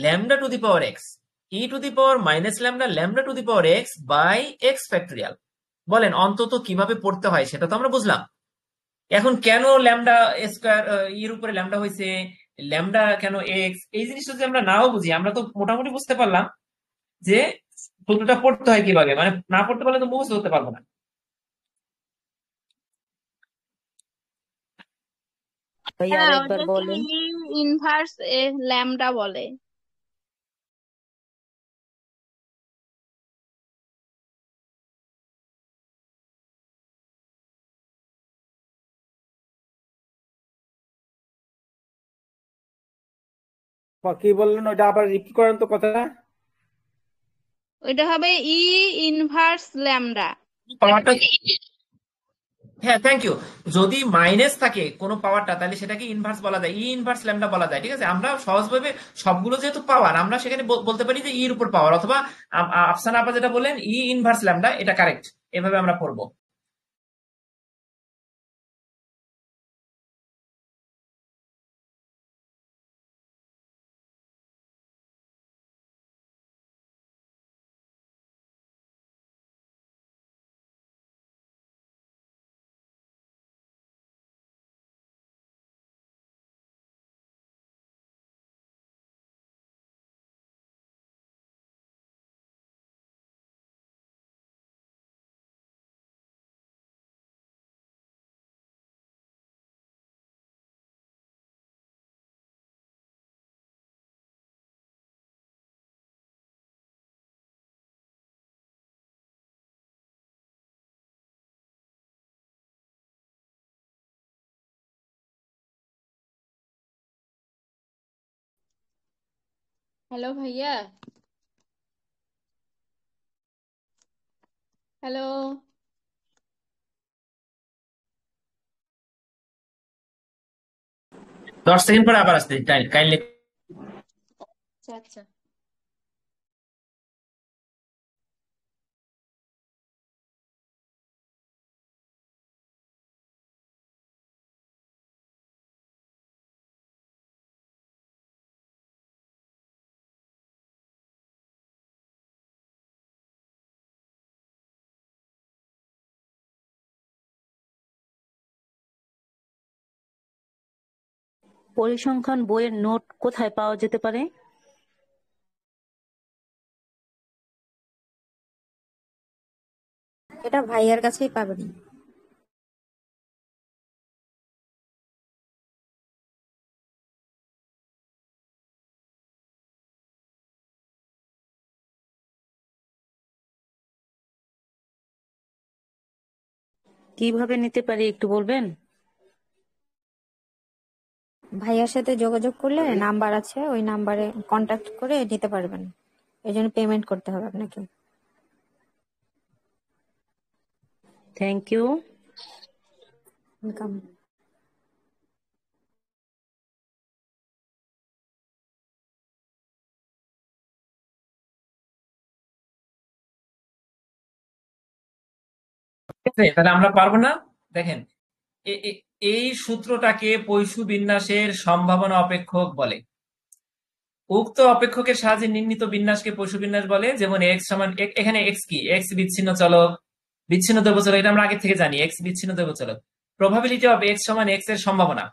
lambda to the power X, E to the power minus lambda lambda to the power X by X factorial. বলেন অন্তত কিভাবে পড়তে হয় সেটা তো আমরা বুঝলাম। এখন কেন ল্যামডা স্কয়ার এর উপরে ল্যামডা হয়েছে, ল্যামডা কেন এক্স, এই জিনিসটা যদি আমরা নাও বুঝি, আমরা তো মোটামুটি বুঝতে পারলাম যে সূত্রটা পড়তে হয় কিভাবে, মানে না পড়তে পারলে তো মুখস্থ করতে পারবো না। ভাইয়া হ্যাঁ, আরেকবার ওটাকে বলেন। ইনভার্স ল্যামডা বলে। কি বললেন ওইটা আবার রিপিট করেন তো কথাটা। ওইটা হবে ই ইনভার্স ল্যামডা। পাওয়ারটা, হ্যাঁ থ্যাংক ইউ। যদি মাইনাস থাকে কোনো পাওয়ারটা তাহলে সেটাকে ইনভার্স বলা যায়, ই ইনভার্স ল্যামডা বলা যায়, ঠিক আছে? আমরা সহজভাবে সবগুলো যেহেতু পাওয়ার, আমরা সেখানে বলতে পারি যে ই এর উপর পাওয়ার, অথবা আফসানা আপা যেটা বললেন ই ইনভার্স ল্যামডা, এটা কারেক্ট, এভাবে আমরা পড়বো। হ্যালো ভাইয়া, হ্যালো। 10 সেকেন্ড পরে আবার আসতে কাইন্ডলি। আচ্ছা আচ্ছা। পরিসংখ্যান বইয়ের নোট কোথায় পাওয়া যেতে পারে? এটা ভাইয়ার কাছেই পাবেন। কিভাবে নিতে পারি একটু বলবেন? ভাইয়ার সাথে যোগাযোগ করলে নাম্বার আছে, ওই নাম্বারে কন্টাক্ট করে নিতে পারবেন। এই জন্য পেমেন্ট করতে হবে আপনাকে। Thank you. ওয়েলকাম। ঠিক আছে, তাহলে আমরা পারবো না। দেখেন, এই সূত্রটাকে পৈশু বিন্যাসের সম্ভাবনা অপেক্ষক বলে। উক্ত অপেক্ষকের সাহায্যে নির্মিত বিন্যাসকে পৈশু বিন্যাস বলে। যেমন এক্স সমান, এখানে এক্স কি? এক্স বিচ্ছিন্ন চলক, বিচ্ছিন্ন দ্রব্য চলক, এটা আমরা আগে থেকে জানি। এক্স বিচ্ছিন্ন দ্রব্য চলক। প্রবাবিলিটি অফ এক্স সমান এক্স এর সম্ভাবনা।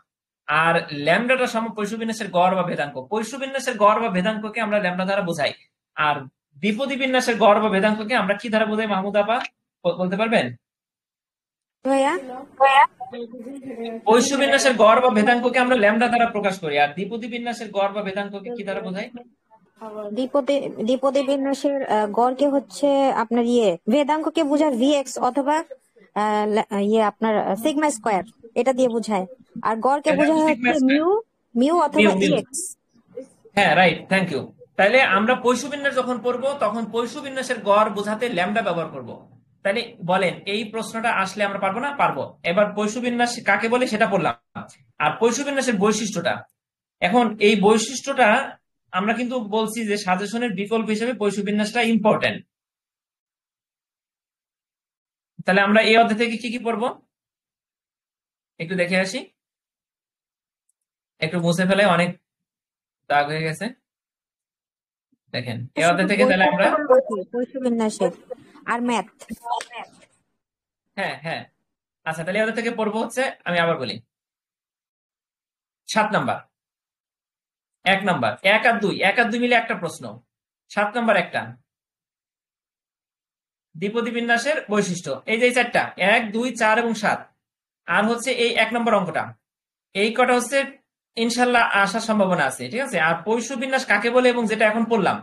আর ল্যামডাটা সমান পৈশু বিন্যাসের গড় বা ভেদাঙ্ক। পৈশু বিন্যাসের গড় বা ভেদাঙ্ককে আমরা ল্যামডা দ্বারা বোঝাই। আর দ্বিপদী বিন্যাসের গড় বা ভেদাঙ্ককে আমরা কি দ্বারা বোঝাই? মাহমুদ আপা বলতে পারবেন? ভাইয়া, পৈশু বিন্যাসের গড় বা ভেদাঙ্ককে আমরা ল্যামডা দ্বারা প্রকাশ করি। আর দ্বিপদী বিন্যাসের গড় বা ভেদাঙ্ককে কি দ্বারা বোঝাই? দ্বিপদী বিন্যাসের গড়কে হচ্ছে আপনার ভেদাঙ্ককে বোঝায় ভিএক্স অথবা আপনার সিগমা স্কোয়ার, এটা দিয়ে বোঝায়। আর গড়কে বোঝায় হচ্ছে মিউ অথবা ইএক্স। হ্যাঁ, রাইট, থ্যাংক ইউ। তাহলে আমরা পৈশু বিন্যাস যখন পড়বো তখন পৈশু বিন্যাসের গড় বোঝাতে ল্যামডা ব্যবহার করব। তাহলে বলেন, এই প্রশ্নটা আসলে আমরা পারবো না? পারবো। এবার পৈশু বিন্যাস কাকে বলে সেটা বললাম। আর পৈশু বিন্যাসের বৈশিষ্ট্যটা, এখন এই বৈশিষ্ট্যটা আমরা কিন্তু বলছি যে সাজেশনের বিকল্প হিসেবে পৈশু বিন্যাসটা ইম্পর্টেন্ট। তাহলে আমরা এই অধ্যায় থেকে কি কি পড়বো একটু দেখে আসি। একটু মুছে ফেলে, অনেক দাগ হয়ে গেছে। দেখেন, এই অধ্যায় থেকে তাহলে আমরা পৈশু বিন্যাসের আর ম্যাথ। হ্যাঁ হ্যাঁ, আচ্ছা, তাহলে ওদের থেকে পড়বো হচ্ছে, আমি আবার বলি, 7 নাম্বার, 1 নাম্বার, 1 আর 2, 1 আর 2 মিলে একটা প্রশ্ন। 7 নাম্বার একটা দ্বিপদী বিন্যাসের বৈশিষ্ট্য। এই যে 4টা, 1, 2, 4 এবং 7। আর হচ্ছে এই 1 নম্বর অঙ্কটা, এই কটা হচ্ছে ইনশাল্লাহ আসার সম্ভাবনা আছে। ঠিক আছে। আর পৈশু বিন্যাস কাকে বলে এবং যেটা এখন পড়লাম,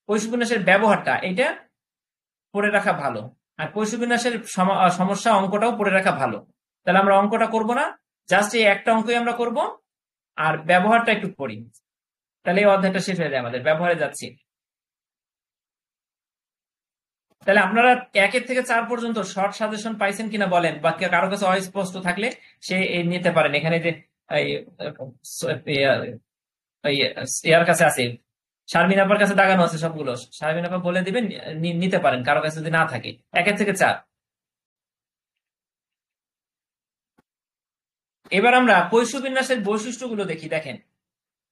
পৈশু বিন্যাসের ব্যবহারটা, এটা পড়ে রাখা ভালো। আর পৈশু বিন্যাসের সমস্যা অঙ্কটাও পড়ে রাখা ভালো। তাহলে আমরা অঙ্কটা করব না, জাস্ট এই একটা অঙ্কই আমরা করব, আর ব্যবহারটা একটু পড়ি। তাহলে এই অধ্যায়টা শেষ হয়ে যায় আমাদের। ব্যবহারে যাচ্ছি। তাহলে আপনারা 1 থেকে 4 পর্যন্ত শর্ট সাজেশন পাইছেন কিনা বলেন, বা কারো কাছে অস্পষ্ট থাকলে সে নিতে পারেন। এখানে যে ইয়ার কাছে আছে, শারমিন আপার কাছে দাগানো আছে সবগুলো। শারমিন আপা বলে দিবেন, নিতে পারেন কারো কাছে যদি না থাকে। 1 থেকে 4। এবার আমরা পৈশু বিন্যাসের বৈশিষ্ট্যগুলো দেখি। দেখেন,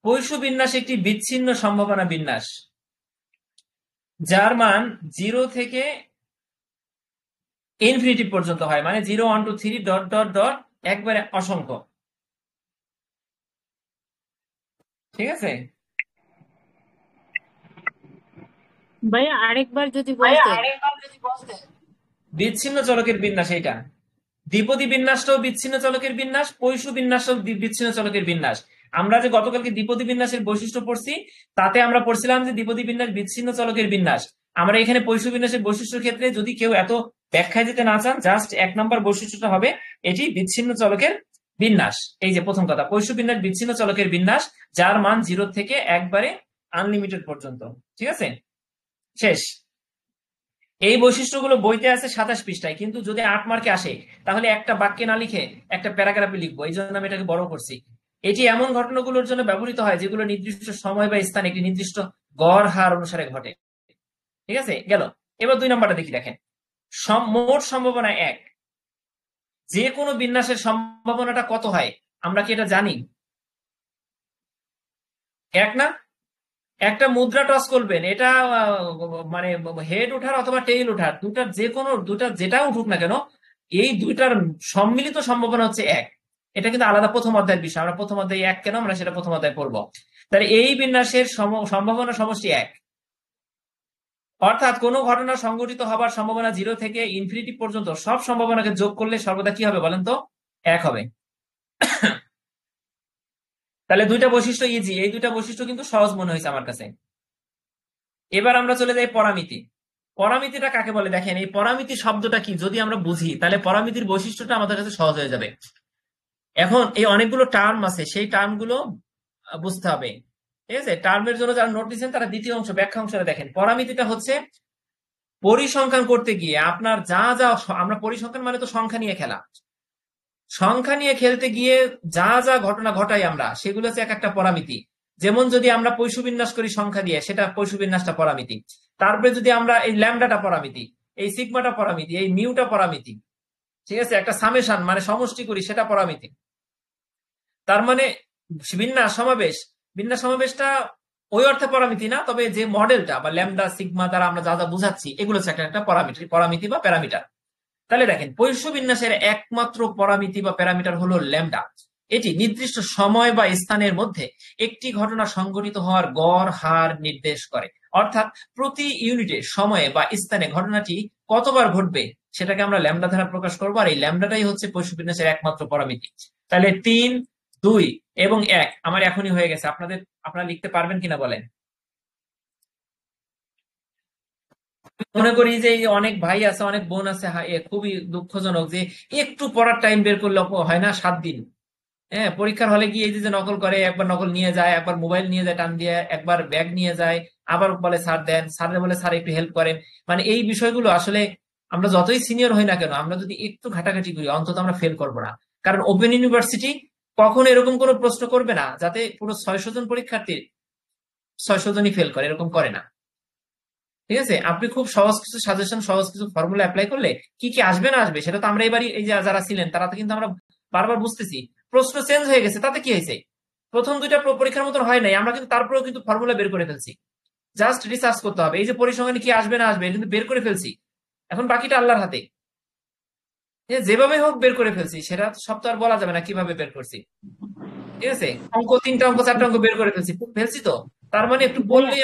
পৈশু বিন্যাস একটি বিচ্ছিন্ন সম্ভাবনা বিন্যাস, যার মান 0 থেকে ইনফিনিটি পর্যন্ত হয়। মানে 0, 1, 2, 3 ডট ডট ডট, একবারে অসংখ্য। ঠিক আছে। ভাইয়া আরেকবার যদি বলতেন। বিচ্ছিন্ন চলকের বিন্যাস এইটা। দ্বিপদী বিন্যাসটাও বিচ্ছিন্ন চলকের বিন্যাস, পৈশু বিন্যাসটাও বিচ্ছিন্ন চলকের বিন্যাস। আমরা যে গতকালকে দ্বিপদী বিন্যাসের বৈশিষ্ট্য পড়ছি, তাতে আমরা পড়ছিলাম যে দ্বিপদী বিন্যাস বিচ্ছিন্ন চলকের বিন্যাস। আমরা এখানে পৈশু বিন্যাসের বৈশিষ্ট্যের ক্ষেত্রে যদি কেউ এত ব্যাখ্যায় যেতে না চান, জাস্ট 1 নম্বর বৈশিষ্ট্যটা হবে এটি বিচ্ছিন্ন চলকের বিন্যাস। এই যে প্রথম কথা, পৈশু বিন্যাস বিচ্ছিন্ন চলকের বিন্যাস, যার মান 0 থেকে একবারে আনলিমিটেড পর্যন্ত। ঠিক আছে, শেষ। এই বৈশিষ্ট্যগুলো বইতে আছে 27 পৃষ্ঠায়, কিন্তু যদি 8 মার্কে আসে তাহলে একটা বাক্যে না লিখে একটা প্যারাগ্রাফে লিখবো, এই জন্য আমি এটাকে বড় করছি। এটি এমন ঘটনাগুলোর জন্য ব্যবহৃত হয় যেগুলো নির্দিষ্ট সময় বা স্থানে একটি নির্দিষ্ট গড় হার অনুসারে ঘটে। ঠিক আছে, গেল। এবার 2 নম্বরটা দেখি, দেখেন মোট সম্ভাবনা 1। যে কোনো বিন্যাসের সম্ভাবনাটা কত হয় আমরা কি এটা জানি? 1 না? একটা মুদ্রা টস করবেন, এটা মানে হেড ওঠার অথবা টেইল ওঠার, দুটার যে কোনো দুটা যেটা উঠুক না কেন, এই দুইটার সম্মিলিত সম্ভাবনা হচ্ছে 1। এটা কিন্তু আলাদা প্রথম অধ্যায়ের বিষয়, আমরা প্রথম অধ্যায়ে 1 কেন আমরা সেটা প্রথম অধ্যায়ে পড়বো। তাহলে এই বিন্যাসের সম্ভাবনা সমষ্টি 1, অর্থাৎ কোনো ঘটনা সংঘটিত হবার সম্ভাবনা 0 থেকে ইনফিনিটি পর্যন্ত সব সম্ভাবনাকে যোগ করলে সর্বদা কি হবে বলেন তো? 1 হবে। তাহলে দুইটা বৈশিষ্ট্য ইজি, এই দুইটা বৈশিষ্ট্য কিন্তু সহজ মনে হয়েছে আমার কাছে। এবার আমরা চলে যাই পরামিতি। পরামিতিটা কাকে বলে দেখেন, এই পরামিতি শব্দটা কি যদি আমরা বুঝি তাহলে পরামিতির বৈশিষ্ট্যটা আমাদের কাছে সহজ হয়ে যাবে। এখন এই অনেকগুলো টার্ম আছে, সেই টার্মগুলো বুঝতে হবে। ঠিক আছে, টার্মের জন্য যারা নোট দিচ্ছেন তারা দ্বিতীয় অংশ ব্যাখ্যা অংশটা দেখেন। পরামিতিটা হচ্ছে পরিসংখ্যান করতে গিয়ে আপনার যা যা, আমরা পরিসংখ্যান মানে তো সংখ্যা নিয়ে খেলা, সংখ্যা নিয়ে খেলতে গিয়ে যা যা ঘটনা ঘটাই আমরা সেগুলো হচ্ছে এক একটা পরামিতি। যেমন যদি আমরা পৈশুবিন্যাস করি সংখ্যা দিয়ে, সেটা পৈশুবিন্যাসটা পরামিতি। তারপরে যদি আমরা এই ল্যামডাটা পরামিতি, এই সিগমাটা পরামিতি, এই মিউটা পরামিতি। ঠিক আছে, একটা সামেশন মানে সমষ্টি করি, সেটা পরামিতি। তার মানে বিন্যাস সমাবেশটা ওই অর্থে পরামিতি না, তবে যে মডেলটা বা ল্যামডা সিগমা দ্বারা আমরা যা যা বুঝাচ্ছি এগুলো হচ্ছে একটা পরামিতি বা প্যারামিটার। তাহলে দেখেন পৈশুবিন্যাসের একমাত্র পরামিতি বা প্যারামিটার হলো ল্যামডা। এটি নির্দিষ্ট সময় বা স্থানের মধ্যে একটি ঘটনা সংঘটিত হওয়ার গড় হার নির্দেশ করে, অর্থাৎ প্রতি ইউনিটে সময়ে বা স্থানে ঘটনাটি কতবার ঘটবে সেটাকে আমরা ল্যামডা দ্বারা প্রকাশ করবো, আর এই ল্যামডাটাই হচ্ছে পৈশুবিন্যাসের একমাত্র পরামিতি। তাহলে 3, 2 এবং 1 আমার এখনই হয়ে গেছে। আপনারা লিখতে পারবেন কিনা বলেন? মনে করি যে অনেক ভাই আছে, অনেক বোন আছে, খুবই দুঃখজনক যে একটু পড়ার টাইম বের করলে হয় না 7 দিন। হ্যাঁ, পরীক্ষার হলে গিয়ে এই যে নকল করে, একবার নকল নিয়ে যায়, একবার মোবাইল নিয়ে যায় টান দিয়ে, একবার ব্যাগ নিয়ে যায়, আবার বলে স্যার দেন, স্যারের বলে স্যার একটু হেল্প করেন। মানে এই বিষয়গুলো আসলে আমরা যতই সিনিয়র হই না কেন, আমরা যদি একটু ঘাটাঘাটি করি অন্তত আমরা ফেল করবো না। কারণ ওপেন ইউনিভার্সিটি কখনো এরকম কোনো প্রশ্ন করবে না যাতে পুরো 600 জন পরীক্ষার্থীর 600 জনই ফেল করে, এরকম করে না। ঠিক আছে, আপনি খুব সহজ কিছু সাজেশন, সহজ কিছু ফর্মুলা অ্যাপ্লাই করলে কি কি আসবে না আসবে সেটা তো আমরা এবারই এই যে যারা ছিলেন তারা তো কিন্তু আমরা বারবার বুঝতেছি। প্রশ্ন চেঞ্জ হয়ে গেছে, তাতে কি হয়েছে? প্রথম 2টা পরীক্ষার মতন হয় নাই, আমরা কিন্তু তারপরেও কিন্তু ফর্মুলা বের করে ফেলছি। জাস্ট রিসার্চ করতে হবে, এই যে পরিসংখ্যানে কি আসবে না আসবে কিন্তু বের করে ফেলছি। এখন বাকিটা আল্লাহর হাতে, যেভাবে হোক বের করে ফেলছি। সেটা সব তো আর বলা যাবে না কিভাবে বের করছি। ঠিক আছে, অঙ্ক 3টা অঙ্ক 4টা অঙ্ক বের করে ফেলছি তো, তার মানে একটু বললেই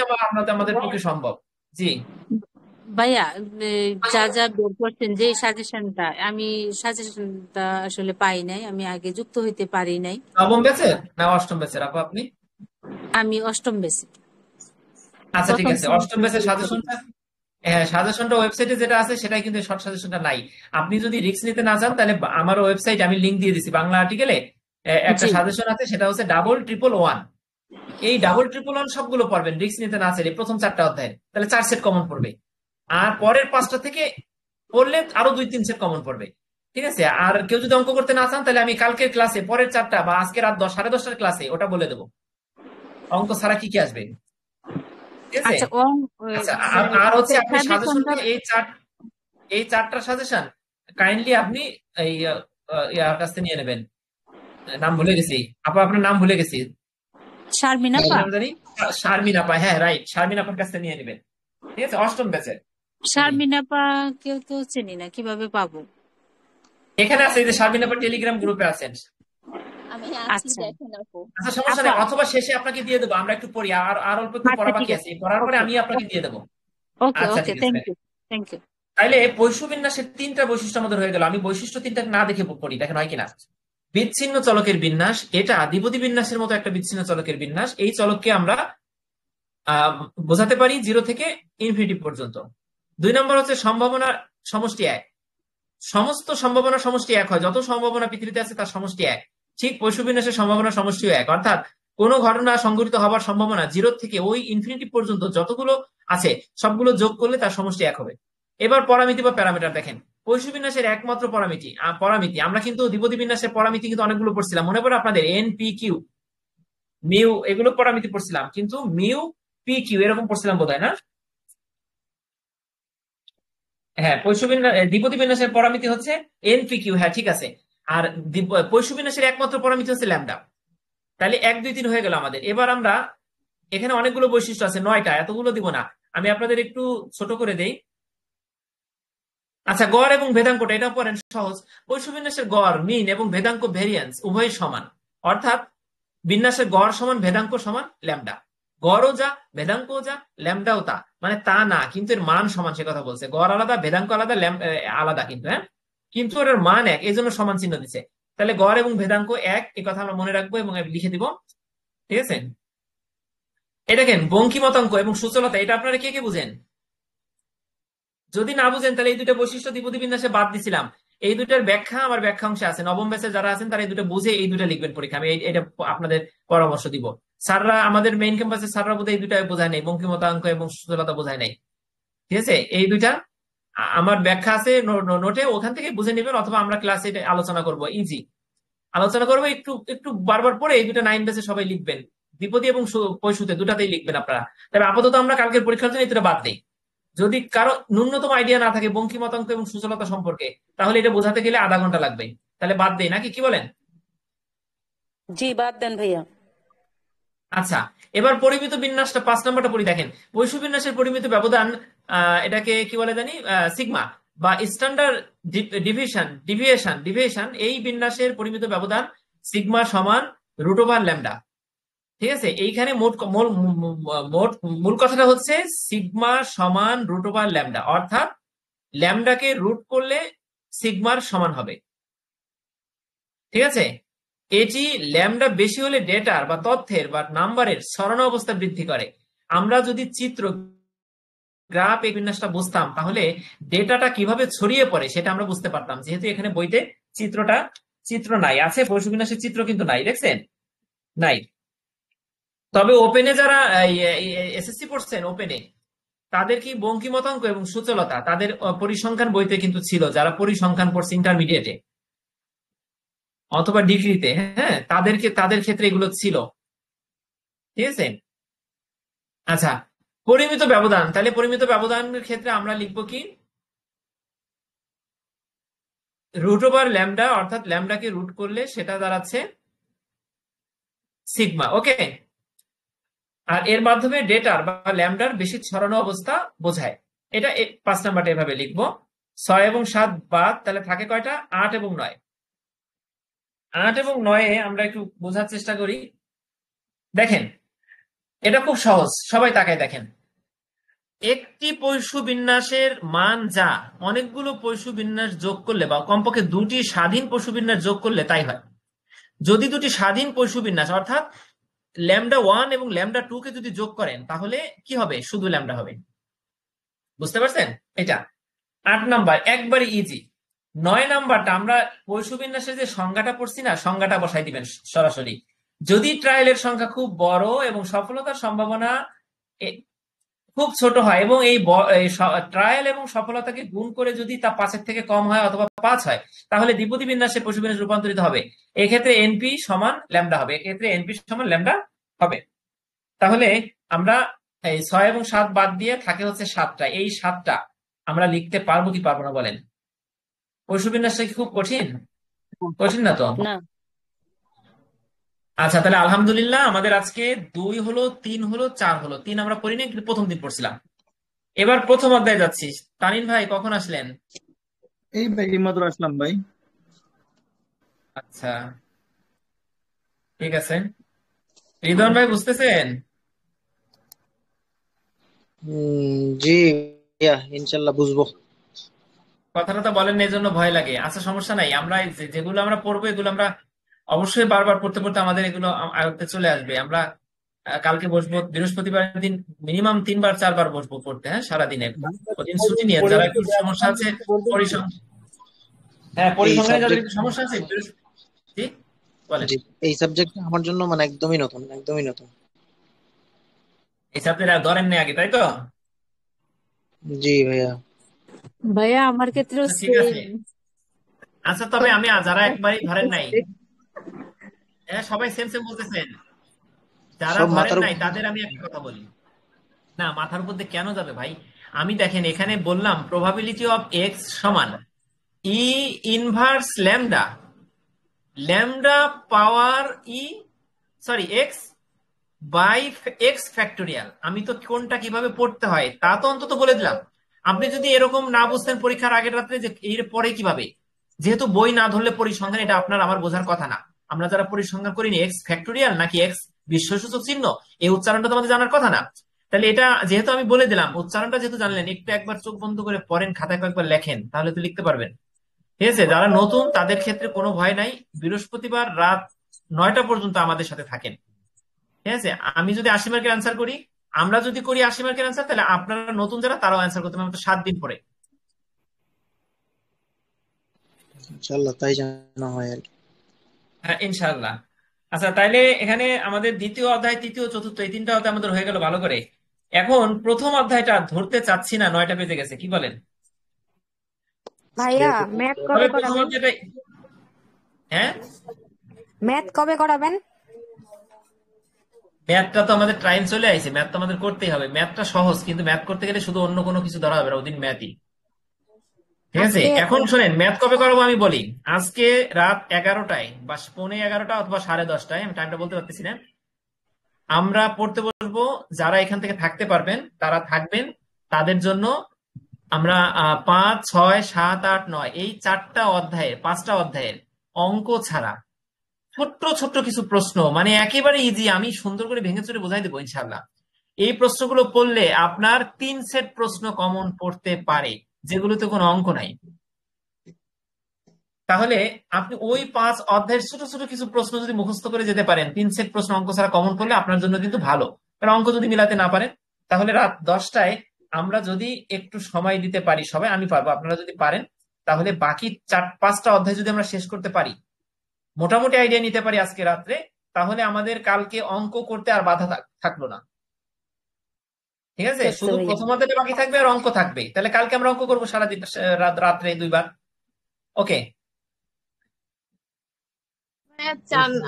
আমাদের পক্ষে সম্ভব। জি ভাইয়া, যা যা বের করছেন যে সাজেশনটা, আমি সাজেশনটা আসলে পাই নাই, আমি আগে যুক্ত হইতে পারি নাই। নবম ব্যাচের না অষ্টম ব্যাচের আপু আপনি? আমি অষ্টম বেসে। আচ্ছা ঠিক আছে, অষ্টম ব্যাচের সাজেশনটা, হ্যাঁ সাজেশনটা ওয়েবসাইটে যেটা আছে সেটাই কিন্তু শর্ট সাজেশনটা নাই। আপনি যদি রিস্ক নিতে না চান তাহলে আমার ওয়েবসাইট আমি লিংক দিয়ে দিছি, বাংলা আর্টিকেলে একটা সাজেশন আছে, সেটা হচ্ছে 1111। এই 1111 সবগুলো পড়বেন রিস্ক নিতে না চাইলে, প্রথম 4টা অধ্যায়, তাহলে 4 সেট কমন পড়বে। আর পরের 5টা থেকে পড়লে আরো 2-3 সেট কমন পড়বে। ঠিক আছে, আর কেউ যদি অঙ্ক করতে না চান তাহলে আমি কালকের ক্লাসে পরের 4টা বা আজকে রাত 10-10:30টার ক্লাসে ওটা বলে দেবো অঙ্ক ছাড়া কি কি আসবে। ঠিক আছে, আচ্ছা আর হচ্ছে আপনি সাজেশনটা এই 4টা সাজেশন কাইন্ডলি আপনি এই ইয়ার কাছ থেকে নিয়ে নেবেন। নাম ভুলে গেছি আপা, আপনার নাম ভুলে গেছি। শারমিন আপা, হ্যাঁ রাইট, শারমিন আপার কাছ থেকে নিয়ে নেবেন। ঠিক আছে, অষ্টম ব্যাচের। শারমিন আপা কেউ তো চিনি না, কিভাবে পাবো? এখানে আছে, এই যে শারমিন আপা টেলিগ্রাম গ্রুপে আছেন। আমি আছি, দেখেন আপু। আচ্ছা সমস্যা নেই, অথবা শেষে আপনাকে দিয়ে দেবো, আমরা একটু পড়ি, আর অল্প একটু পড়া বাকি আছে, পড়ার পরে আমি আপনাকে দিয়ে দেবো। আচ্ছা ঠিক আছে, থ্যাংক ইউ। তাইলে পৈশুবিন্যাসের 3টা বৈশিষ্ট্য আমাদের হয়ে গেল। আমি বৈশিষ্ট্য 3টা না দেখে পড়ি, দেখেন হয় কিনা। বিচ্ছিন্ন চলকের বিন্যাস, এটা দ্বিপদী বিন্যাসের মতো একটা বিচ্ছিন্ন চলকের বিন্যাস। এই চলককে আমরা বোঝাতে পারি 0 থেকে ইনফিনিটি পর্যন্ত। 2 নম্বর হচ্ছে সম্ভাবনা সমষ্টি 1। সমস্ত সম্ভাবনা সমষ্টি 1 হয়, যত সম্ভাবনা পৃথিবীতে আছে তার সমষ্টি 1। ঠিক পৈশুবিন্যাসের সম্ভাবনা সমষ্টিও 1, অর্থাৎ কোনো ঘটনা সংঘটিত হবার সম্ভাবনা 0 থেকে ওই ইনফিনিটি পর্যন্ত যতগুলো আছে সবগুলো যোগ করলে তার সমষ্টি 1 হবে। এবার পরামিতি বা প্যারামিটার দেখেন, পৈশু বিন্যাসের একমাত্র পরামিতি আমরা কিন্তু দ্বিপদী বিন্যাসের পরামিতি কিন্তু অনেকগুলো পড়ছিলাম, মনে পড়ে আপনাদের? এন, পি, কিউ, মিউ, এগুলো পরামিতি পড়ছিলাম, কিন্তু মিউ, পি, কিউ এরকম পড়ছিলাম বোধহয়, না? হ্যাঁ, দ্বিপদী বিন্যাসের পরামিতি হচ্ছে এন, পি, কিউ। হ্যাঁ, ঠিক আছে। আর পৈশু বিন্যাসের একমাত্র পরামিতি হচ্ছে ল্যামডা। তাহলে 1, 2, 3 হয়ে গেল আমাদের। এবার আমরা এখানে অনেকগুলো বৈশিষ্ট্য আছে, 9টা, এতগুলো দিব না, আমি আপনাদের একটু ছোট করে দেই। আচ্ছা, গড় এবং ভেদাঙ্কটা এটা পড়েন, সহজ। পৈশু বিন্যাসের গড়, মিন এবং ভেদাঙ্ক ভেরিয়েন্স উভয় সমান, অর্থাৎ বিন্যাসের গড় সমান ভেদাঙ্ক সমান ল্যামডা। গড়ও যা, ভেদাঙ্কও যা, ল্যামডাও তা, মানে তা না কিন্তু এর মান সমান, সে কথা বলছে। গড় আলাদা, ভেদাঙ্ক আলাদা, আলাদা কিন্তু, হ্যাঁ, কিন্তু এর মান 1, এই জন্য সমান চিহ্ন দিছে। তাহলে গড় এবং ভেদাঙ্ক 1, এই কথা আমরা মনে রাখবো এবং লিখে দিব, ঠিক আছে? এই দেখেন বঙ্কিমতাঙ্ক এবং সূচলতা, এটা আপনারা কে কে বুঝেন? যদি না বুঝেন তাহলে এই দুটো বৈশিষ্ট্য দ্বিপদী বিন্যাসে বাদ দিছিলাম, এই দুটার ব্যাখ্যা আমার ব্যাখ্যা অংশে আছে। নবম ব্যাচে যারা আছেন তারা এই দুটো বুঝে এই দুটো লিখবেন পরীক্ষা, আমি এটা আপনাদের পরামর্শ দিব। স্যাররা, আমাদের মেইন ক্যাম্পাসে স্যাররা বোধহয় এই দুটা বোঝায় নাই, বঙ্কিমতাঙ্ক এবং সূচলতা বোঝায় নাই, ঠিক আছে? এই দুইটা আমার ব্যাখ্যা আছে নোটে, ওখান থেকে বুঝে নেবেন, অথবা আমরা ক্লাসে আলোচনা করব, ইজি আলোচনা করবো, একটু একটু বারবার পরে এই দুটো 9 ব্যাচে সবাই লিখবেন, দ্বিপদী এবং পৈশুতে দুটাতেই লিখবেন আপনারা। তবে আপাতত আমরা কালকের পরীক্ষার জন্য এই দুটো বাদ দিই। যদি কারো ন্যূনতম আইডিয়া না থাকে বঙ্কিমতাঙ্ক এবং সূচলতা সম্পর্কে, তাহলে এটা বোঝাতে গেলে আধা ঘন্টা লাগবে, তাহলে বাদ দেই নাকি, কি বলেন? জি, বাদ দেন ভাইয়া। আচ্ছা, এবার পরিমিত বিন্যাসটা 5 নম্বরটা পড়ি। দেখেন, পৈশু বিন্যাসের পরিমিত ব্যবধান, এটাকে কি বলে জানি, সিগমা বা স্ট্যান্ডার্ড ডিভিয়েশন। এই বিন্যাসের পরিমিত ব্যবধান সিগমা সমান √ল্যামডা, ঠিক আছে? এইখানে মূল কথাটা হচ্ছে সিগমা সমান √ল্যামডা, অর্থাৎ ল্যামডাকে রুট করলে সিগমার সমান হবে, ঠিক আছে? এটি ল্যামডা বেশি হলে ডেটার বা তথ্যের বা নাম্বারের সরানো অবস্থা বৃদ্ধি করে। আমরা যদি চিত্র, গ্রাফ, এই বিন্যাসটা বুঝতাম তাহলে ডেটাটা কিভাবে ছড়িয়ে পড়ে সেটা আমরা বুঝতে পারতাম। যেহেতু এখানে বইতে চিত্র নাই, আছে পৈশু বিন্যাসের চিত্র কিন্তু নাই, দেখছেন? নাই। তবে ওপেনে যারা এসএসসি পড়ছেন, ওপেনে তাদের কি বঙ্কিমতাঙ্ক এবং সূচলতা তাদের পরিসংখ্যান বইতে কিন্তু ছিল, যারা পরিসংখ্যান পড়ছে ইন্টারমিডিয়েটে অথবা ডিগ্রিতে, হ্যাঁ, তাদের ক্ষেত্রে এগুলো ছিল, ঠিক আছে? আচ্ছা, পরিমিত ব্যবধান, তাহলে পরিমিত ব্যবধানের ক্ষেত্রে আমরা লিখবো কি, √ল্যামডা, অর্থাৎ ল্যামডাকে রুট করলে সেটা দাঁড়াচ্ছে সিগমা, ওকে? আর এর মাধ্যমে ডেটার বা ল্যামডার বেশি ছড়ানো অবস্থা বোঝায়। এটা 5 নাম্বারটা এভাবে লিখবো। 6 এবং 7 বাদ, তাহলে থাকে কয়টা? 8 এবং 9। 8 এবং 9 আমরা একটু বোঝার চেষ্টা করি। দেখেন, এটা খুব সহজ, সবাই তাকায় দেখেন। একটি পৈশু বিন্যাসের মান যা অনেকগুলো পৈশু বিন্যাস যোগ করলে বা কমপক্ষে 2টি স্বাধীন পৈশু বিন্যাস যোগ করলে তাই হয়। যদি 2টি স্বাধীন পৈশু বিন্যাস অর্থাৎ ল্যামডা 1 এবং ল্যামডা 2 কে যদি যোগ করেন তাহলে কি হবে? শুধু ল্যামডা হবে। বুঝতে পারছেন? এটা 8 নাম্বার, একবারে ইজি। 9 নাম্বারটা আমরা পৈশু বিন্যাসের যে সংজ্ঞাটা পড়ছি না, সংজ্ঞাটা বসাই দিবেন সরাসরি। যদি ট্রায়ালের সংখ্যা খুব বড় এবং সফলতার সম্ভাবনা খুব ছোট হয় এবং এই ট্রায়াল এবং সফলতাকে গুণ করে যদি তা 5-এর থেকে কম হয় অথবা 5 হয়, তাহলে দ্বিপদী বিন্যাসে পৈশু বিন্যাস রূপান্তরিত হবে। এক্ষেত্রে এনপি সমান ল্যামডা হবে, এক্ষেত্রে এনপি সমান ল্যামডা হবে। তাহলে আমরা এই 6 এবং 7 বাদ দিয়ে থাকে হচ্ছে 7টা। এই 7টা আমরা লিখতে পারবো কি পারবো না বলেন? পৈশু বিন্যাসটা কি খুব কঠিন? কঠিন না তো? না। আচ্ছা, তাহলে আলহামদুলিল্লাহ আমাদের আজকে 2 হলো, 3 হলো, 4 হলো। 3 আমরা পড়িনি, কিন্তু প্রথম দিন পড়ছিলাম। এবার প্রথম অধ্যায়ে যাচ্ছি। তানিন ভাই কখন আসলেন? এই ভাই এইমাত্র আসলাম ভাই। আচ্ছা, ঠিক আছে। রিদওয়ান ভাই বুঝতেছেন? জি ইনশাল্লাহ বুঝবো। কথাটা তো বলেন, এই জন্য ভয় লাগে। আচ্ছা, সমস্যা নাই, আমরা যেগুলো আমরা পড়বো এগুলো আমরা অবশ্যই বারবার পড়তে পড়তে আমাদের এগুলো আয়ত্তে চলে আসবে। আমরা কালকে বসবো, বৃহস্পতিবার দিন মিনিমাম 3-4 বার বসবো পড়তে, হ্যাঁ, সারাদিনে। ওদিন ছুটি নিয়ে যারা একটু সমস্যা আছে পরিসংখ্যানে যাদের একটু সমস্যা আছে, জি বলেন। জি, এই সাবজেক্টটা আমার জন্য মানে একদমই নতুন, একদমই নতুন। এই সাবজেক্ট আর ধরেন নাই আগে, তাই তো? জি ভাইয়া। ভাইয়া আমার ক্ষেত্রেও আচ্ছা, ঠিক আছে। সেম। আচ্ছা, তবে আমি যারা একবারই ধরেন নাই, হ্যাঁ সবাই সেম সেম বলতেছেন, যারা সব ধরেন মাথার নাই উপর। তাদের আমি একটা কথা বলি। না, মাথার উপর দিয়ে কেন যাবে ভাই? আমি দেখেন এখানে বললাম প্রবাবিলিটি অফ এক্স সমান E inverse lambda, lambda power E, sorry X by X factorial. আমি তো কোনটা কিভাবে পড়তে হয় তা তো অন্তত বলে দিলাম। আপনি যদি এরকম না বুঝতেন পরীক্ষার আগের রাত্রে যে এর পরে কিভাবে, যেহেতু বই না ধরলে পরিসংখ্যান এটা আপনার আমার বোঝার কথা না। আমরা যারা পরিসংখ্যান করিনি এক্স ফ্যাক্টোরিয়াল নাকি এক্স বিস্ময়সূচক চিহ্ন, এই উচ্চারণটা তো আমাদের জানার কথা না। তাহলে এটা যেহেতু আমি বলে দিলাম, উচ্চারণটা যেহেতু জানলেন, একটু একবার চোখ বন্ধ করে পড়েন, খাতায় কয়েকবার লেখেন, তাহলে তো লিখতে পারবেন। ঠিক আছে, যারা নতুন তাদের ক্ষেত্রে কোনো ভয় নাই। বৃহস্পতিবার রাত 9টা পর্যন্ত আমাদের সাথে থাকেন। ঠিক আছে, আমি যদি 80 মার্কের অ্যান্সার করি, আমরা যদি করি 80 মার্কের অ্যান্সার, তাহলে আপনারা নতুন যারা তারাও অ্যান্সার করতে পারবেন 7 দিন পরে। ইনশাআল্লাহ তাই জানা হয় আর কি। হ্যাঁ ইনশাআল্লাহ। আচ্ছা, তাইলে এখানে আমাদের দ্বিতীয় অধ্যায়, তৃতীয়, চতুর্থ এই 3টা অধ্যায় আমাদের হয়ে গেল ভালো করে। এখন প্রথম অধ্যায়টা ধরতে চাচ্ছি না, 9টা বেজে গেছে, কি বলেন? ভাইয়া ম্যাথ তবে কবে প্রথম করাবেন? অধ্যায়টা, হ্যাঁ ম্যাথ কবে করাবেন? ম্যাথটা তো আমাদের টাইম চলে আইছে, ম্যাথ তো আমাদের করতেই হবে। ম্যাথটা সহজ, কিন্তু ম্যাথ করতে গেলে শুধু অন্য কোনো কিছু ধরা হবে না, ওদিন ম্যাথই। ঠিক আছে, আজকে এখন শোনেন ম্যাথ কবে করাবো আমি বলি। আজকে রাত 11টায় বা 11:15 অথবা 10:30টায়, আমি টাইমটা বলতে পারতেছি না, আমরা পড়তে বসবো। যারা এখান থেকে থাকতে পারবেন তারা থাকবেন, তাদের জন্য আমরা 5, 6, 7, 8, 9 এই 4টা অধ্যায়ের 5টা অধ্যায়ের অঙ্ক ছাড়া ছোট্ট ছোট্ট কিছু প্রশ্ন, মানে একেবারে ইজি, আমি সুন্দর করে ভেঙে চুরে বোঝাই দেবো ইনশাল্লাহ। এই প্রশ্নগুলো পড়লে আপনার 3 সেট প্রশ্ন কমন পড়তে পারে, যেগুলোতে কোনো অঙ্ক নাই। তাহলে আপনি ওই 5 অধ্যায়ের ছোট ছোট কিছু প্রশ্ন যদি মুখস্থ করে যেতে পারেন, 3 সেট প্রশ্ন অঙ্ক ছাড়া কমন করলে আপনার জন্য কিন্তু ভালো। কারণ অঙ্ক যদি মিলাতে না পারেন, তাহলে রাত 10টায় আমরা যদি একটু সময় দিতে পারি সবাই, আমি পারবো, আপনারা যদি পারেন, তাহলে বাকি 4-5টা অধ্যায় যদি আমরা শেষ করতে পারি, মোটামুটি আইডিয়া নিতে পারি আজকে রাত্রে, তাহলে আমাদের কালকে অঙ্ক করতে আর বাধা থাকলো না। ঠিক আছে, বুঝতে শুধু ভাইয়া। প্রথম অধ্যায়টা বাকি থাকবে আর অঙ্ক থাকবে। তাহলে কালকে আমরা অঙ্ক করবো সারাদিন, রাত্রে 2বার। ওকে। হ্যাঁ,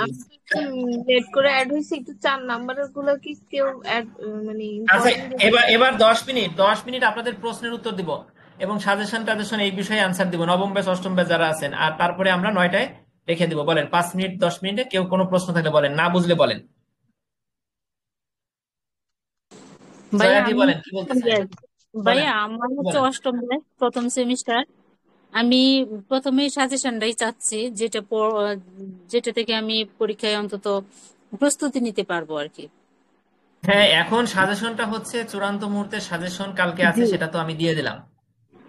আমি তো একটু লেট করে অ্যাড হয়েছি, একটু 4 নাম্বারের গুলো কি কেউ অ্যাড মানে আচ্ছা, ইম্পর্টেন্ট? এবার 10 মিনিট আপনাদের প্রশ্নের উত্তর দিব এবং সাজেশন টাজেশন এই বিষয়ে আনসার দিব, নবম ব্যাচ অষ্টম ব্যাচ যারা আছেন। আর তারপরে আমরা 9টায় রেখে দিব। বলেন 5 মিনিট 10 মিনিটে কেউ কোনো প্রশ্ন থাকলে বলেন, না বুঝলে বলেন। ভাইয়া জয়াদি আমি বলেন, কি বলতে চান? বলেন ভাইয়া আমার হচ্ছে বলেন। অষ্টম ব্যাচ, প্রথম সেমিস্টার। আমি প্রথমে সাজেশনটাই চাচ্ছি, যেটা থেকে আমি পরীক্ষায় অন্তত প্রস্তুতি নিতে পারবো আর কি। হ্যাঁ, এখন সাজেশনটা হচ্ছে চূড়ান্ত মুহূর্তের সাজেশন কালকে আছে, জি সেটা তো আমি দিয়ে দিলাম।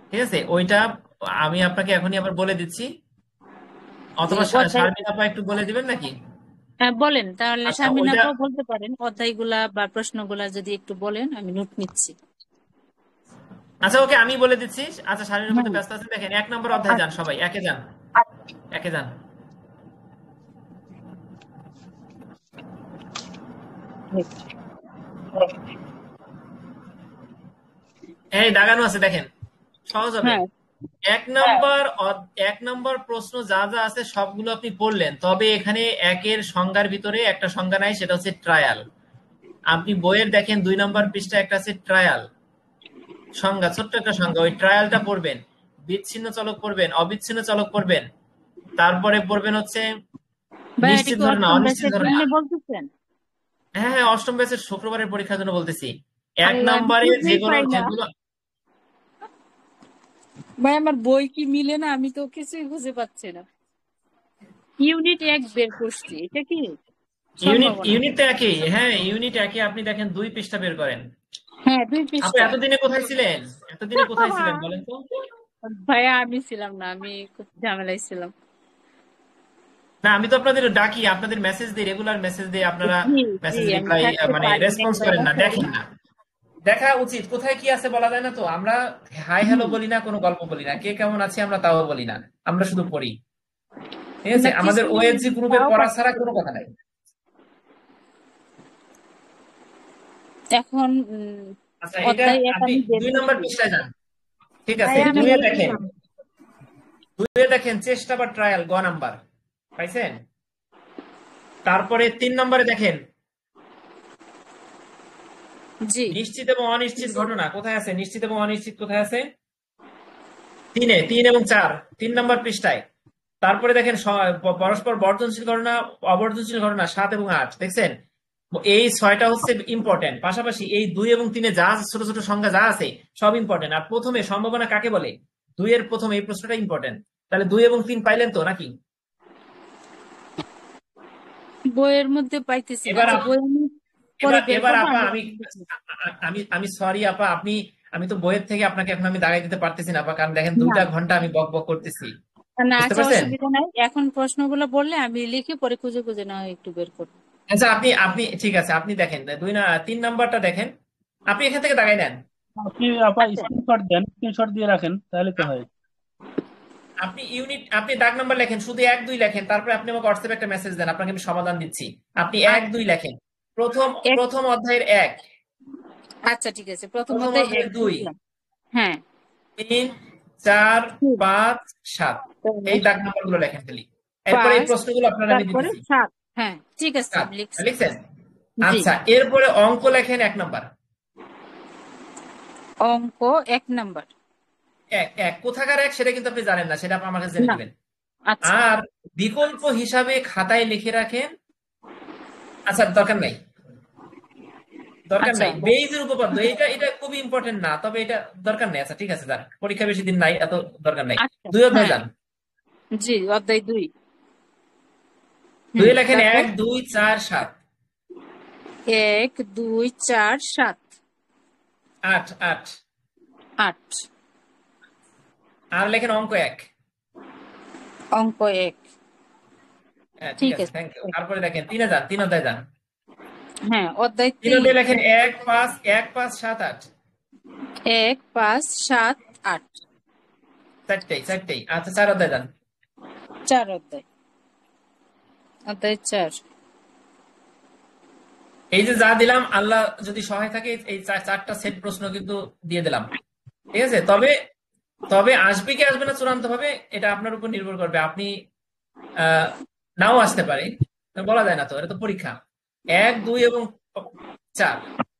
ঠিক আছে, ওইটা আমি আপনাকে এখনই আবার বলে দিচ্ছি, জি অথবা অধ্যায়, শারমিন আপা একটু বলে দিবেন নাকি? হ্যাঁ বলেন, তাহলে আচ্ছা, শারমিন ওইটা আপাও বলতে পারেন অধ্যায়গুলা বা প্রশ্নগুলা যদি একটু বলেন, আমি নোট নিচ্ছি। আচ্ছা ওকে, আমি বলে দিচ্ছি। আচ্ছা, শারমিন আপা তো হ্যাঁ ব্যস্ত আছেন, দেখেন 1 নম্বর অধ্যায় যান, সবাই একে যান, একে যান। এই দাগানো আছে দেখেন, সহজ হবে। হ্যাঁ 1 নম্বর প্রশ্ন যা যা আছে সবগুলো আপনি পড়লেন, তবে এখানে 1-এর সংজ্ঞার ভিতরে একটা সংজ্ঞা নাই, সেটা হচ্ছে ট্রায়াল। আপনি বইয়ের দেখেন 2 নম্বর পৃষ্ঠায় একটা আছে ট্রায়াল সংজ্ঞা, ছোট্ট একটা সংজ্ঞা, ওই ট্রায়ালটা পড়বেন। বিচ্ছিন্ন চলক পড়বেন, অবিচ্ছিন্ন চলক পড়বেন, তারপরে পড়বেন হচ্ছে ভাই, এটা নিশ্চিত কি ধারণা, অষ্টম অনিশ্চিত ব্যাচের ধারণা। জন্য বলতেছেন? হ্যাঁ হ্যাঁ, অষ্টম ব্যাচের শুক্রবারের পরীক্ষার জন্য বলতেছি। 1 আল্লাহ, আমি নম্বরে খুঁজেই যেগুলো পাই না যেগুলো ভাই, আমার বই কি মিলে না, আমি তো কিছুই খুঁজে পাচ্ছি না। ইউনিট 1 বের করছি, এটা কি সম্ভাবনা? ইউনিট তো একই, হ্যাঁ ইউনিট একই। আপনি দেখেন 2 পৃষ্ঠা বের করেন। হ্যাঁ 2 আপনি পৃষ্ঠা। এতদিনে কোথায় ছিলেন? এতদিনে কোথায় ছিলেন বলেন তো? ভাইয়া আমি ছিলাম না, আমি খুব ঝামেলায় ছিলাম। না, আমি তো আপনাদের ডাকি, আপনাদের মেসেজ দিই, রেগুলার মেসেজ দিই, আপনারা জি জি, মেসেজ আমি রিপ্লাই থাকতে মানে পারি নাই রেসপন্স ভাইয়া করেন না, আসলে। দেখেন না। দেখা উচিত, কোথায় কি আছে বলা যায় না তো। আমরা হাই হ্যালো হুম, বলি না, কোনো গল্প বলি না, কে কেমন আছে আমরা তাও বলি না, আমরা শুধু পড়ি। ঠিক আছে, না আমাদের কিছু ওএসজি গ্রুপে নাও পড়া পারতে ছাড়া পারি। কোনো কথা নাই। এখন আচ্ছা, এটা অধ্যায় এক আপনি আমি বের 2 নম্বর করছি। পৃষ্ঠায় যান। ঠিক আছে, ভাইয়া আমি দুইয়ে লিখে দেখেন, দিলাম। চেষ্টা বা ট্রায়াল গ নাম্বার পাইছেন। তারপরে 3 নম্বরে দেখেন জি নিশ্চিত এবং অনিশ্চিত ঘটনা কোথায় আছে, নিশ্চিত এবং অনিশ্চিত কোথায় আছে, 3 এবং 4, 3 নম্বর পৃষ্ঠায়। তারপরে দেখেন পরস্পর বর্ধনশীল ঘটনা, অবর্ধনশীল ঘটনা 7 এবং 8 দেখছেন। এই 6টা হচ্ছে ইম্পর্টেন্ট, পাশাপাশি এই 2 এবং 3-এ যা ছোট ছোট সংখ্যা যা আছে সব ইম্পর্টেন্ট। আর প্রথমে সম্ভাবনা কাকে বলে, 2 এর প্রথমে এই প্রশ্নটা ইম্পর্টেন্ট। তাহলে 2 এবং 3 পাইলেন তো নাকি? বইয়ের মধ্যে পাইতেছি না। এবার আচ্ছা বই আমি পরে বের এবার করবো, আপা আমি আমি দেখি। আমি আমি সরি আপা, আমি তো বইয়ের থেকে আপনাকে এখন আমি দাগাই দিতে পারতেছি না আপা, কারণ দেখেন না 2টা ঘন্টা আমি বক বক করতেছি, না, বুঝতে আচ্ছা পারছেন? অসুবিধা নাই। এখন প্রশ্নগুলো বললে আমি লিখে পরে খুঁজে খুঁজে না হয় একটু বের করবো। আচ্ছা, আপনি আপনি ঠিক আছে, আপনি দেখেন 3 নাম্বারটা দেখেন, আপনি এখান থেকে দাগাই নেন। আপনি আপা আচ্ছা স্ক্রিনশট দেন, স্ক্রিনশট দিয়ে রাখেন, তাহলে তো হয়। আপনি দাগ নাম্বার লেখেন, শুধু 1 2 লেখেন, তারপরে আপনি আমাকে হোয়াটসঅ্যাপে একটা মেসেজ দেন, আপনাকে আমি সমাধান দিচ্ছি। আপনি 1 2 লেখেন, এক প্রথম অধ্যায়ের 1, আচ্ছা ঠিক আছে, প্রথম প্রথম অধ্যায় অধ্যায়ের 2, লিখলাম। হ্যাঁ 3 4 ঠিক, 5 7, এই 5 দাগ নাম্বার গুলো লেখেন খালি। এরপরে এই 5 প্রশ্নগুলো আপনারা আমি তারপরে দিতেছি। 7। হ্যাঁ ঠিক আছে 7 আমি লিখছি। লিখছেন? জি আচ্ছা, এরপরে অঙ্ক লেখেন 1 নাম্বার। অঙ্ক 1 নাম্বার। এক কোথাকার এক সেটা কিন্তু আপনি জানেন না, সেটা আপনি আমার কাছে জেনে না নেবেন। আচ্ছা আর বিকল্প হিসাবে খাতায় লিখে রাখেন। আচ্ছা, দরকার নাই, আচ্ছা বেইজের উপপাদ্য, এটা খুবই ইম্পর্টেন্ট না, তবে এটা দরকার নেই। আচ্ছা ঠিক আছে, যান, পরীক্ষা বেশি দিন নাই, এত দরকার নাই। আচ্ছা 2 অধ্যায় হ্যাঁ যান। জি অধ্যায় 2। 2 লেখেন তারপর 1 2 4 7 1 2 4 7 8 8, 8। আর লেখেন অঙ্ক 1। অঙ্ক 1 হ্যাঁ ঠিক ঠিক আছে, আছে। Thank you. তারপরে দেখেন 3-এ যান, 3 অধ্যায় যান। হ্যাঁ অধ্যায় 3 3 অধ্যায় লেখেন 1 5 7 8, 1 5 7 8 চারটেই। আচ্ছা 4 অধ্যায় যান। 4 অধ্যায়। অধ্যায় 4 এই যে যা দিলাম, আল্লাহ যদি সহায় থাকে, এই 4টা সেট প্রশ্ন কিন্তু দিয়ে দিলাম, ঠিক আছে। তবে আসবে কি আসবে না চূড়ান্ত ভাবে এটা আপনার উপর নির্ভর করবে। আপনি নাও আসতে পারে, বলা যায় না তো, এটা তো পরীক্ষা। 1 2 এবং 4,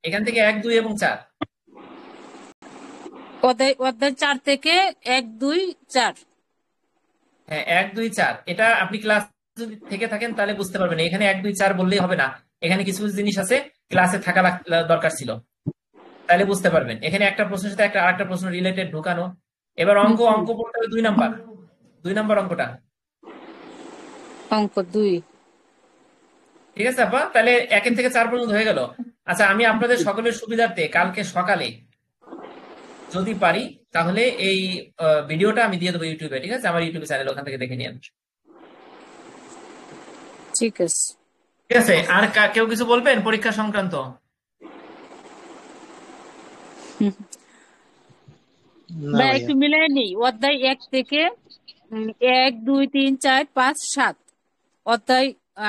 এখান থেকে 1 2 এবং 4। অধ্যায় 4 থেকে 1 2 4। হ্যাঁ 1 2 4, এটা আপনি ক্লাস যদি থেকে থাকেন তাহলে বুঝতে পারবেন। এখানে 1 2 4 বললেই হবে না, এখানে কিছু কিছু জিনিস আছে ক্লাসে থাকা দরকার ছিল, তাহলে বুঝতে পারবেন। এখানে একটা প্রশ্নের সাথে আরেকটা প্রশ্ন রিলেটেড ঢুকানো। এবার অঙ্ক পড়তে হবে 2 নাম্বার অঙ্কটা। অঙ্ক 2 ঠিক আছে আপা, তাহলে 1 থেকে 4 পর্যন্ত হয়ে গেল। আচ্ছা, আমি আপনাদের সকলের সুবিধার্থে কালকে সকালে যদি পারি তাহলে এই ভিডিওটা আমি দিয়ে দেবো ইউটিউবে, ঠিক আছে, আমার ইউটিউব চ্যানেল, ওখান থেকে দেখে নিন। ঠিক আছে। ঠিক আছে, আর কেউ কিছু বলবেন পরীক্ষা সংক্রান্ত? ভাই একটু মিলাই নেই। অধ্যায় 1 থেকে 1 2 3 4 5 7 অধ্যায়,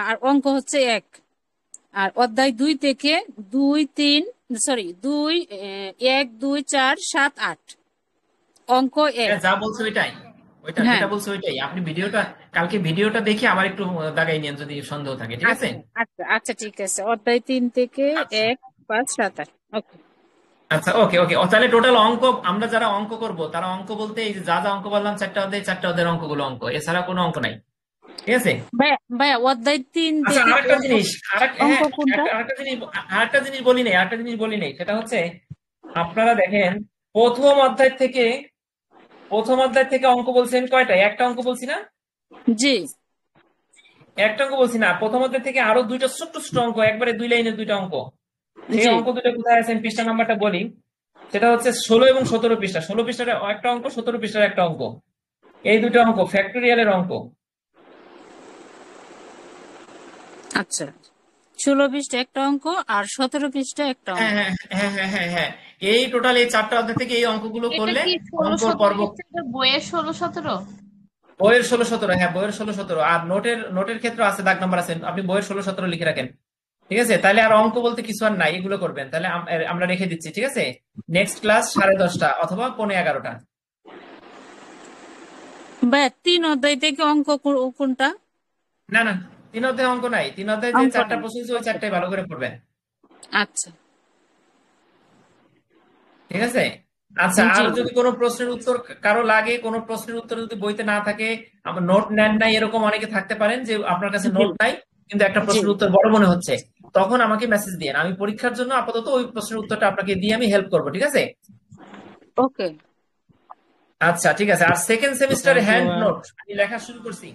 আর অঙ্ক হচ্ছে 1। আর অধ্যায় 2 থেকে 2 3 সরি 2 1 2 4 7 8 অঙ্ক 1। যা বলছো ওইটাই, হ্যাঁ যেটা বলছো ওইটাই। আপনি কালকে ভিডিওটা দেখে আমার একটু দাগাই নিন যদি সন্দেহ থাকে, ঠিক আছে? আচ্ছা আচ্ছা ঠিক আছে। অধ্যায় 3 থেকে 1 5 7 8 ওকে। আচ্ছা ওকে। তাহলে টোটাল অঙ্ক, আমরা যারা অঙ্ক করব তারা অঙ্ক বলতে এই যে যা যা অঙ্ক বললাম 4টা অধ্যায়ের অঙ্কগুলো অঙ্ক, এছাড়া কোনো অঙ্ক নাই, ঠিক আছে? ভাই অধ্যায় 3 আচ্ছা, থেকে আরেকটা জিনিস অঙ্ক কোনটা? আরেকটা জিনিস বলি নাই, সেটা হচ্ছে আপনারা দেখেন প্রথম অধ্যায় থেকে অঙ্ক বলছেন কয়টা? একটা অঙ্ক বলছি না? জি একটা অঙ্ক বলছি না, প্রথম অধ্যায় থেকে আরো 2টা ছোট্ট ছোট্ট অঙ্ক, একবারে 2 লাইনের 2টা অঙ্ক। সেই জি অঙ্ক দুটো কোথায় আছেন, পৃষ্ঠা নাম্বারটা বলি। সেটা হচ্ছে 16 এবং 17 পৃষ্ঠা। 16 পৃষ্ঠার একটা অঙ্ক, 17 পৃষ্ঠার একটা অঙ্ক। এই 2টা অঙ্ক ফ্যাক্টরিয়ালের অঙ্ক। আচ্ছা 16 পৃষ্ঠা একটা অঙ্ক আর 17 পৃষ্ঠা একটা অঙ্ক। হ্যাঁ, এই টোটাল এই 4টা অধ্যায় থেকে এই অঙ্কগুলো এটা করলে কি 16 অঙ্ক 17 পর্ব। বইয়ের 16 17? বইয়ের 16-17, হ্যাঁ বইয়ের 16-17, আর নোটের ক্ষেত্রে আছে, দাগ নাম্বার আছে, আপনি বইয়ের 16-17 লিখে রাখেন। ঠিক আছে, তাহলে আর অঙ্ক বলতে কিছু আর নাই, এগুলো করবেন। তাহলে আমরা রেখে দিচ্ছি, ঠিক আছে। নেক্সট ক্লাস 10:30 অথবা 11:45। ভাইয়া 3 অধ্যায় থেকে অঙ্ক কোনটা? না না, 3 অধ্যায় অঙ্ক নাই, 3 অধ্যায় যে অঙ্ক 4টা নাই। প্রশ্ন আছে, ওই 4টাই ভালো করে পড়বেন। আচ্ছা ঠিক আছে। আচ্ছা, জি আর যদি কোনো প্রশ্নের উত্তর কারো লাগে, কোনো প্রশ্নের উত্তর যদি বইতে না থাকে, আমার নোট নেন নাই, এরকম অনেকে থাকতে পারেন যে আপনার কাছে জি নোট নাই কিন্তু একটা জি প্রশ্নের উত্তর বড় মনে হচ্ছে, তখন আমাকে মেসেজ দিন। আমি পরীক্ষার জন্য আপাতত ওই প্রশ্নের উত্তরটা আপনাকে দিয়ে আমি হেল্প করবো, ঠিক আছে। ওকে আচ্ছা ঠিক আছে। আর সেকেন্ড সেমিস্টারে thank you hand ma'am. Note আমি লেখা শুরু করছি।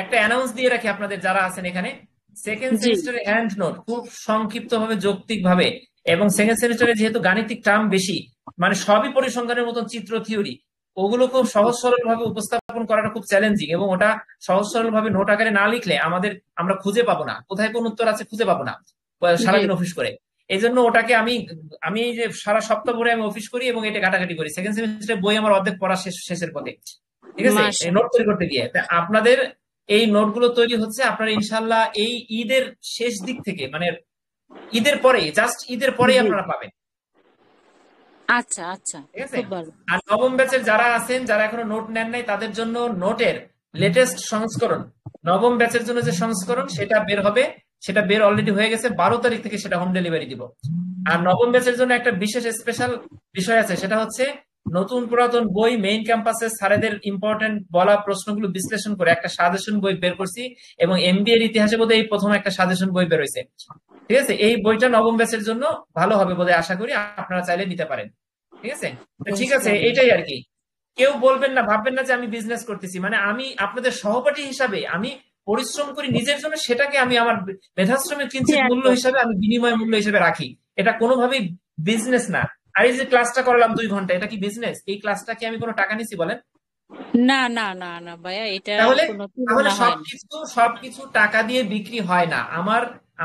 একটা অ্যানাউন্স দিয়ে রাখি আপনাদের যারা আছেন এখানে, সেকেন্ড জি সেমিস্টারে হ্যান্ড নোট খুব সংক্ষিপ্ত ভাবে, যৌক্তিক ভাবে, এবং সেকেন্ড সেমিস্টারে যেহেতু গাণিতিক টার্ম বেশি, মানে সবই পরিসংখ্যানের মতন চিত্র থিওরি, ওগুলো খুব সহজ সরল ভাবে উপস্থাপন করাটা খুব চ্যালেঞ্জিং, এবং ওটা সহজ সরল ভাবে নোট আকারে না লিখলে আমরা খুঁজে পাবো না, কোথায় কোন উত্তর আছে খুঁজে পাবো না জি সারাদিন অফিস করে। এই জন্য ওটাকে আমি এই যে সারা সপ্তাহ ভরে আমি অফিস করি এবং এটা ঘাটাঘাটি করি। সেকেন্ড সেমিস্টারে বই আমার অর্ধেক পড়া শেষের পথে, ঠিক আছে, মাশাআল্লাহ নোট তৈরি করতে গিয়ে। তা আপনাদের এই নোটগুলো তৈরি হচ্ছে, আপনারা ইনশাল্লাহ এই ঈদের শেষ দিক থেকে, মানে ঈদের পরেই, জাস্ট ঈদের পরেই জি আপনারা পাবেন, আচ্ছা আচ্ছা ঠিক আছে। খুব ভালো আর নবম ব্যাচের যারা আছেন, যারা এখনো নোট নেন নাই, তাদের জন্য নোটের লেটেস্ট সংস্করণ, নবম ব্যাচের জন্য যে সংস্করণ সেটা বের হবে, সেটা বের অলরেডি হয়ে গেছে, 12 তারিখ থেকে সেটা হোম ডেলিভারি দিব। আর নবম ব্যাচের জন্য একটা বিশেষ স্পেশাল বিষয় আছে, সেটা হচ্ছে নতুন পুরাতন বই, মেইন ক্যাম্পাসে স্যারেদের ইম্পর্টেন্ট বলা প্রশ্নগুলো বিশ্লেষণ করে একটা সাজেশন বই বের করছি, এবং এমবিএ এর ইতিহাসে বোধহয় এই প্রথম একটা সাজেশন বই বের হয়েছে, ঠিক আছে। এই বইটা নবম ব্যাচের জন্য ভালো হবে বোধহয়, আশা করি আপনারা চাইলে নিতে পারেন, ঠিক আছে। তো ঠিক আছে, ইনশাআল্লাহ এটাই আর কি। কেউ বলবেন না, ভাববেন না যে আমি বিজনেস করতেছি, মানে আমি আপনাদের সহপাঠী হিসাবে আমি পরিশ্রম করি নিজের জন্য, সেটাকে আমি আমার মেধাশ্রমের কিঞ্চিত মূল্য একদম হিসাবে, আমি বিনিময় মূল্য হিসেবে রাখি। এটা কোনোভাবেই বিজনেস না। আর এই যে ক্লাসটা করলাম 2 ঘন্টা, এটা কি বিজনেস? এই ক্লাসটা কি আমি কোনো টাকা নিছি বলেন? না না না না ভাইয়া, এটা তাহলে কোনো তাহলে তুলনা হয় না। সবকিছু টাকা দিয়ে বিক্রি হয় না।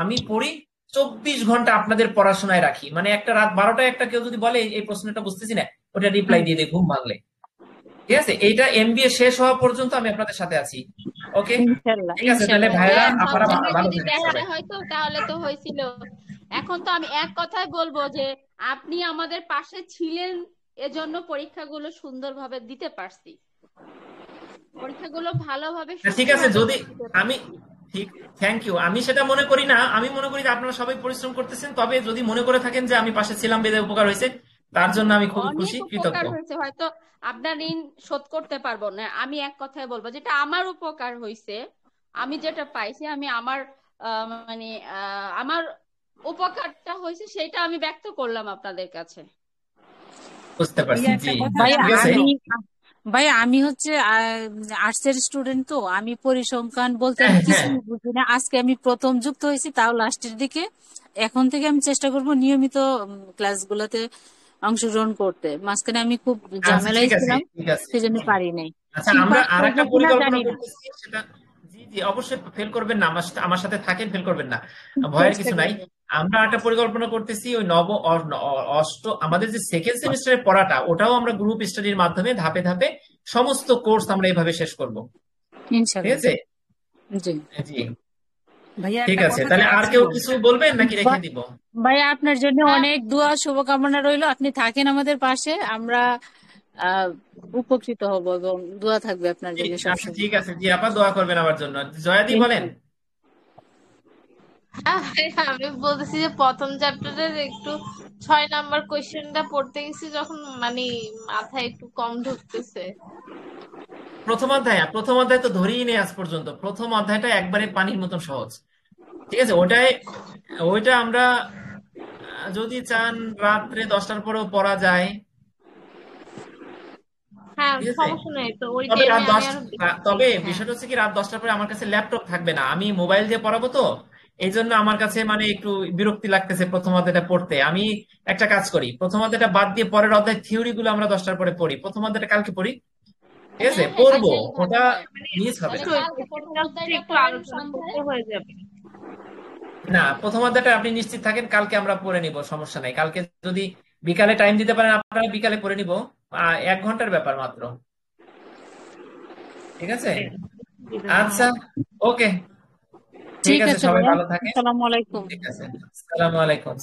আমি পড়ি 24 ঘন্টা আপনাদের পড়াশোনায় রাখি, মানে একটা রাত 12টায় একটা কেউ যদি বলে এই প্রশ্নটা বুঝতেছি না, ওটা রিপ্লাই হুম, দিয়ে দেয় ঘুম ভাঙলে, ঠিক আছে। এইটা এমবিএ শেষ হওয়া পর্যন্ত আমি আপনাদের সাথে আছি, ওকে। ইনশাল্লাহ ঠিক আছে, তাহলে ইনশাল্লাহ ভাইয়েরা ভাইয়া আপনারা সব জায়গায় ভালো যদি থাকেন দেখা সবাই। হয়তো তাহলে তো হয়েছিল। এখন তো আমি এক কথায় বলবো যে আপনি আমাদের পাশে ছিলেন, এজন্য পরীক্ষাগুলো সুন্দরভাবে দিতে পারছি, পরীক্ষাগুলো ভালোভাবে ঠিক আছে, সুষ্ঠুভাবে যদি দিতে আমি পারছি। ঠিক, থ্যাংক ইউ। আমি সেটা মনে করি না, আমি মনে করি যে আপনারা সবাই পরিশ্রম করতেছেন, তবে যদি মনে করে থাকেন যে আমি পাশে ছিলাম বেদে উপকার হয়েছে, তার জন্য আমি খুবই অনেক খুশি, উপকার কৃতজ্ঞ। হয়েছে, হয়তো আপনার ঋণ শোধ করতে পারবো না, আমি এক কথায় বলবো যেটা আমার উপকার হয়েছে, আমি যেটা পাইছি, আমি আমার মানে আমার উপকারটা হয়েছে সেটা আমি ব্যক্ত করলাম আপনাদের কাছে। বুঝতে পারছি, জি ভাইয়া ঠিক আছে। আমি হচ্ছে আর্টসের স্টুডেন্ট, তো আমি পরিসংখ্যান বলতে হ্যাঁ আমি হ্যাঁ, কিছুই বুঝি না। আজকে আমি প্রথম যুক্ত হয়েছি, তাও লাস্টের দিকে। এখন থেকে আমি চেষ্টা করব নিয়মিত ক্লাসগুলোতে অংশগ্রহণ করতে। মাঝখানে আমি খুব আচ্ছা ঝামেলায় ঠিক আছে, ছিলাম, ঠিক আছে। সেজন্য পারি নাই। আচ্ছা, কি আমরা পাস আর করবো একটা কিনা পরিকল্পনা জানি না, করতেছি, সেটা জি জি অবশ্যই ফেল করবেন না, আমার সাথে থাকেন, ফেল করবেন না, ভয়ের চেষ্টা কিছু নাই। করবো। আমরা একটা পরিকল্পনা করতেছি, ওই আমাদের যে সেকেন্ড সেমিস্টারের পড়াটা, ওটাও আমরা গ্রুপ স্টাডির মাধ্যমে ধাপে ধাপে সমস্ত কোর্স আমরা এইভাবে শেষ করব, ঠিক ইনশাল্লাহ আছে। জি জি ঠিক আছে, তাহলে আর কেউ কিছু বলবেন নাকি রেখে দিব? ভাইয়া, আপনার জন্য হ্যাঁ, অনেক দোয়া শুভকামনা রইলো। আপনি থাকেন আমাদের পাশে, আমরা আহ উপকৃত হব এবং দোয়া থাকবে আপনার জন্য আচ্ছা সবসময়। ঠিক আছে, জি আপা দোয়া করবেন আমার জন্য। জয়াদি বলেন। আমি বলতেছি যে প্রথম চ্যাপ্টারের একটু 6 নাম্বার কোয়েশ্চেনটা পড়তে গেছি যখন, মানে মাথায় একটু কম ঢুকতেছে। প্রথম অধ্যায় তো ধরেই নেই আজ পর্যন্ত, প্রথম অধ্যায়টা একবারে পানির মতন সহজ, ঠিক আছে। ওইটা আমরা যদি চান রাত্রে 10টার পরেও পড়া যায়, হ্যাঁ, ঠিক আছে। সমস্যা নেই তো, ওই তবে টাইমে রাত আমি 10, আরো তবে দেখি। হ্যাঁ, বিষয়টা হচ্ছে কি, রাত 10টার পরে আমার কাছে ল্যাপটপ থাকবে না, আমি মোবাইল দিয়ে পড়াবো, তো এই জন্য আমার কাছে মানে একটু বিরক্তি লাগতেছে প্রথম অধ্যায়টা পড়তে। আমি একটা কাজ করি, প্রথম অধ্যায়টা বাদ দিয়ে পরের অধ্যায় থিওরি গুলো আমরা 10টার পরে পড়ি, প্রথম অধ্যায়টা কালকে পড়ি, ঠিক আছে, হ্যাঁ হ্যাঁ, পড়বো, এটাই ভালো ওটা হয়। মিস হবে তাহলে না। কালকে প্রথম এটা হচ্ছে অধ্যায়টা একটু পড়েন আলোচনা সন্ধ্যায়। করতে হয়ে যাবে। না, প্রথম অধ্যায়টা আপনি নিশ্চিত থাকেন, কালকে আমরা পড়ে নিব, সমস্যা নাই। কালকে যদি বিকালে টাইম দিতে পারেন আপনারা, বিকালে পড়ে নিব, 1 ঘন্টার ব্যাপার মাত্র। ঠিক আছে? আচ্ছা, ওকে, ঠিক ঠিক আছে, আছে সবাই ভাইয়া, ভালো থাকেন। আসসালামু আলাইকুম। ঠিক আছে, আসসালামু আলাইকুম।